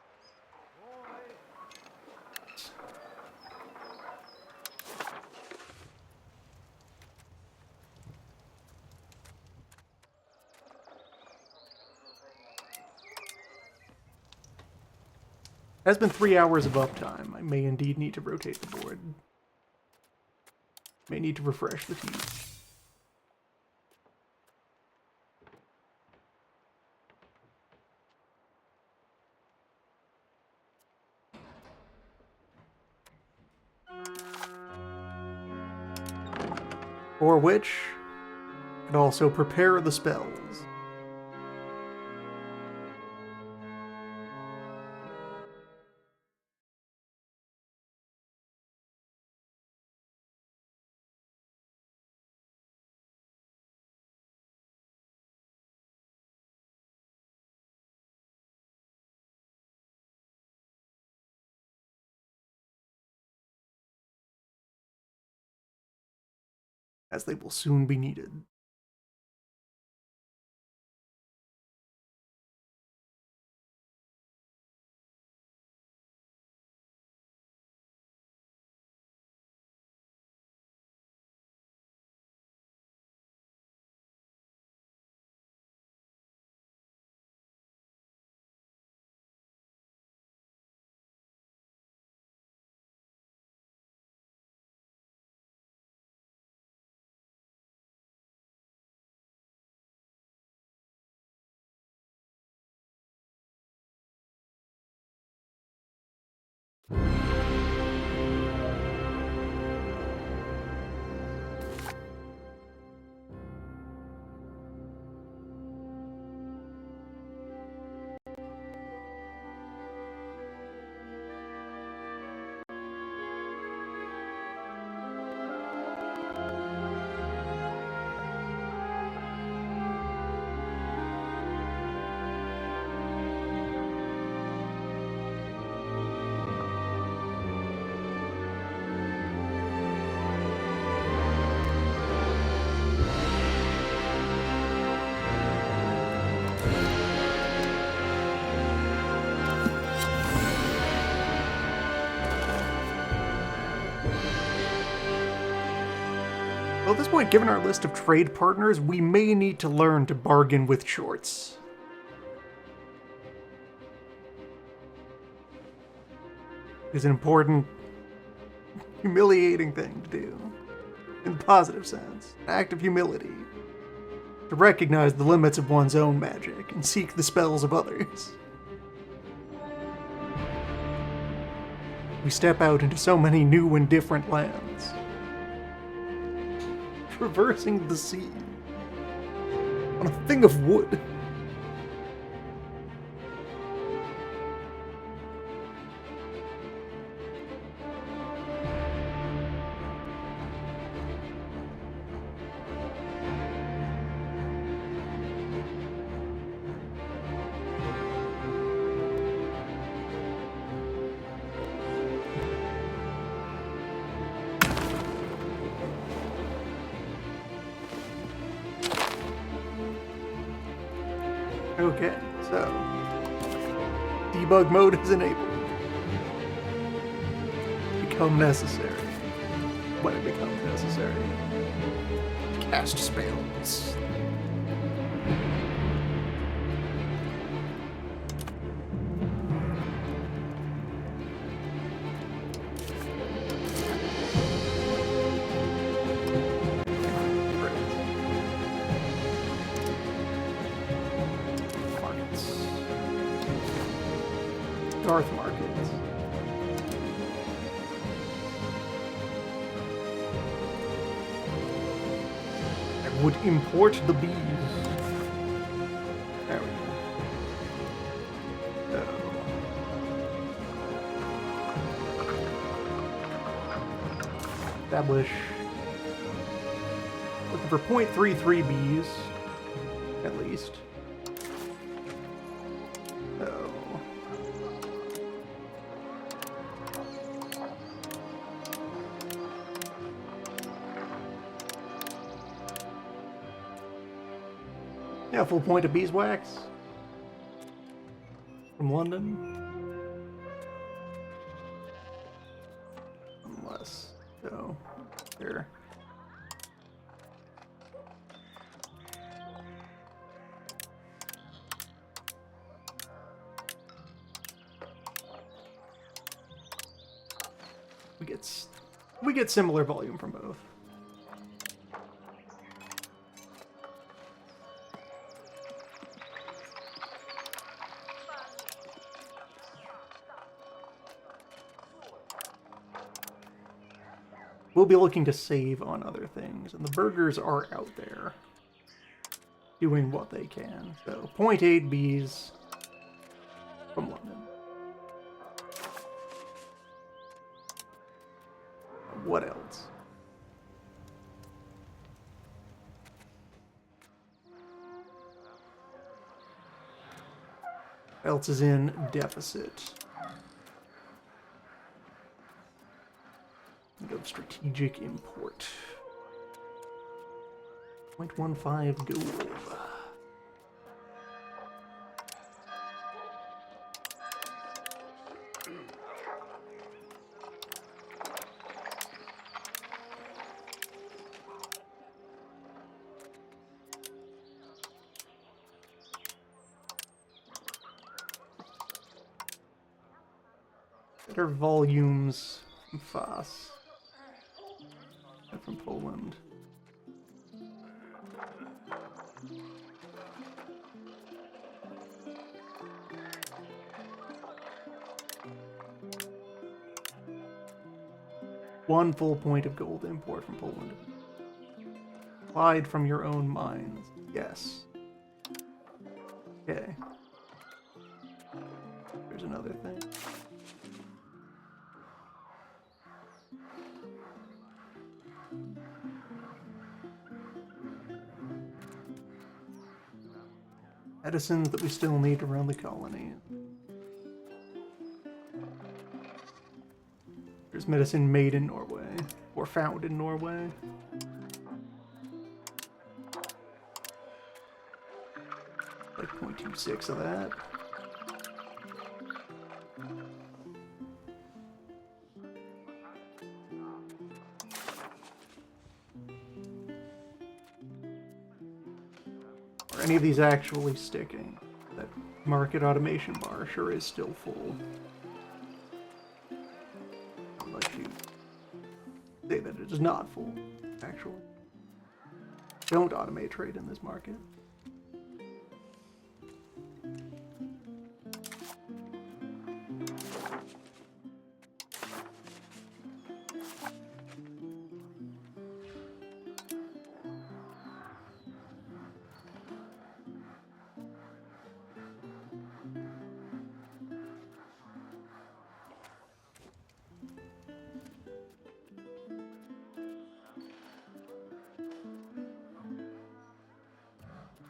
A: Has been 3 hours of uptime. I may indeed need to rotate the board. May need to refresh the feed. For which, you can also prepare the spells. As they will soon be needed. Well, at this point, given our list of trade partners, we may need to learn to bargain with shorts. It's an important, humiliating thing to do. In the positive sense. An act of humility. To recognize the limits of one's own magic and seek the spells of others. We step out into so many new and different lands. Traversing the sea on a thing of wood. Okay, so debug mode is enabled. Become necessary. When it becomes necessary. Cast spells. Darth markets. I would import the bees. There we go. Establish. Looking for 0.33 bees, at least. Yeah, full point of beeswax from London. Unless, so, here. We get similar volume from both. We'll be looking to save on other things, and the burgers are out there doing what they can. So, zero point 0.8 Bs from London. What else? What else is in deficit? Of strategic import. 0.15 gold. Better volumes from Foss. From Poland. One full point of gold import from Poland. Applied from your own mines. Yes. Okay. There's another thing. Medicines that we still need to run the colony. There's medicine made in Norway, or found in Norway. Like 0.26 of that. Are any of these actually sticking? That market automation bar sure is still full. I'll let you say that it is not full, actually. Don't automate trade in this market.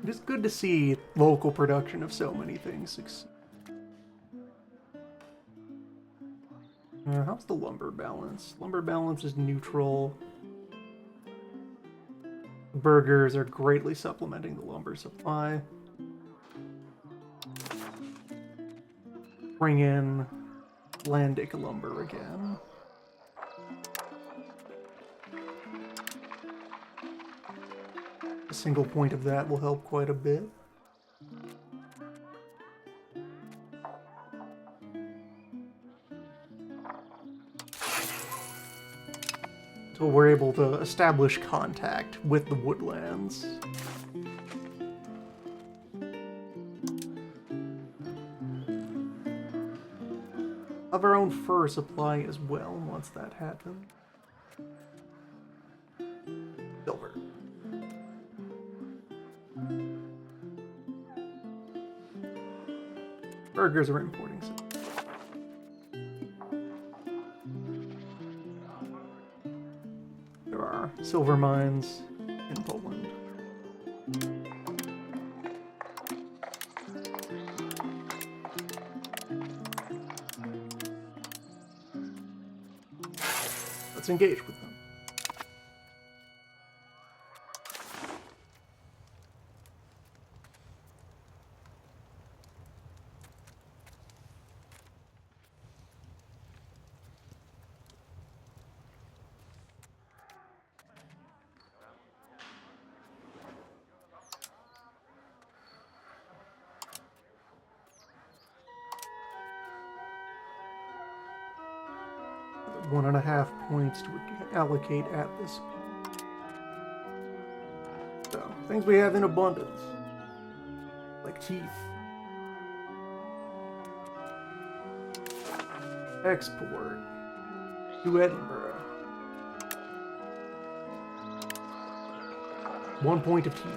A: It is good to see local production of so many things succeed. How's the lumber balance? Lumber balance is neutral. Burgers are greatly supplementing the lumber supply. Bring in Landic lumber again. A single point of that will help quite a bit. So we're able to establish contact with the woodlands. Of our own fur supply as well, once that happens. Silver. Burgers are importing silver. There are silver mines in Poland. Let's engage with them. One and a half points to allocate at this point. So, things we have in abundance. Like teeth. Export to Edinburgh. 1 point of tea.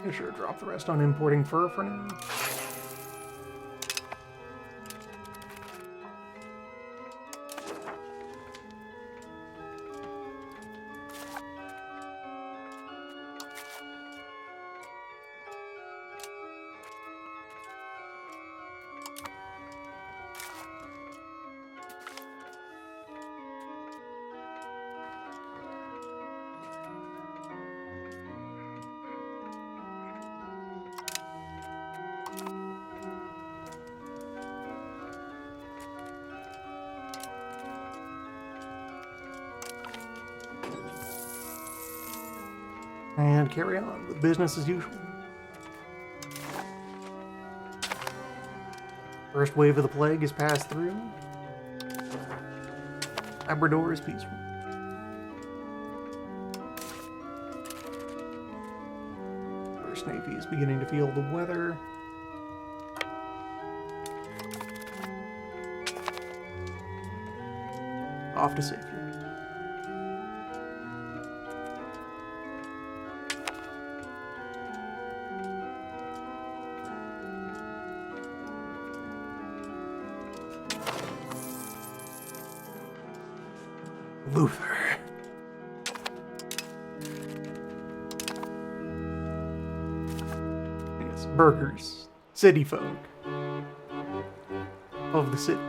A: Yeah, sure, drop the rest on importing fur for now. And carry on with business as usual. First wave of the plague is passed through. Labrador is peaceful. First Navy is beginning to feel the weather. Off to safety. Luther. Yes, burghers, city folk of the city,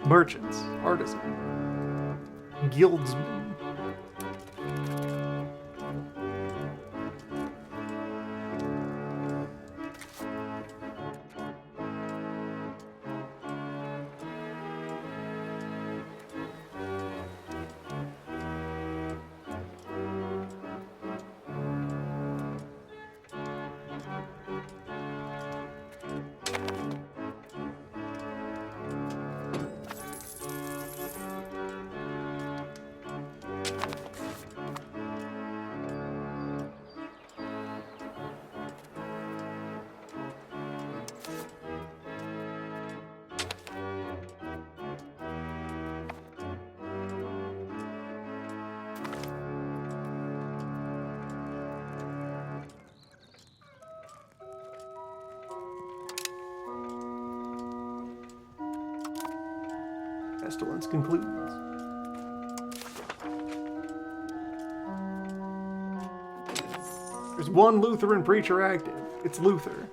A: merchants, artisans, guildsmen. Pestilence concludes. There's one Lutheran preacher active. It's Luther.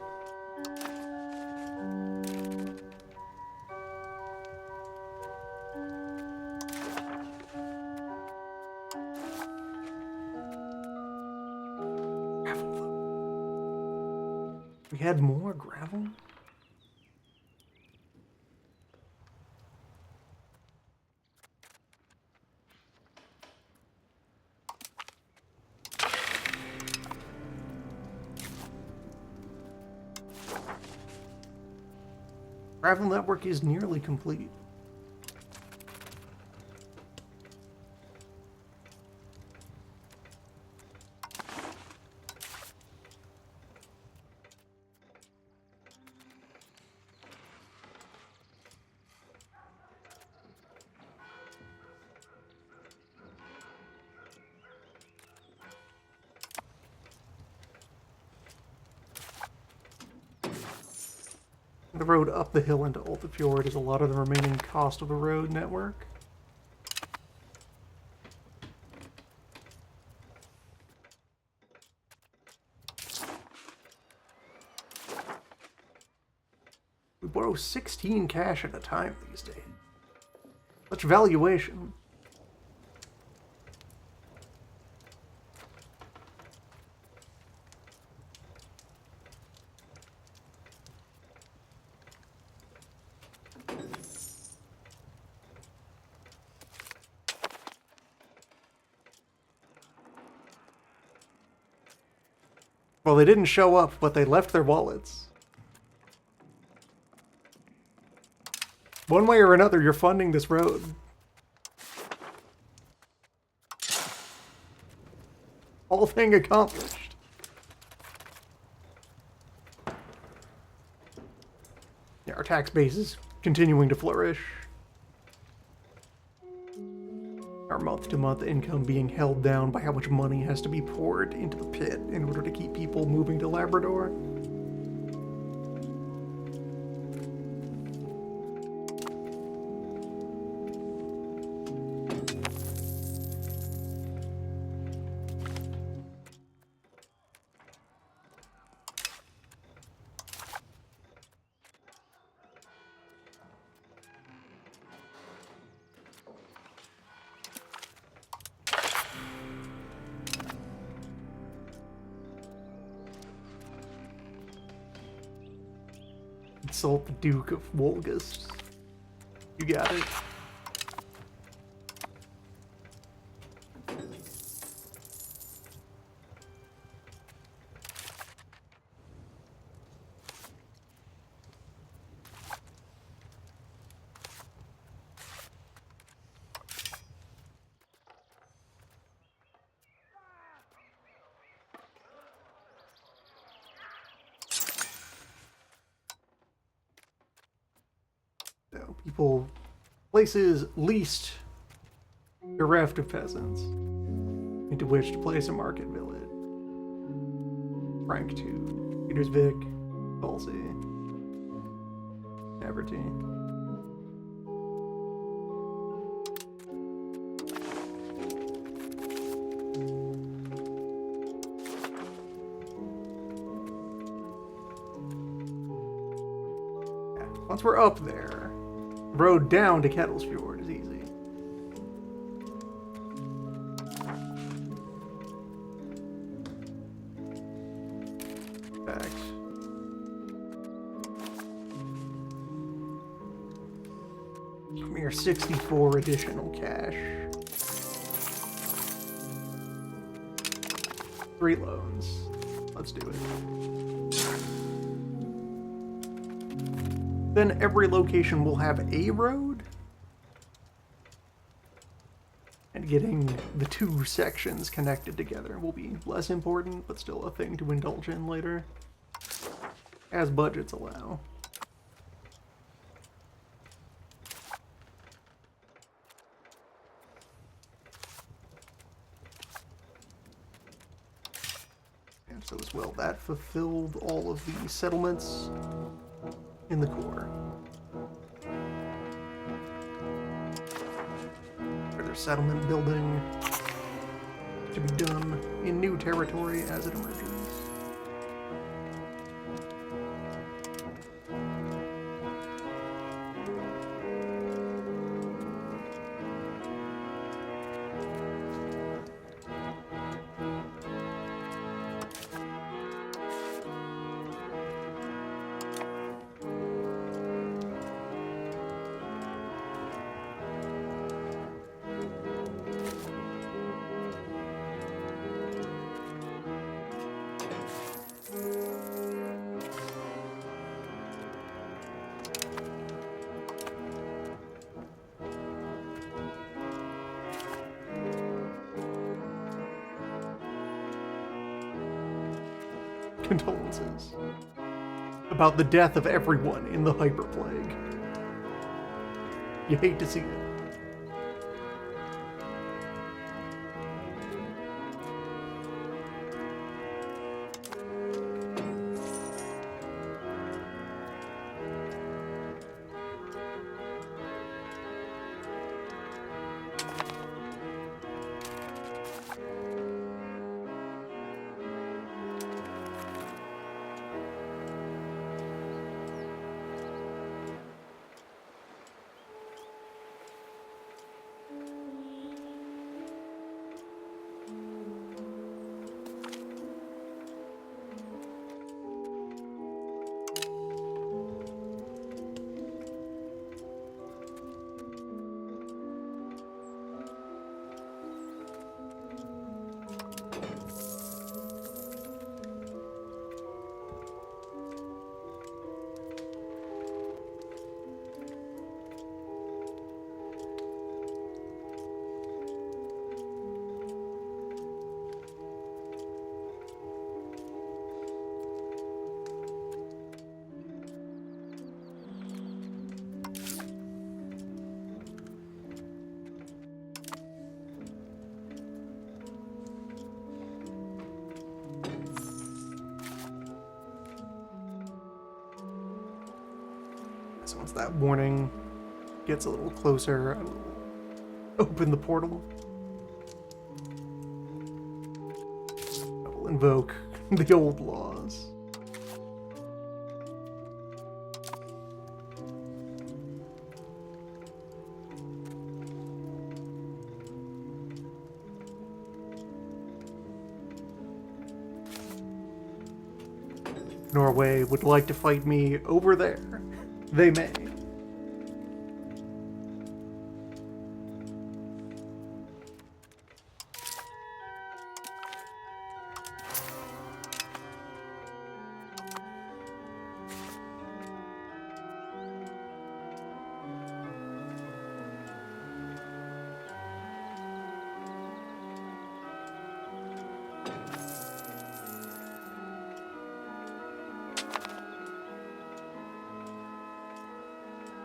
A: Gravel. We had more gravel? Gravel network is nearly complete. The road up the hill into Ultafjord is a lot of the remaining cost of the road network. We borrow 16 cash at a time these days. Such valuation. Well, they didn't show up, but they left their wallets. One way or another, you're funding this road. Whole thing accomplished. Yeah, our tax base is continuing to flourish. Our month-to-month income being held down by how much money has to be poured into the pit in order to keep people moving to Labrador. Insult the Duke of Wolgast. You got it. So people, places least bereft of peasants into which to place a market village. Frank 2, Petersvik, Tulsi, Aberdeen. Once we're up there, the road down to Kettlesfjord is easy. In fact, mere 64 additional cash. 3 loans. Let's do it. Then every location will have a road. And getting the 2 sections connected together will be less important, but still a thing to indulge in later, as budgets allow. And so as well, that fulfilled all of the settlements in the core. Further settlement building to be done in new territory as it emerges. Condolences about the death of everyone in the hyperplague. You hate to see it. So once that warning gets a little closer, I will open the portal. I will invoke the old laws. Norway would like to fight me over there. They may.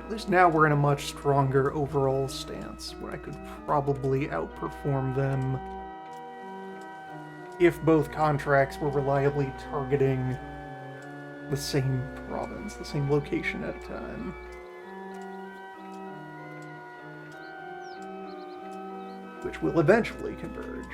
A: At least now we're in a much stronger overall stance, where I could probably outperform them if both contracts were reliably targeting the same province, the same location at a time. Which will eventually converge.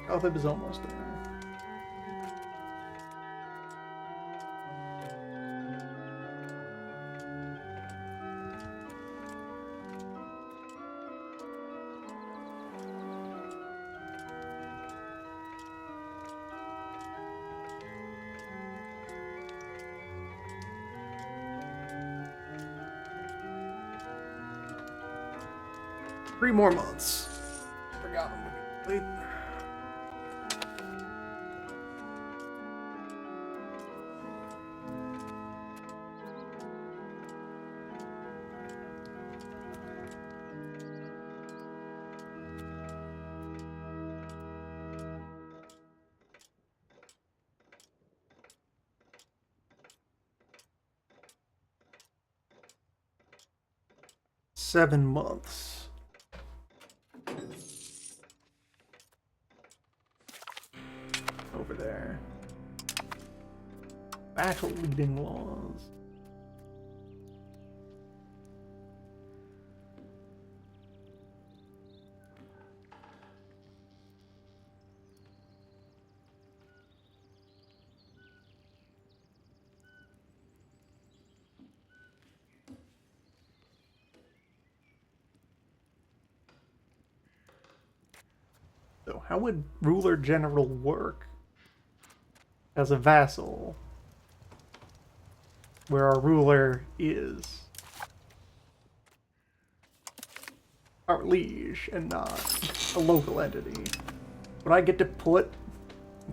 A: Althib is almost there. Three more months. Forgot them to be complete. $7 months. Over there. Battle leading laws. So how would Ruler General work as a vassal where our ruler is our liege and not a local entity? Would I get to put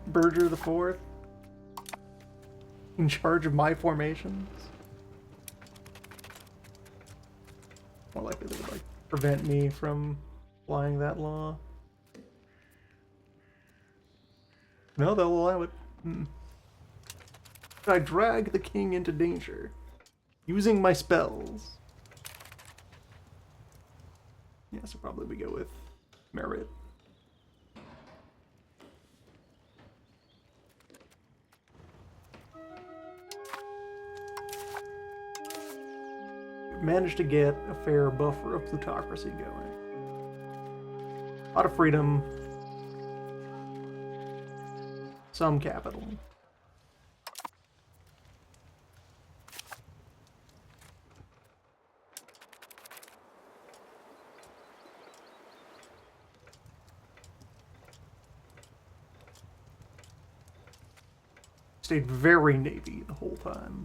A: Berger the Fourth in charge of my formations? More likely they would like prevent me from applying that law. No, they'll allow it. I drag the king into danger, using my spells. Yeah, so probably we go with merit. We've managed to get a fair buffer of plutocracy going. A lot of freedom. Some capital. Stayed very Navy the whole time.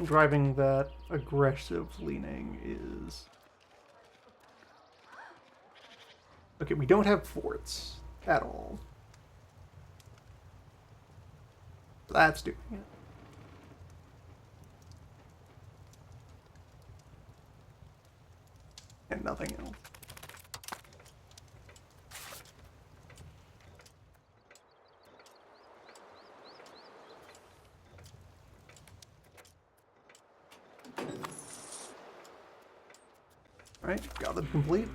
A: Driving that aggressive leaning is... Okay, we don't have forts at all. That's doing it. And nothing else. Alright, got them complete.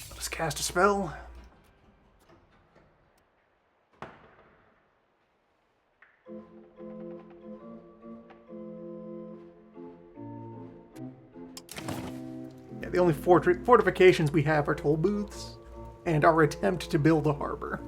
A: Let us cast a spell. The only fortifications we have are toll booths, and our attempt to build a harbor.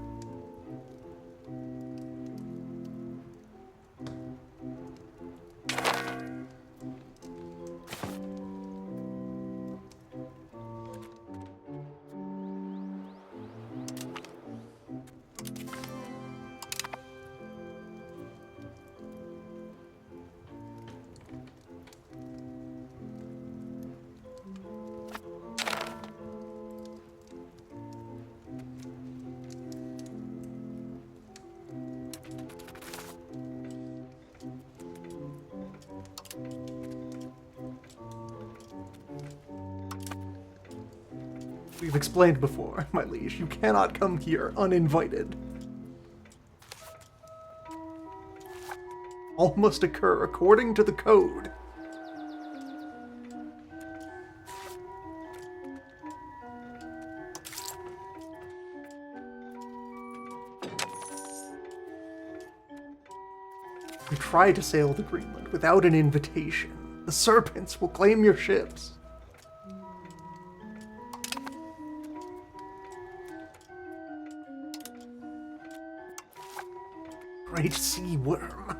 A: We've explained before, my liege, you cannot come here uninvited. All must occur according to the code. You try to sail to Greenland without an invitation. The serpents will claim your ships. Great sea worm.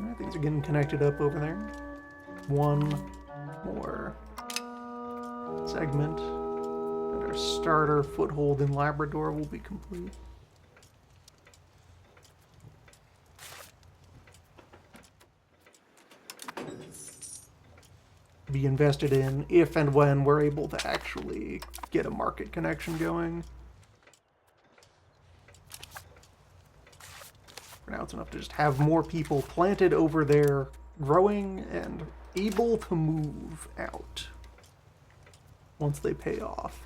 A: Alright, things are getting connected up over there. One more segment, and our starter foothold in Labrador will be complete. Be invested in if and when we're able to actually get a market connection going. For now, it's enough to just have more people planted over there, growing and able to move out once they pay off.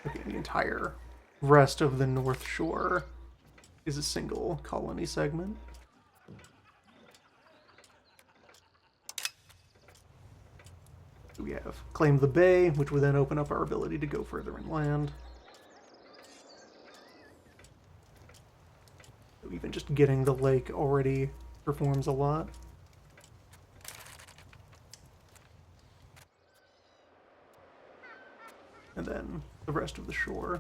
A: Okay, the entire rest of the North Shore is a single colony segment. We have Claim the Bay, which would then open up our ability to go further inland. So even just getting the lake already performs a lot. And then the rest of the shore.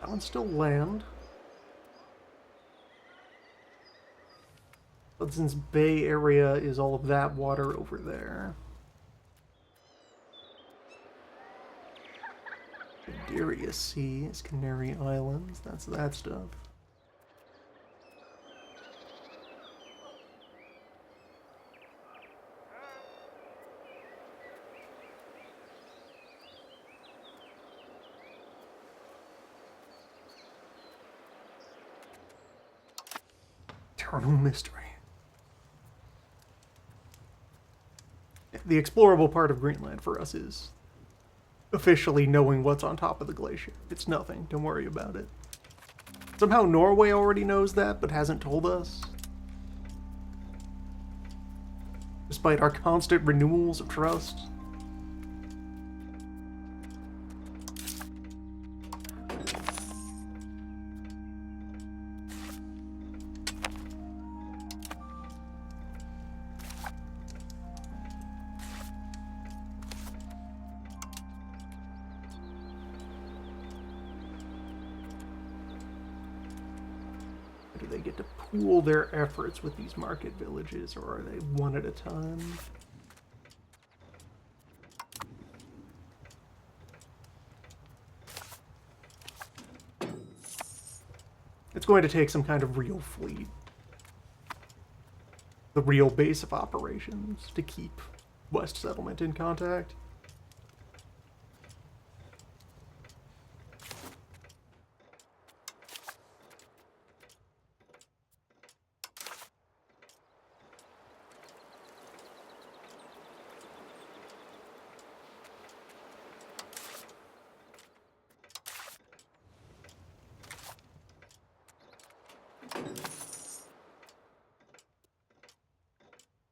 A: That one's still land. Hudson's Bay area is all of that water over there. Darius Sea is Canary Islands. That's that stuff. Eternal mystery. The explorable part of Greenland for us is officially knowing what's on top of the glacier. It's nothing. Don't worry about it. Somehow Norway already knows that, but hasn't told us. Despite our constant renewals of trust. Do they get to pool their efforts with these market villages, or are they one at a time? It's going to take some kind of real fleet, the real base of operations, to keep West Settlement in contact.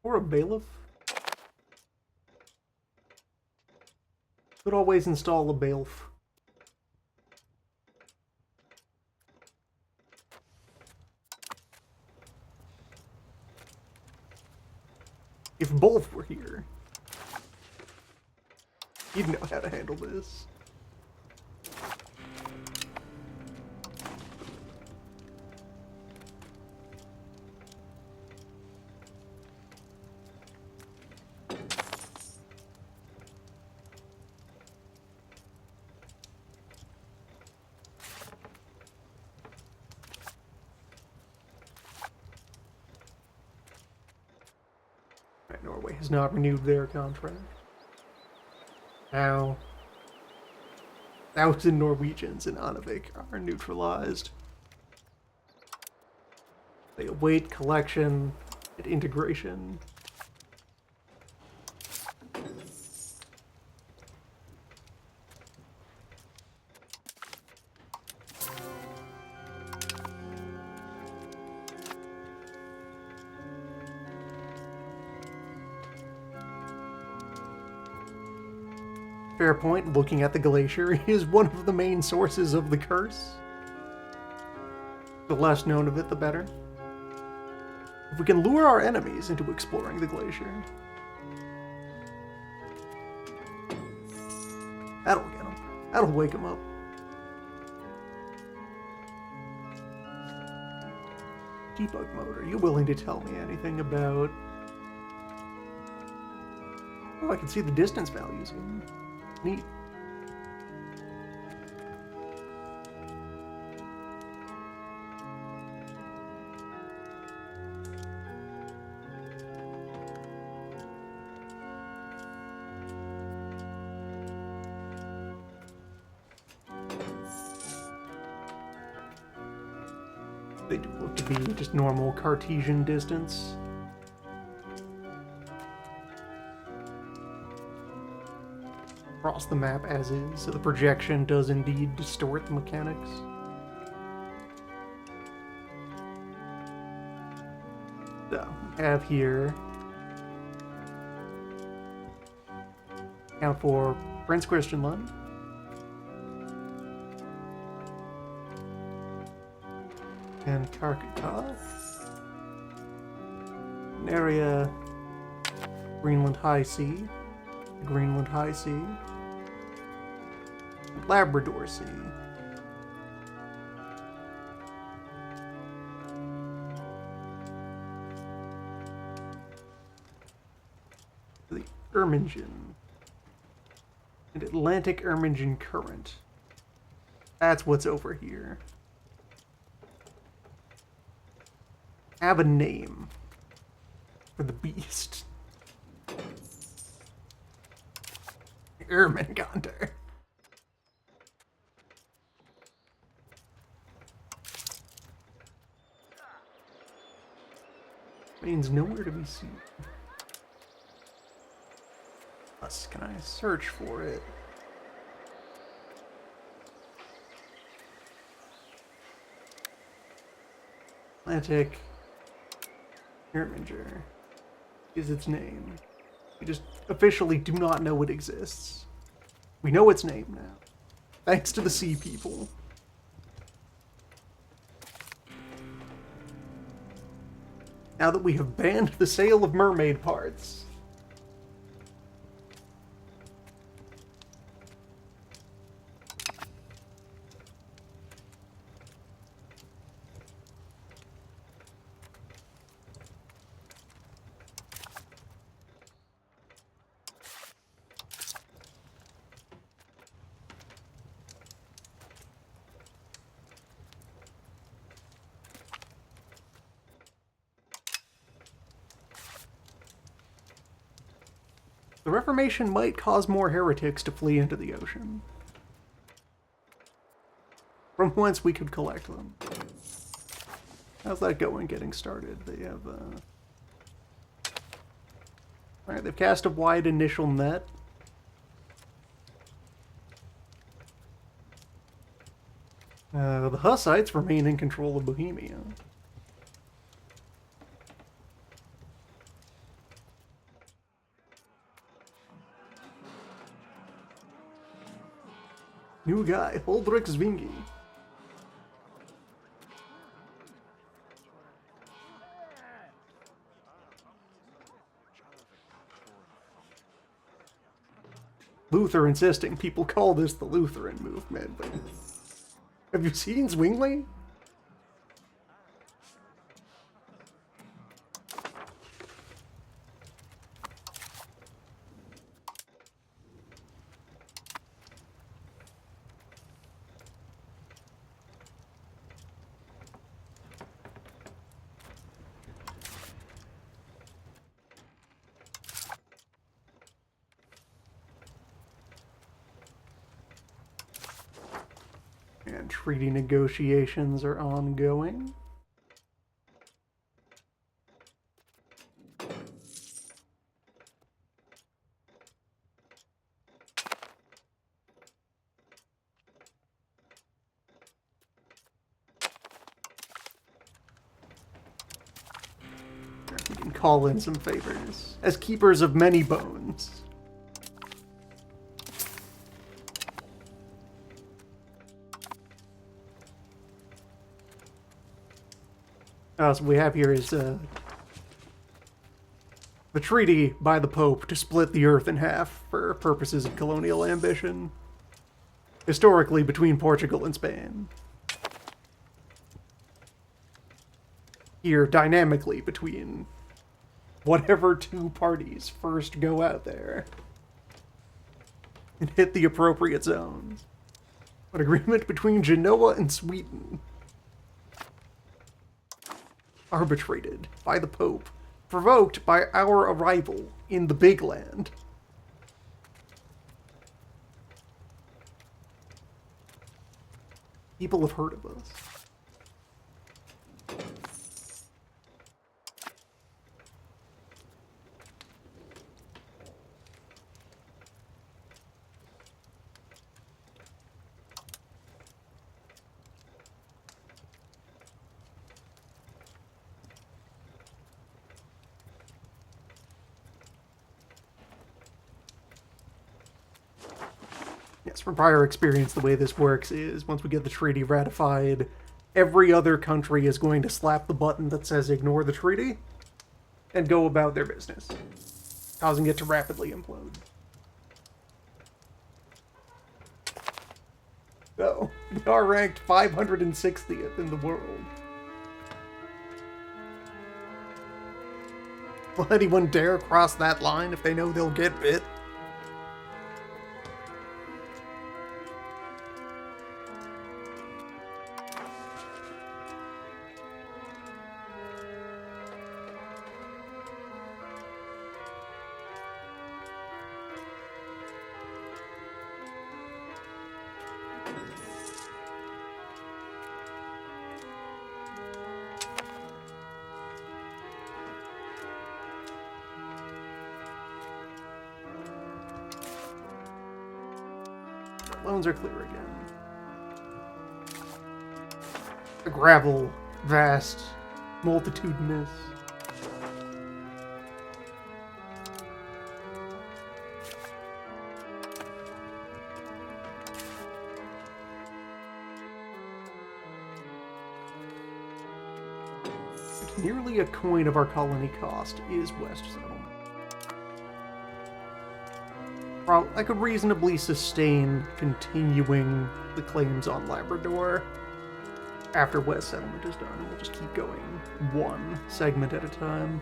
A: Or a bailiff. Could always install a bailiff. If both were here, you'd know how to handle this. Norway has not renewed their contract. Now, 1,000 Norwegians in Anavik are neutralized. They await collection and integration. Fair point, looking at the glacier is one of the main sources of the curse. The less known of it, the better. If we can lure our enemies into exploring the glacier, that'll get them. That'll wake them up. Debug mode, are you willing to tell me anything about... Oh, I can see the distance values here. Neat. They do look to be just normal Cartesian distance. Across the map as is, so the projection does indeed distort the mechanics. So, we have here account for Prince Christianland, and Karkata, an area, Greenland High Sea, Greenland High Sea, Labrador Sea. Ermingen. And Atlantic Ermingen Current. That's what's over here. Have a name for the beast. Ermengander. Means nowhere to be seen. Plus, can I search for it? Atlantic Erminger is its name. We just officially do not know it exists. We know its name now. Thanks to the sea people. Now that we have banned the sale of mermaid parts. The Reformation might cause more heretics to flee into the ocean, from whence we could collect them. How's that going getting started? They have, Alright, they've cast a wide initial net. The Hussites remain in control of Bohemia. New guy, Huldrych Zvingi. Luther insisting people call this the Lutheran movement, but have you seen Zwingli? And treaty negotiations are ongoing. We can call in some favors as keepers of many bones. So we have here is the treaty by the Pope to split the earth in half for purposes of colonial ambition, historically between Portugal and Spain. Here, dynamically between whatever two parties first go out there and hit the appropriate zones. An agreement between Genoa and Sweden. Arbitrated by the Pope, provoked by our arrival in the Big Land. People have heard of us. From prior experience, the way this works is once we get the treaty ratified, every other country is going to slap the button that says ignore the treaty and go about their business, causing it to rapidly implode. So, we are ranked 560th in the world. Will anyone dare cross that line if they know they'll get bit? Loans are clear again. The gravel, vast, multitudinous. Nearly a coin of our colony cost is West Settlement. I could reasonably sustain continuing the claims on Labrador after West Settlement is done, and we'll just keep going one segment at a time.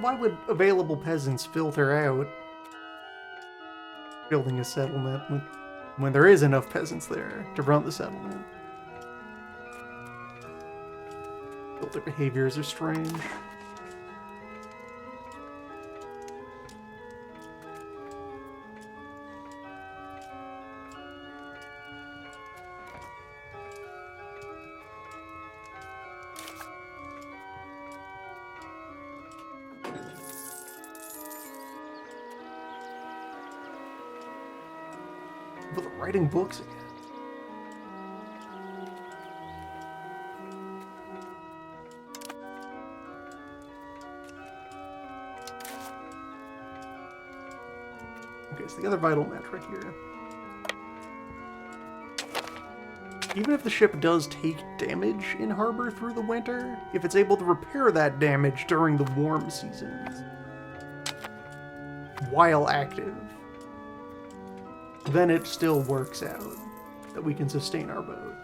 A: Why would available peasants filter out building a settlement when there is enough peasants there to run the settlement? Their behaviors are strange. But writing books again. Okay, so the other vital metric here. Even if the ship does take damage in harbor through the winter, if it's able to repair that damage during the warm seasons, while active, then it still works out that we can sustain our boat.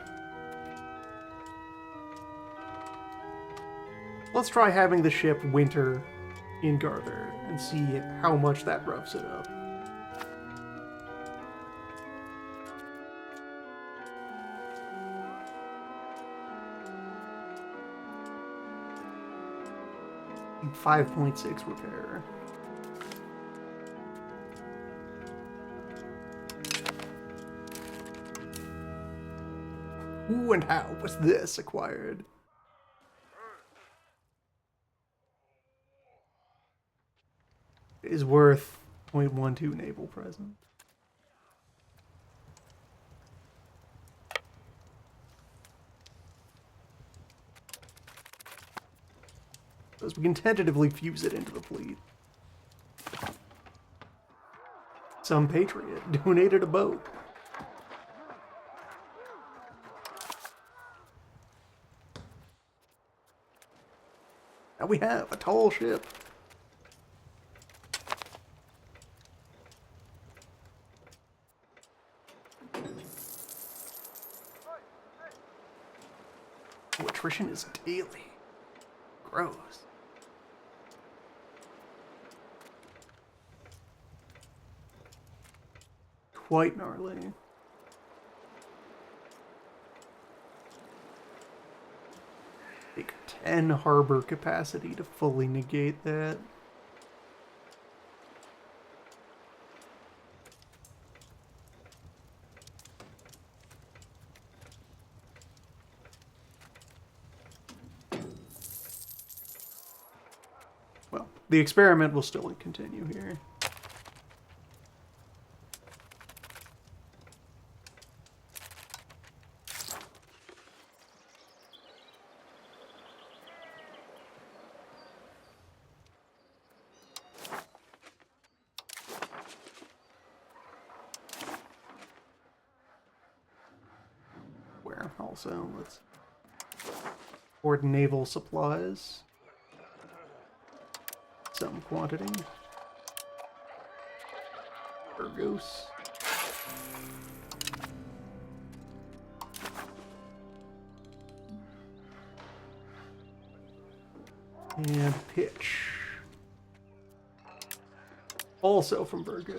A: Let's try having the ship winter in Garther and see how much that roughs it up. And 5.6 repair. Who and how was this acquired? It is worth 0.12 naval presence. Because we can tentatively fuse it into the fleet. Some patriot donated a boat. Now we have a tall ship. Oh, attrition is daily. Gross. quite gnarly. Take 10 harbor capacity to fully negate that. Well, the experiment will still continue here. Where also, let's hoard naval supplies. Some quantity. Burgos. And pitch. Also from Virgo.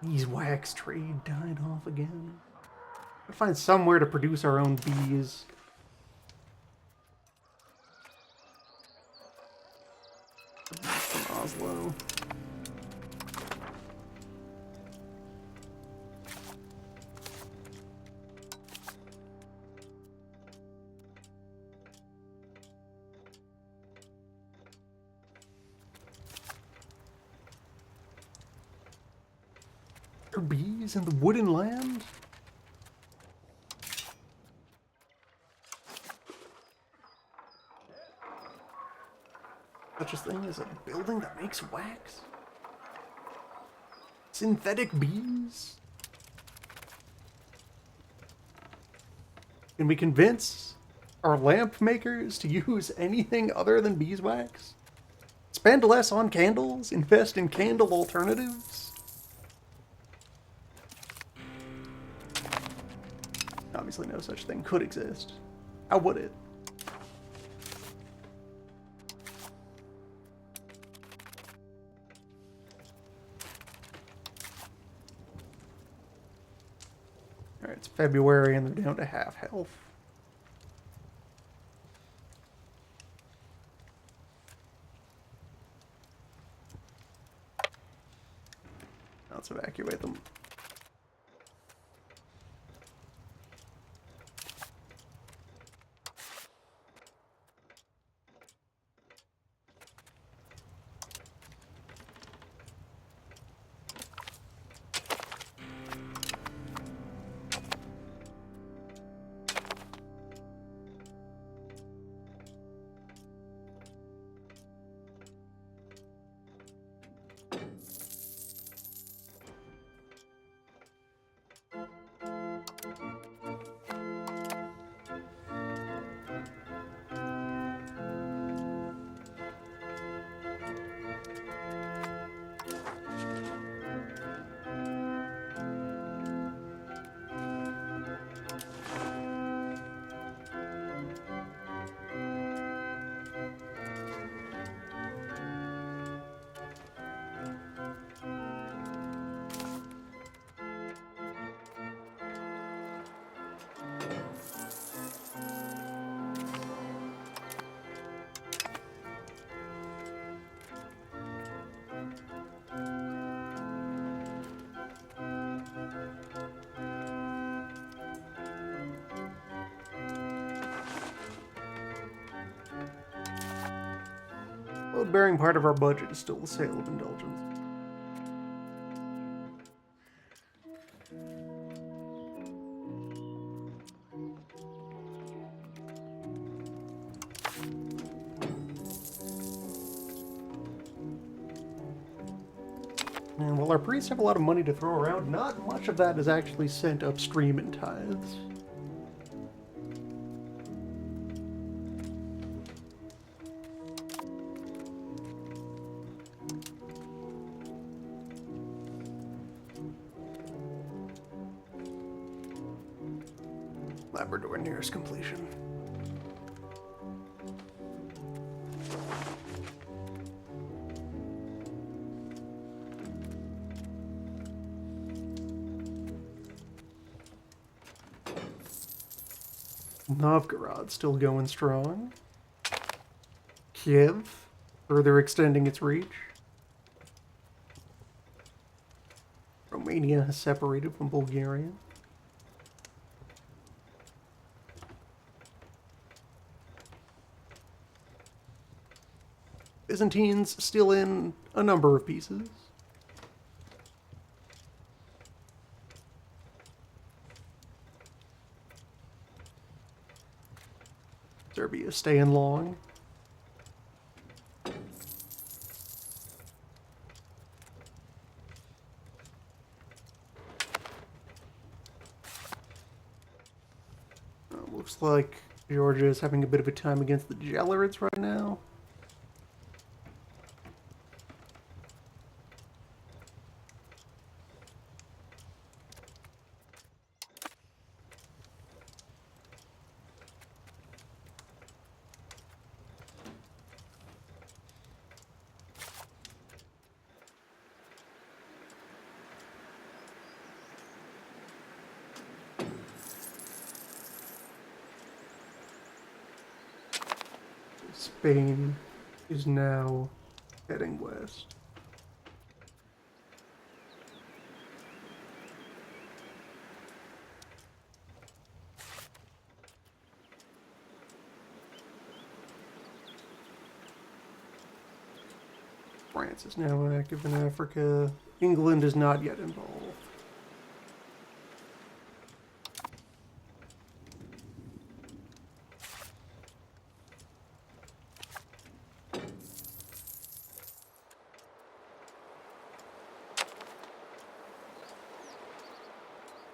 A: Beeswax trade died off again. Gotta find somewhere to produce our own bees. From Oslo. Are bees in the wooden land? Such a thing as a building that makes wax? Synthetic bees? Can we convince our lamp makers to use anything other than beeswax? Spend less on candles? Invest in candle alternatives? Obviously no such thing could exist. How would it? Alright, it's February and they're down to half health. Now let's evacuate them. Load-bearing part of our budget is still the sale of indulgence. And while our priests have a lot of money to throw around, not much of that is actually sent upstream in tithes. Labrador nears completion. Novgorod still going strong. Kiev further extending its reach. Romania has separated from Bulgaria. Byzantines still in a number of pieces. Serbia staying long. Looks like Georgia is having a bit of a time against the Gelerids right now. Spain is now heading west. France is now active in Africa. England is not yet involved.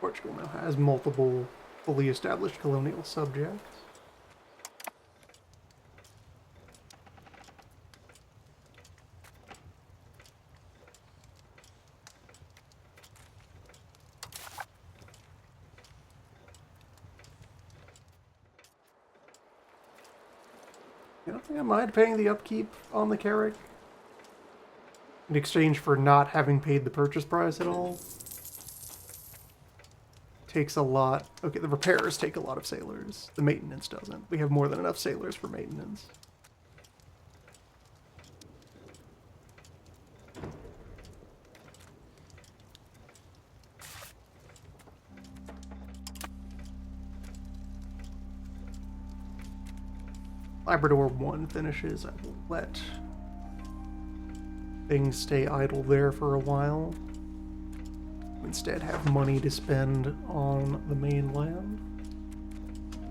A: Portugal now has multiple fully established colonial subjects. You don't think I mind paying the upkeep on the Carrack in exchange for not having paid the purchase price at all? Takes a lot. Okay, the repairs take a lot of sailors. The maintenance doesn't. We have more than enough sailors for maintenance. Labrador 1 finishes. I will let things stay idle there for a while. Instead have money to spend on the mainland,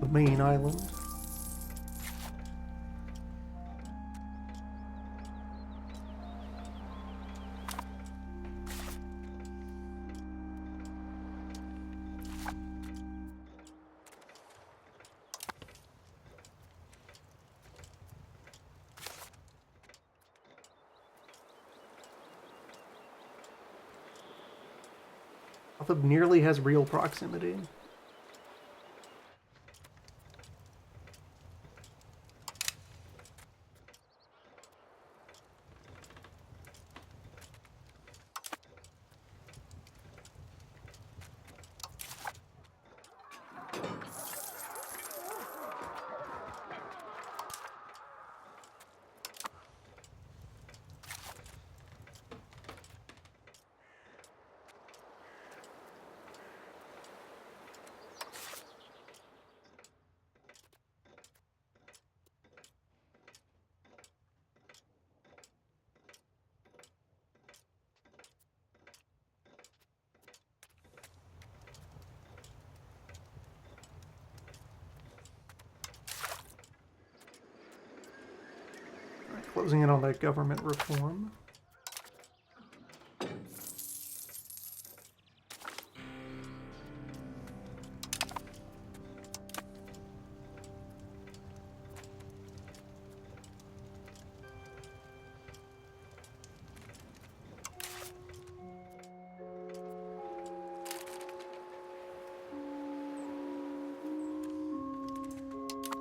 A: the main island. Although nearly has real proximity. Closing in on that government reform.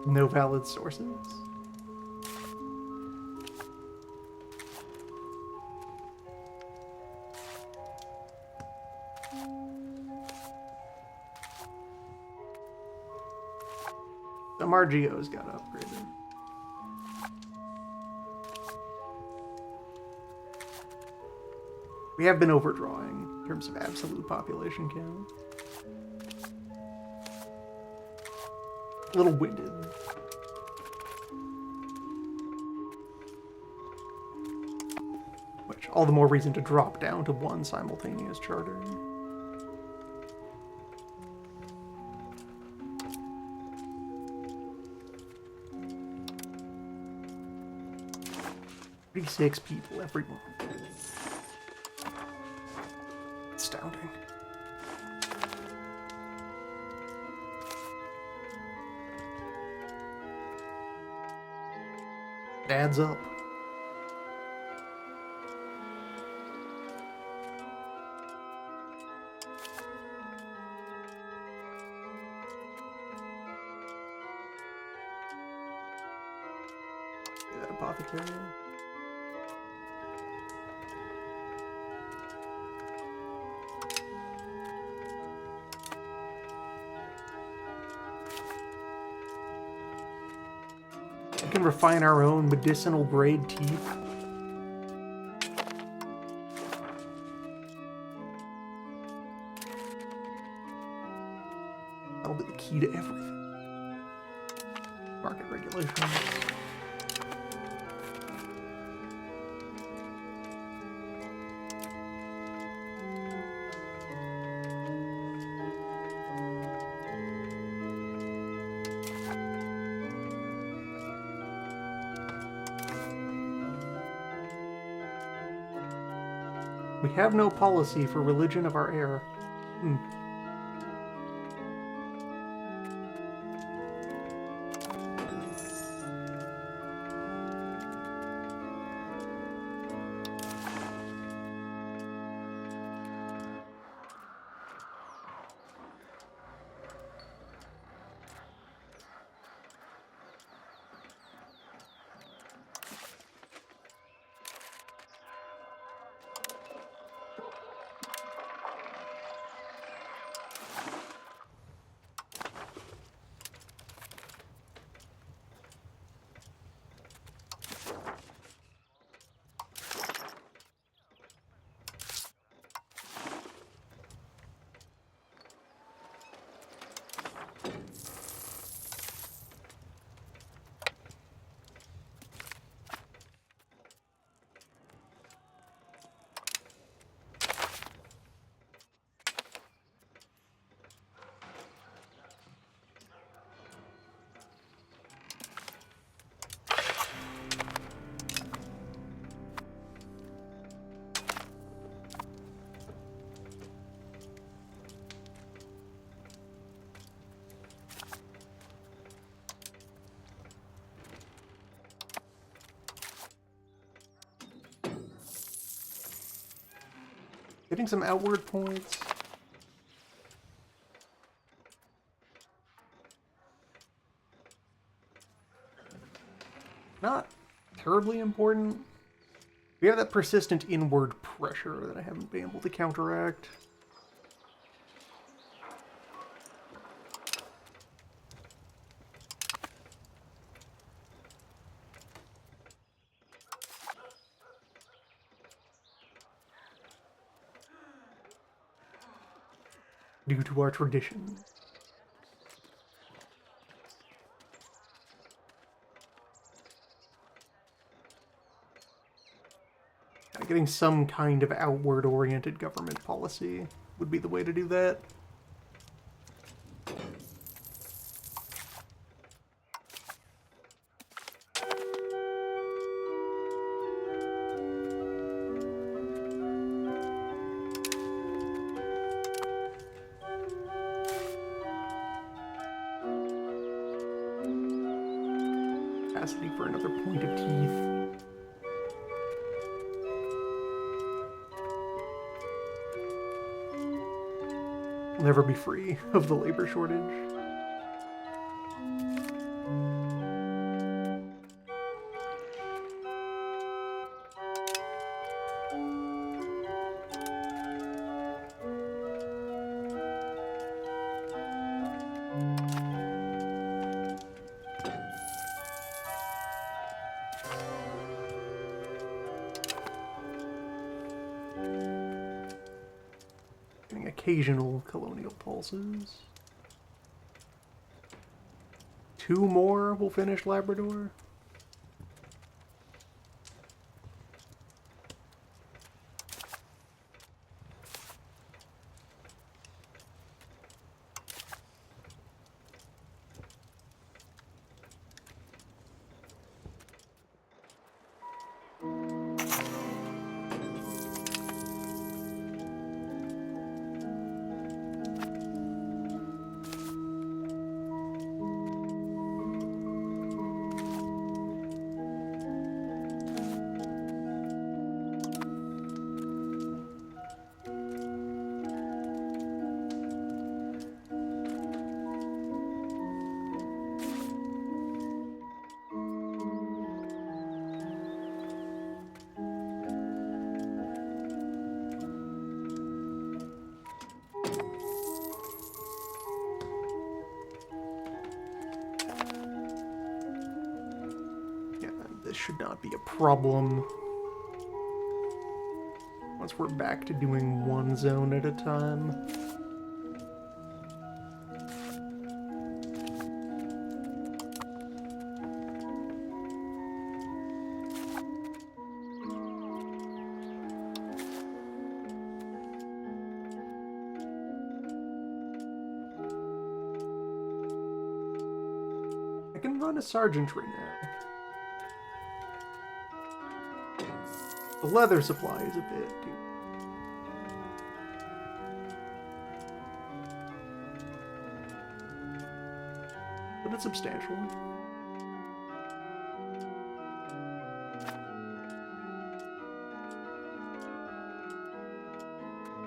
A: No valid sources. Some RGOs got upgraded. We have been overdrawing in terms of absolute population count. A little winded. Which, all the more reason to drop down to one simultaneous charter. Six people every month. Astounding. It adds up. That apothecary. We can refine our own medicinal grade teeth. That'll be the key to everything. Market regulations. We have no policy for religion of our heir. Getting some outward points. Not terribly important. We have that persistent inward pressure that I haven't been able to counteract. Due to our tradition. Getting some kind of outward-oriented government policy would be the way to do that. Capacity for another point of teeth. We'll never be free of the labor shortage. occasional colonial pulses. 2 more will finish Labrador. This should not be a problem once we're back to doing one zone at a time. I can run a sergeantry now. The leather supply is a bit, dude. But it's substantial.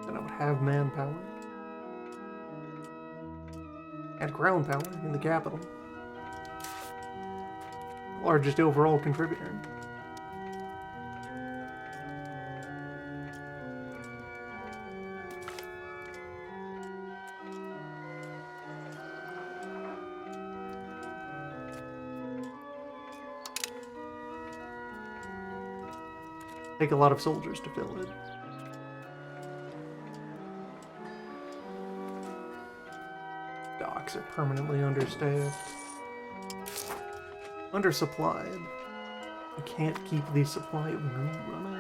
A: And I would have manpower. And ground power in the capital. Largest overall contributor. Take a lot of soldiers to fill it. Docks are permanently understaffed. Undersupplied. I can't keep the supply of goo running.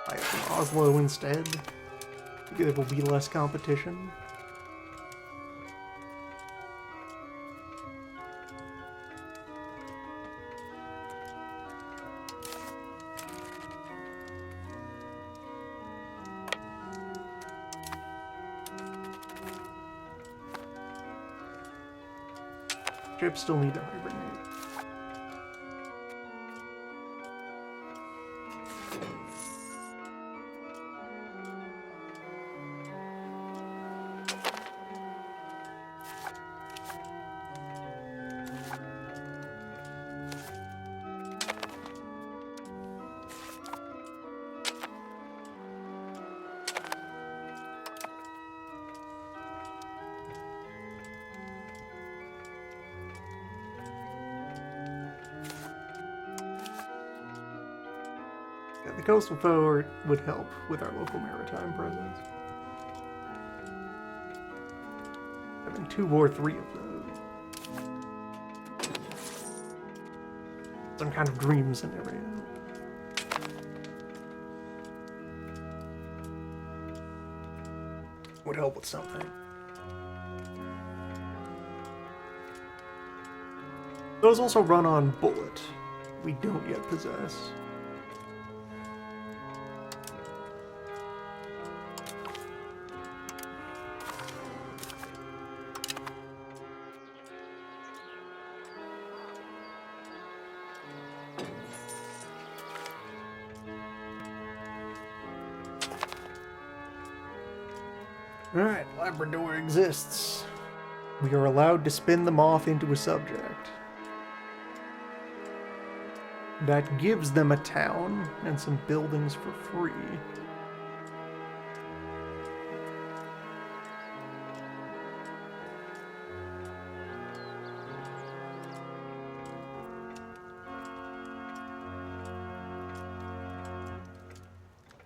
A: I have Oslo instead. There will be less competition. Ships still need to hibernate. The coastal foe would help with our local maritime presence. Having 2 or 3 of those. Some kind of dream scenario. Would help with something. Those also run on bullet. We don't yet possess. Alright, Labrador exists. We are allowed to spin them off into a subject. That gives them a town and some buildings for free.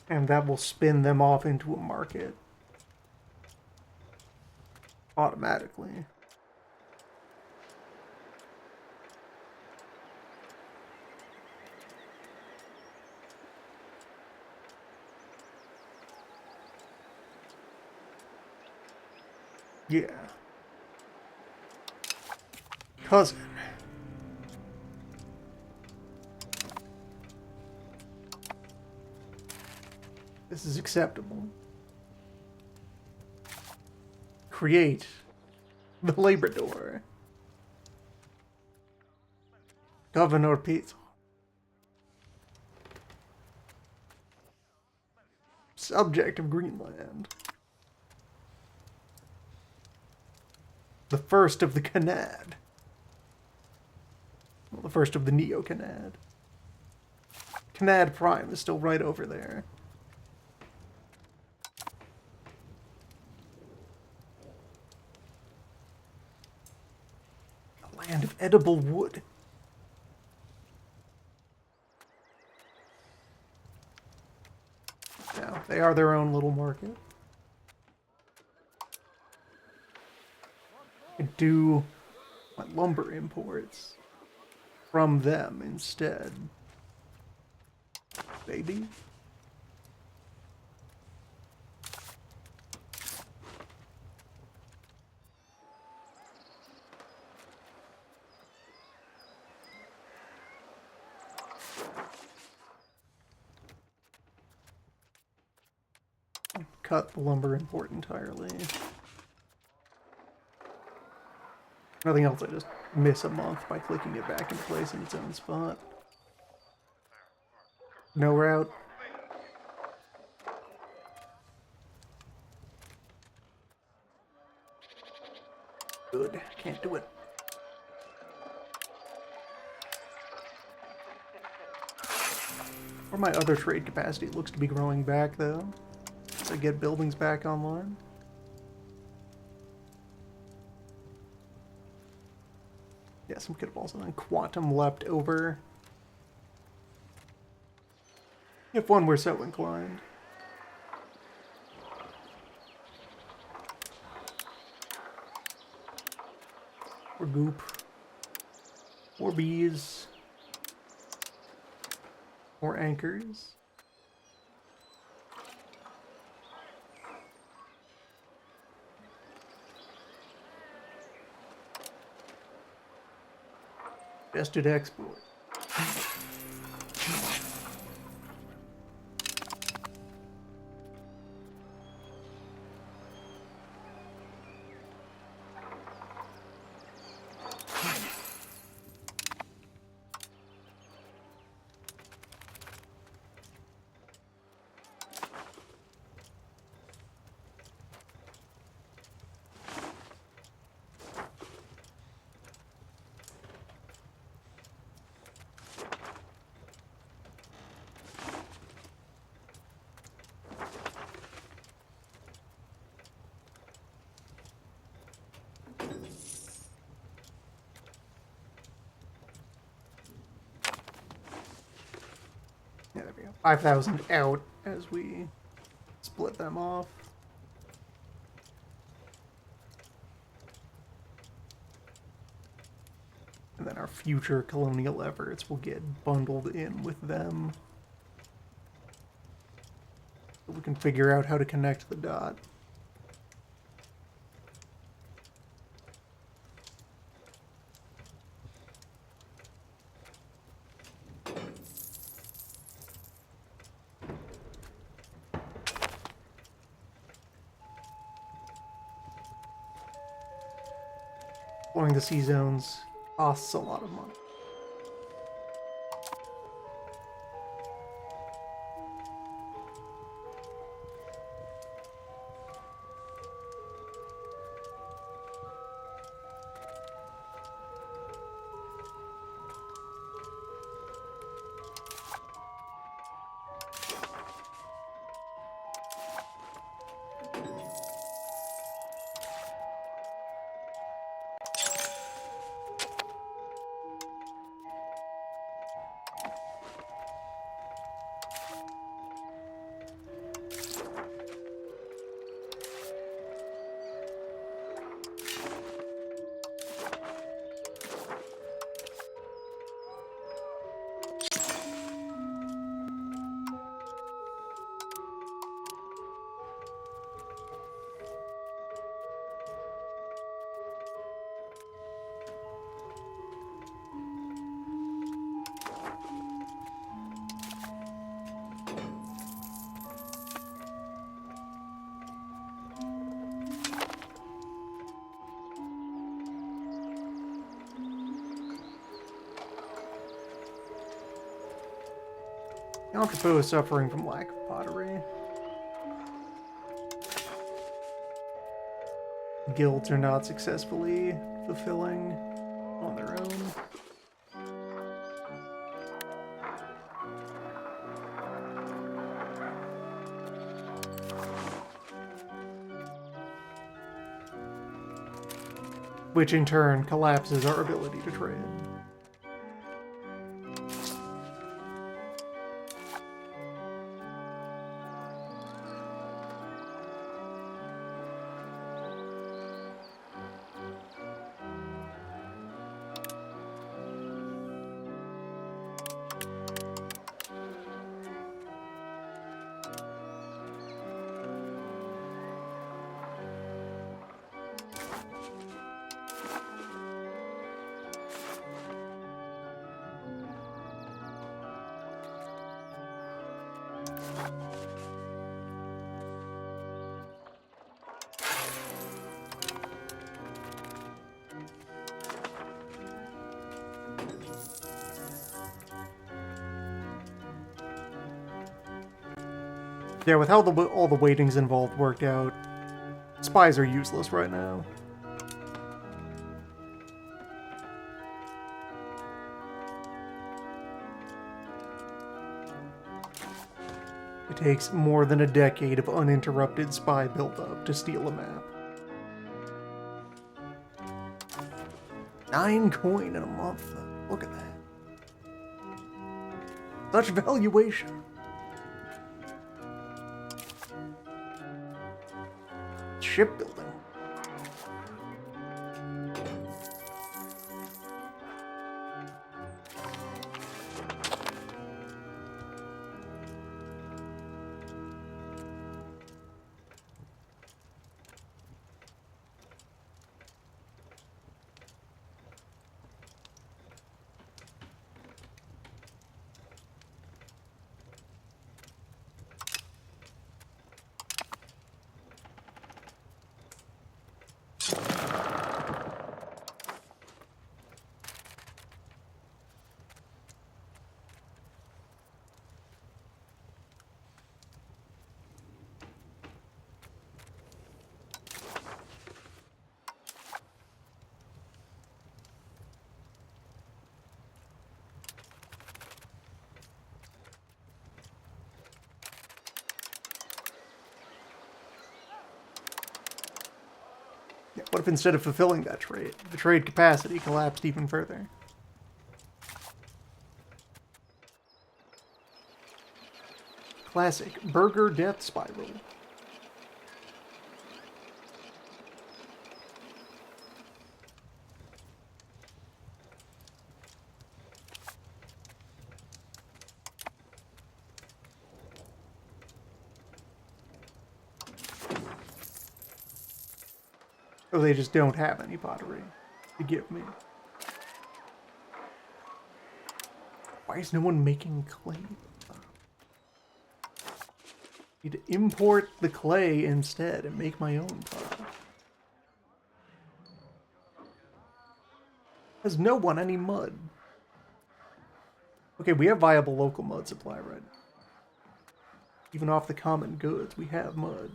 A: And that will spin them off into a market automatically. Yeah. Cousin. This is acceptable. Create the Labrador. Governor Pete. Subject of Greenland. The first of the Canad. Well, the first of the Neo-Canad. Canad Prime is still right over there. A land of edible wood. Now, they are their own little market. I do my lumber imports from them instead. Baby. Cut the lumber import entirely. Nothing else, I just miss a month by clicking it back in place in its own spot. No route. Good, can't do it. Or my other trade capacity looks to be growing back though. As I get buildings back online. Yes, we could have also done quantum left over. If one were so inclined. Or goop. Or bees. Or anchors. Suggested export. Yeah, there we go. 5,000 out as we split them off. And then our future colonial efforts will get bundled in with them. So we can figure out how to connect the dot. Exploring the sea zones costs a lot of money. The entrepot is suffering from lack of pottery. Guilds are not successfully fulfilling on their own. Which in turn collapses our ability to trade. Yeah, with how all the weightings involved worked out, spies are useless right now. It takes more than a decade of uninterrupted spy buildup to steal a map. 9 coin in a month, though. Look at that. Such valuation. Shipbuilding. What if instead of fulfilling that trade, the trade capacity collapsed even further? Classic burger death spiral. Or they just don't have any pottery to give me. Why is no one making clay? I need to import the clay instead and make my own pot. Has no one any mud? Okay, we have viable local mud supply right now. Even off the common goods, we have mud.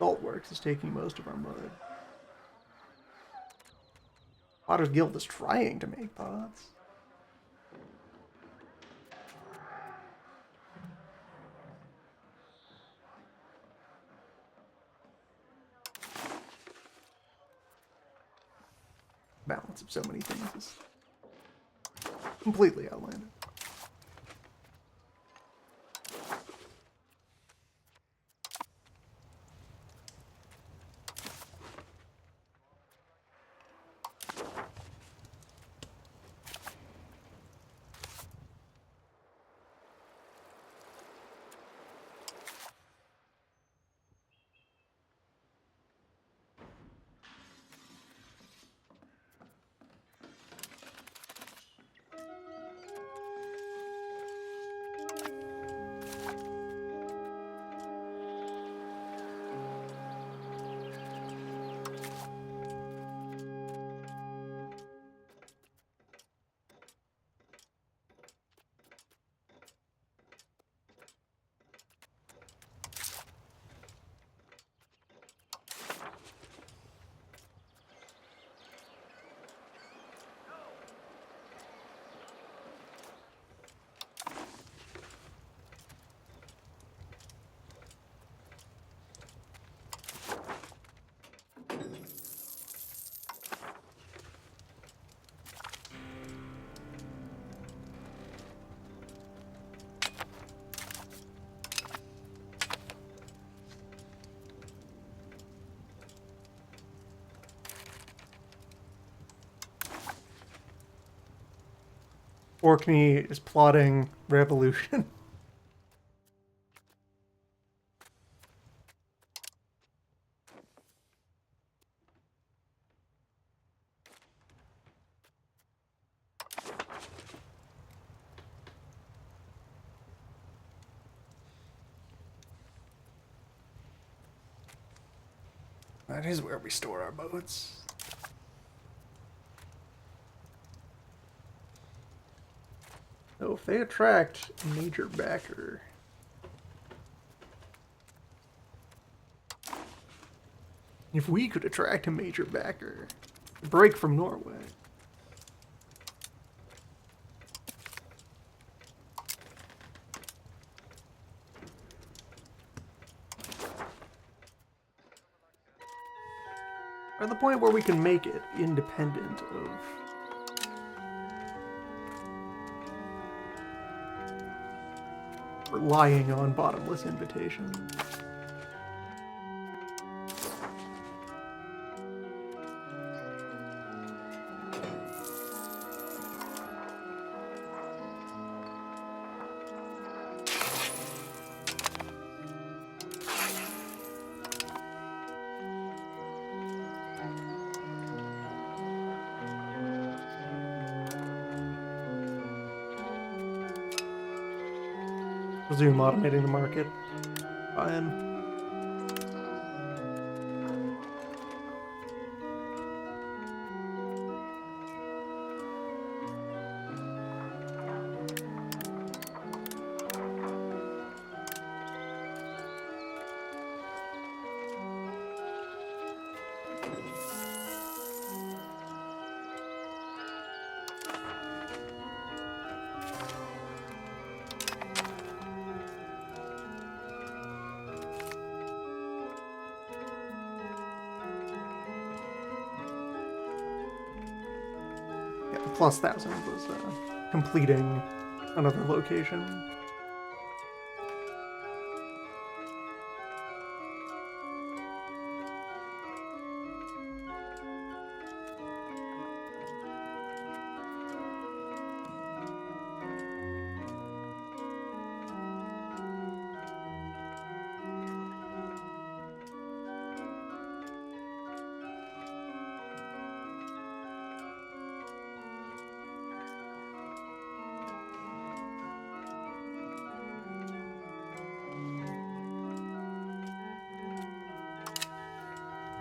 A: Saltworks is taking most of our mud. Potter's Guild is trying to make pots. Balance of so many things is completely outlandish. Orkney is plotting revolution. That is where we store our boats. So if they attract a major backer, if we could attract a major backer, break from Norway. At the point where we can make it independent of relying on bottomless invitations. Resume automating the market. Fine. Plus 1,000 was completing another location.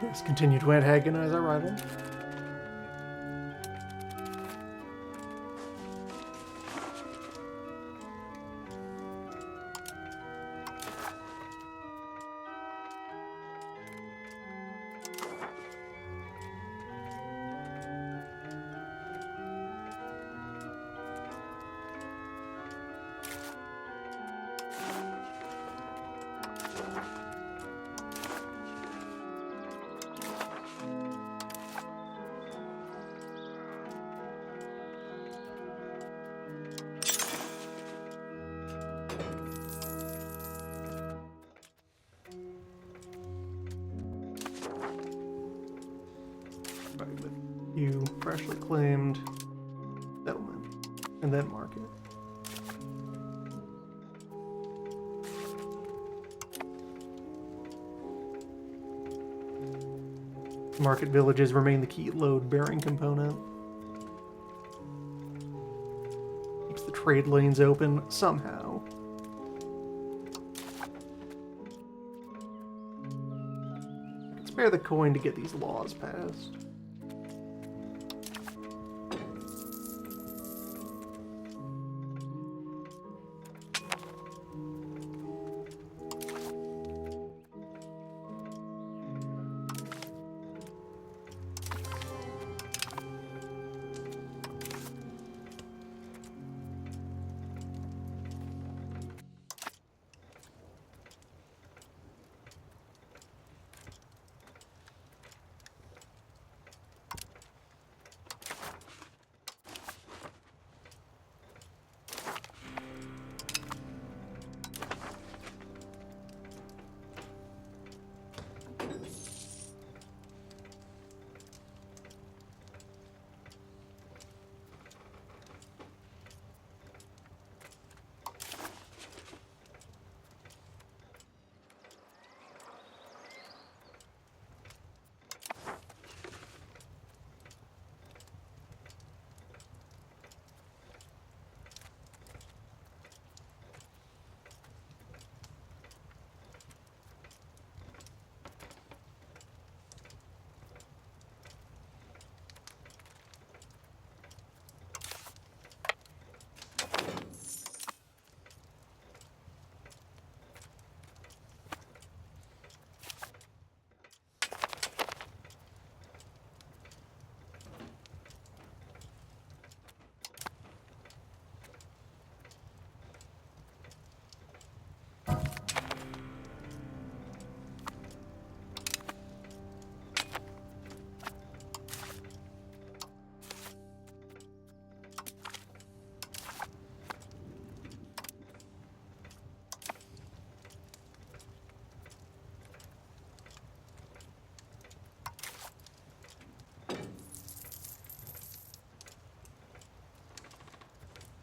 A: Yes, continue to antagonize our rival. With you freshly claimed settlement and then market. Market villages remain the key load-bearing component. Keeps the trade lanes open somehow. I can spare the coin to get these laws passed.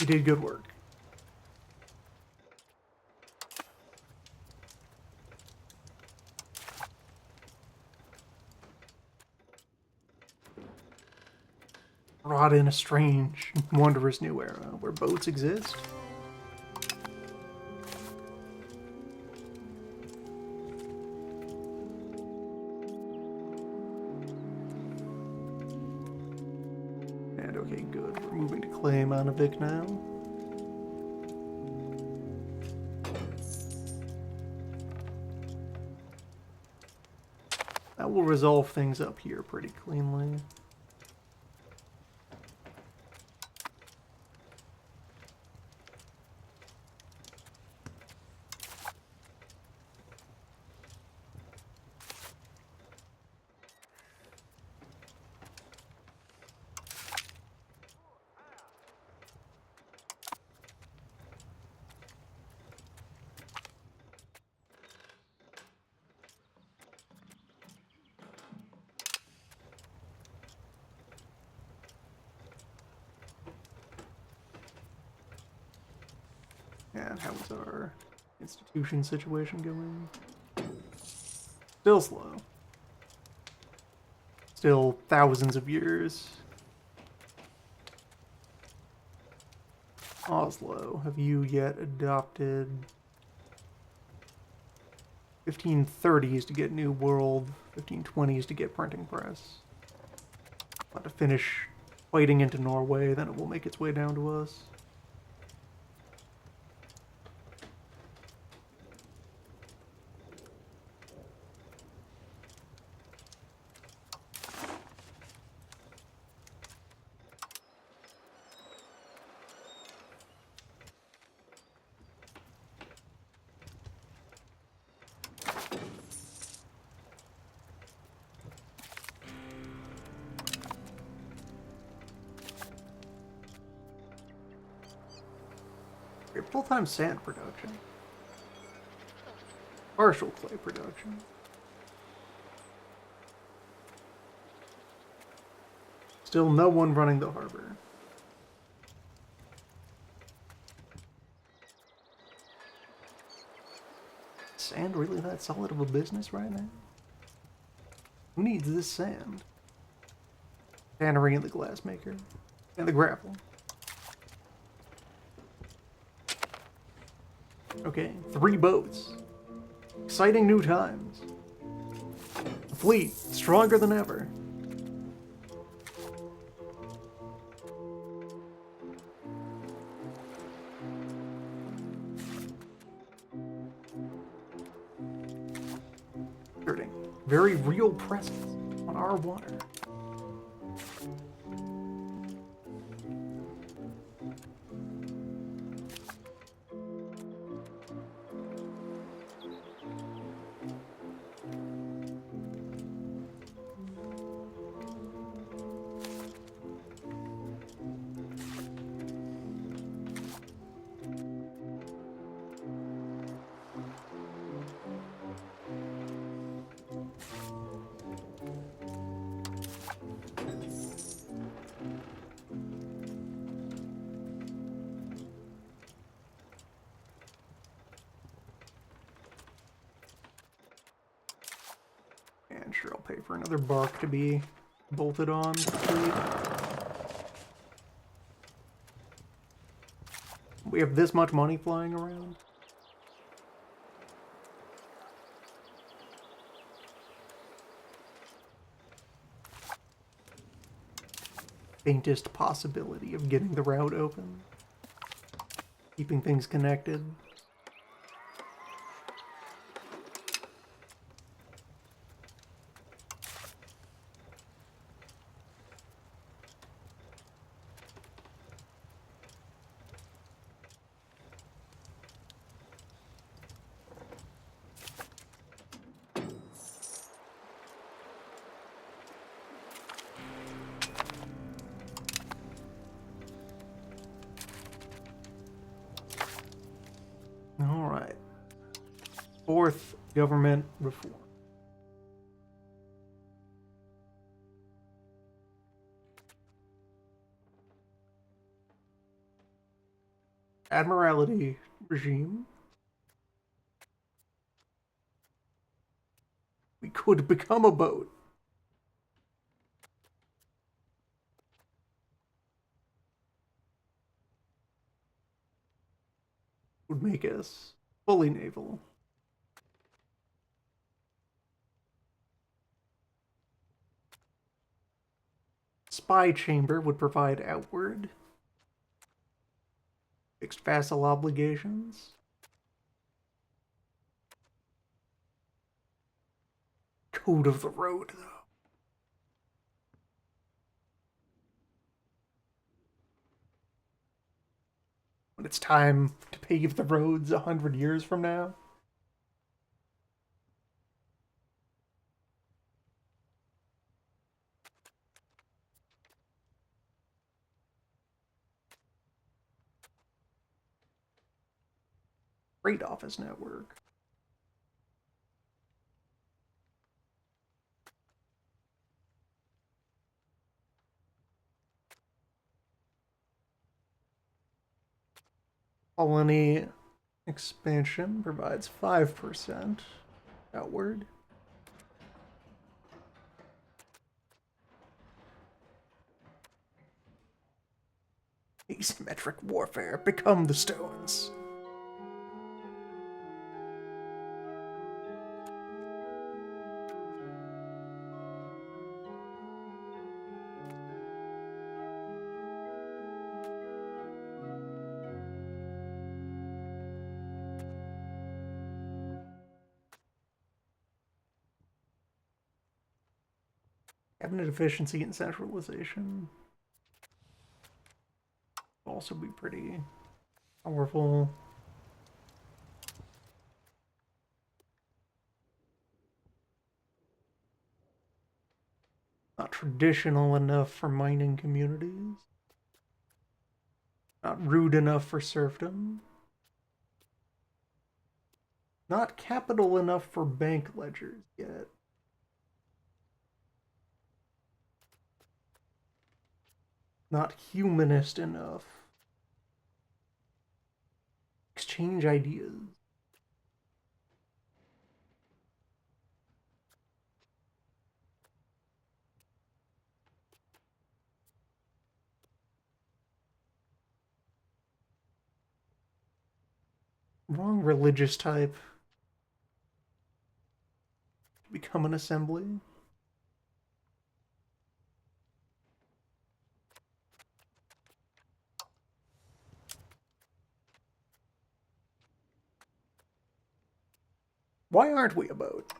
A: You did good work. Brought in a strange, wondrous new era where boats exist. And okay, good. We're moving to Claymanovic now. That will resolve things up here pretty cleanly. And how is our institution situation going? Still slow. Still thousands of years. Oslo, have you yet adopted 1530s to get New World, 1520s to get printing press? About to finish fighting into Norway, then it will make its way down to us. Full-time sand production. Partial clay production. Still no one running the harbor. Sand really that solid of a business right now? Who needs this sand? Tannery and the glassmaker. And the gravel. Okay, 3 boats. Exciting new times. The fleet, stronger than ever. Very real presence on our water. And sure, I'll pay for another bark to be bolted on. We have this much money flying around. Faintest possibility of getting the route open. Keeping things connected. Alright. 4th, government reform. Admiralty regime. We could become a boat. Would make us fully naval. Spy chamber would provide outward. Fixed vassal obligations. Code of the road, though. When it's time to pave the roads 100 years from now. Freight office network. Colony expansion provides 5% outward. Asymmetric warfare. Become the stones. Cabinet efficiency and centralization also be pretty powerful. Not traditional enough for mining communities. Not rude enough for serfdom. Not capital enough for bank ledgers yet. Not humanist enough. Exchange ideas. Wrong religious type. Become an assembly. Why aren't we a boat?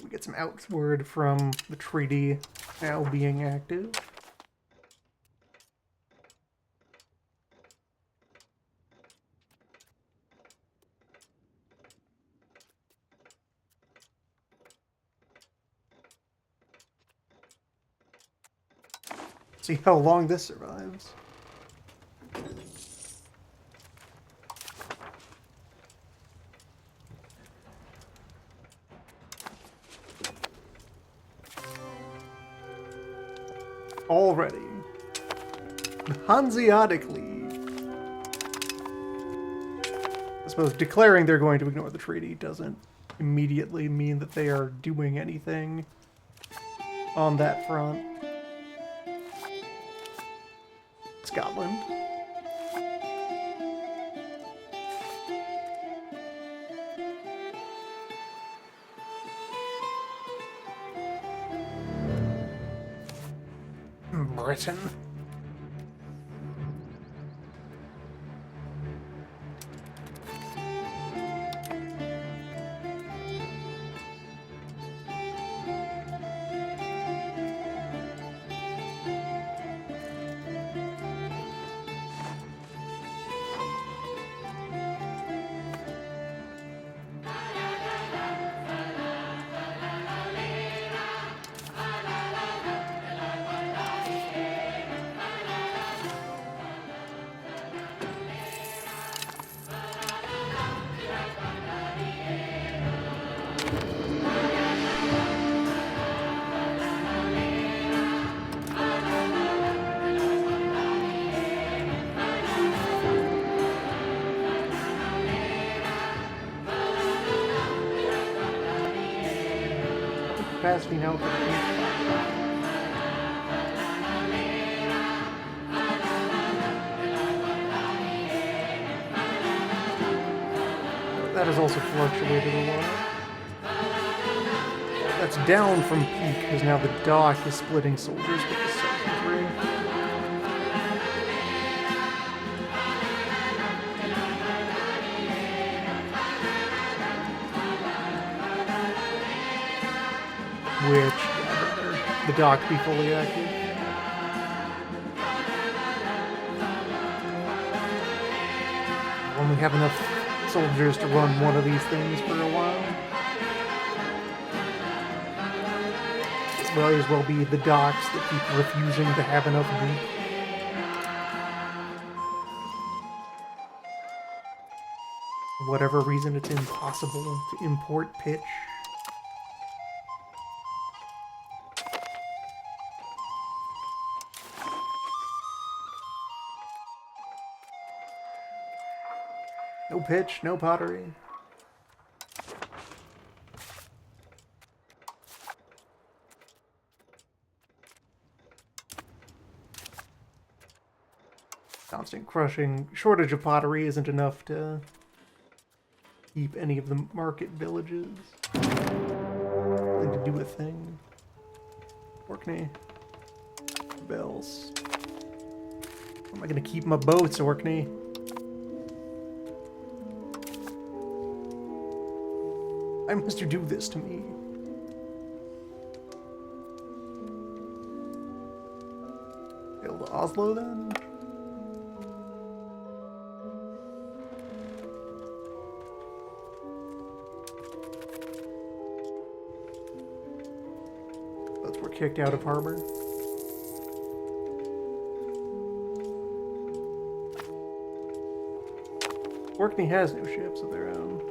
A: We get some outward from the treaty now being active. See how long this survives. Already. Hanseatic League. I suppose declaring they're going to ignore the treaty doesn't immediately mean that they are doing anything on that front. Scotland. Britain. capacity now for the that has also fluctuated a lot. That's down from peak, because now the dock is splitting soldiers with the circuitry. Which, yeah, better the dock be fully active. We'll only have enough soldiers to run one of these things for a while. It might as well be the docks that keep refusing to have enough goop. For whatever reason, it's impossible to import pitch. No pitch, no pottery. Constant crushing. Shortage of pottery isn't enough to keep any of the market villages. Nothing to do a thing. Orkney. Bells. How am I gonna keep my boats, Orkney? Why must you do this to me? Build Oslo then? Boats were kicked out of harbor. Orkney has no ships of their own.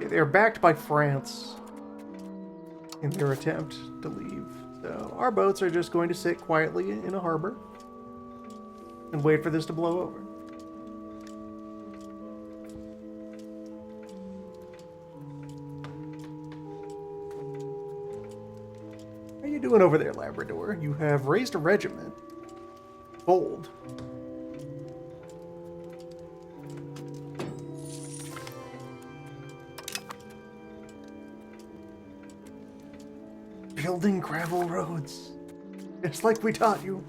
A: They're backed by France in their attempt to leave. So our boats are just going to sit quietly in a harbor and wait for this to blow over. How are you doing over there, Labrador? You have raised a regiment. Bold. Building gravel roads. It's like we taught you.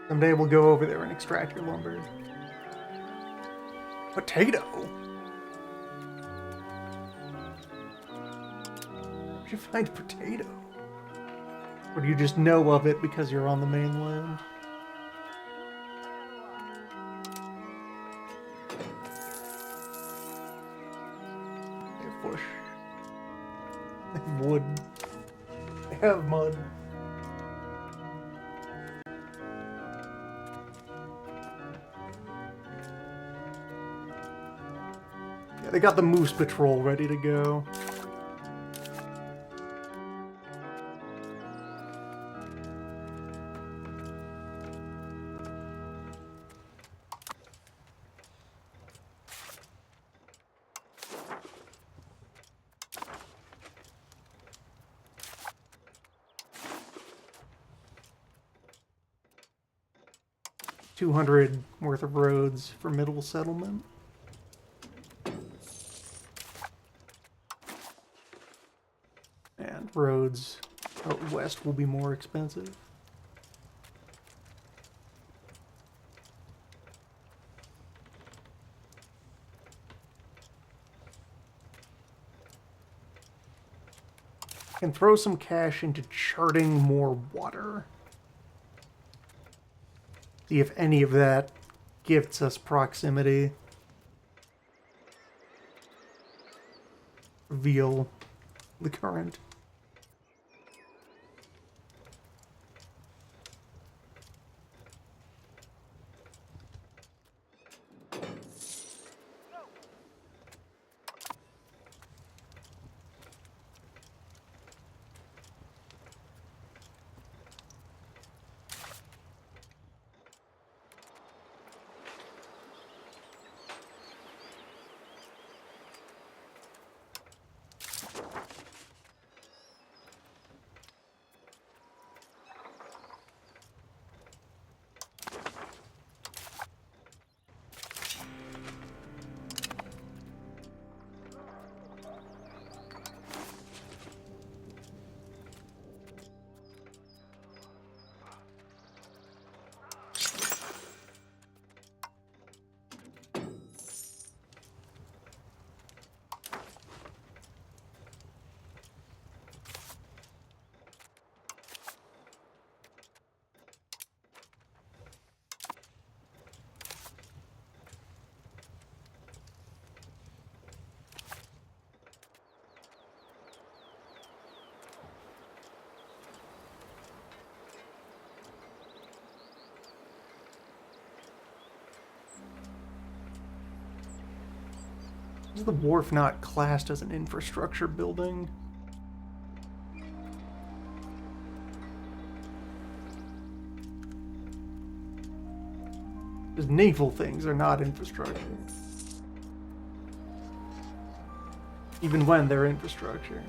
A: Someday we'll go over there and extract your lumber. Potato? Where'd you find potato? Or do you just know of it because you're on the mainland? They have bush. They have wood. They have mud. Yeah, they got the Moose Patrol ready to go. $200 worth of roads for middle settlement. And roads out west will be more expensive. Can throw some cash into charting more water. See if any of that gifts us proximity. Reveal the current. Is the wharf not classed as an infrastructure building? Because naval things are not infrastructure. Even when they're infrastructure.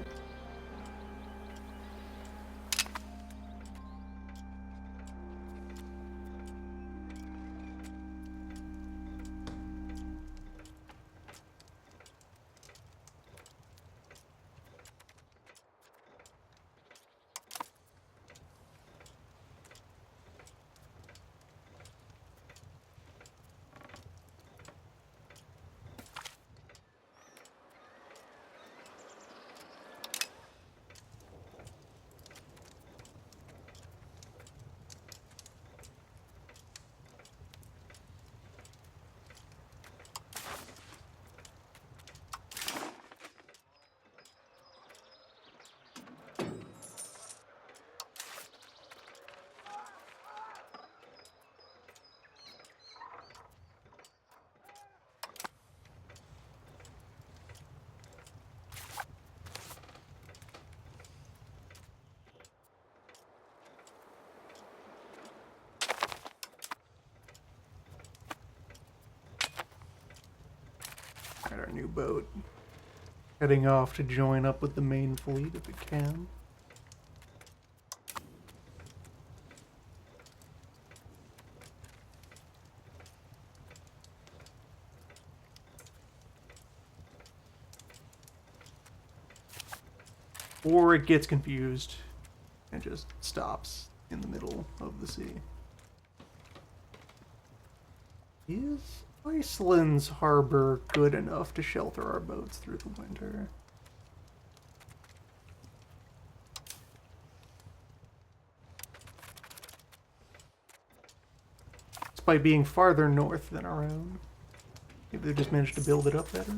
A: Our new boat. Heading off to join up with the main fleet if it can. Or it gets confused and just stops in the middle of the sea. Is Iceland's harbor good enough to shelter our boats through the winter? Despite being farther north than our own. Maybe they just managed to build it up better?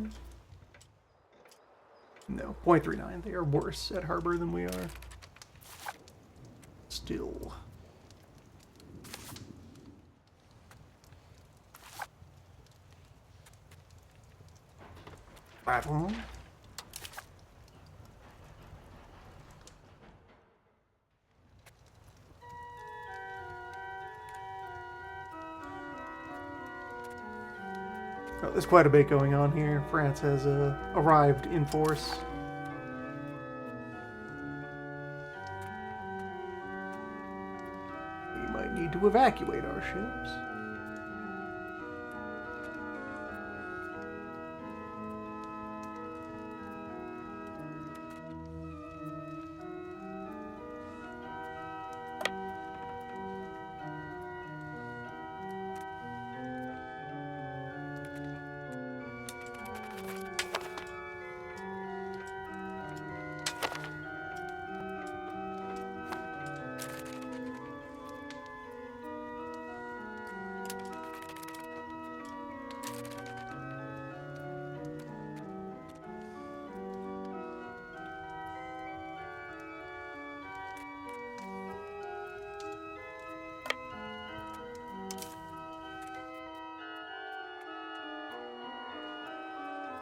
A: No, 0.39. They are worse at harbor than we are. Still. Battle. Oh, there's quite a bit going on here. France has arrived in force. We might need to evacuate our ships.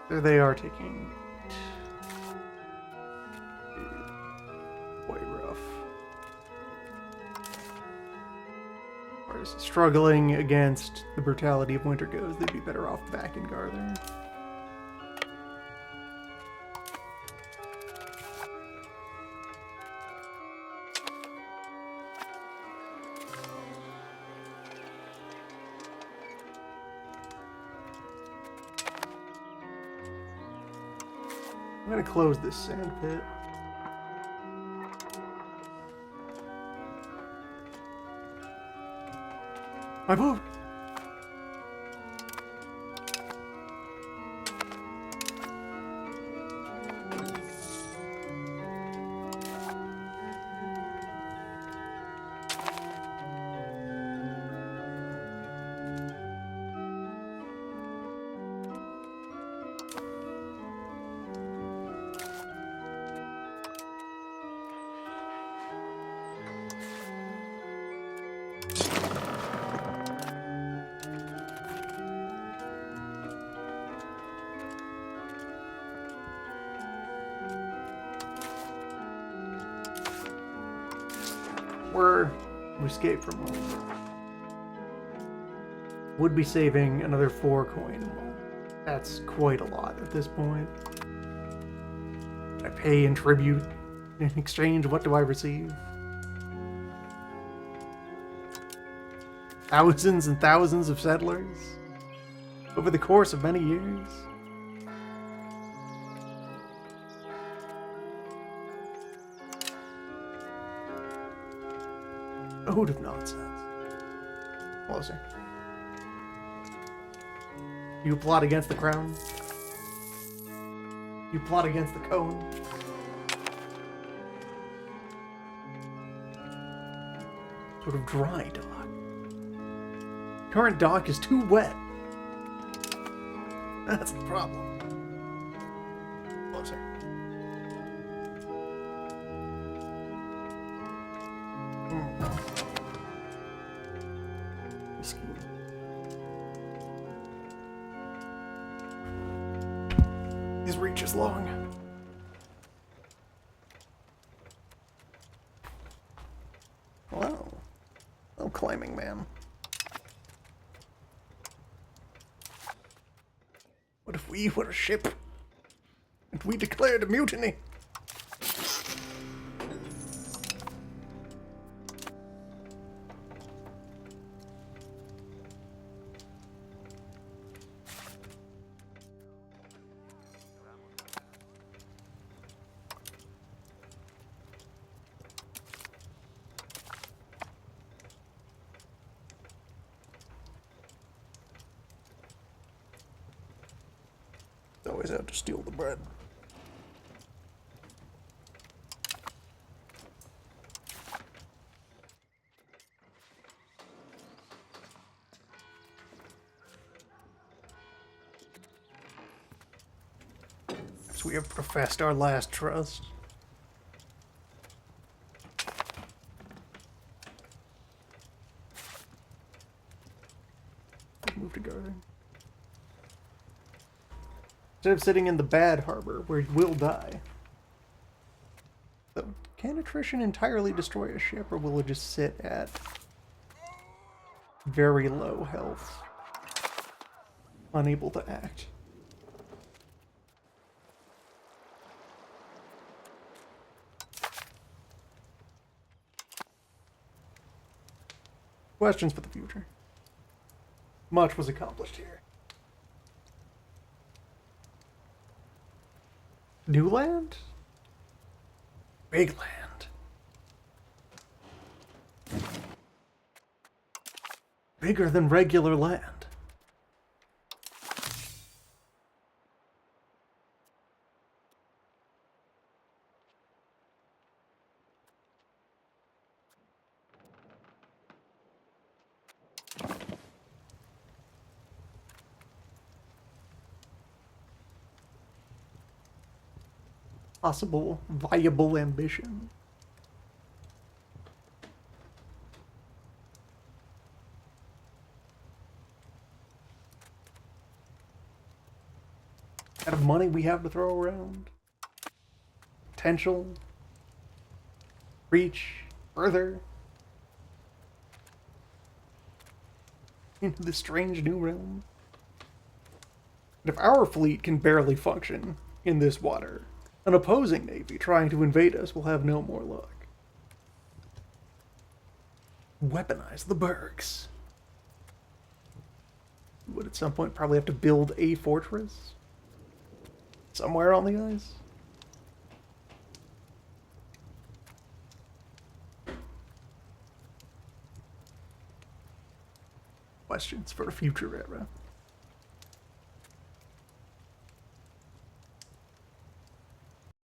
A: There they are taking quite rough. As far as struggling against the brutality of winter goes, they'd be better off back in Garther. I'm gonna close this sand pit. My boat! were to escape from home, would be saving another 4 coin a month. That's quite a lot at this point. I pay in tribute. In exchange, what do I receive? Thousands and thousands of settlers over the course of many years. A hoot of nonsense. Closer. You plot against the crown. You plot against the cone. Sort of dry dock. Current dock is too wet. That's the problem. Closer. His reach is long. Wow. Oh, climbing man. What if we were a ship and we declared a mutiny? Always have to steal the bread. So we have professed our last trust. Move to guarding. Instead of sitting in the bad harbor, where you will die. So, can attrition entirely destroy a ship, or will it just sit at very low health? Unable to act. Questions for the future. Much was accomplished here. New land? Big land. Bigger than regular land. Possible viable ambition. Out of money we have to throw around. Potential. Reach further into this strange new realm. But if our fleet can barely function in this water, an opposing navy trying to invade us will have no more luck. Weaponize the bergs. We would at some point probably have to build a fortress somewhere on the ice. Questions for a future era.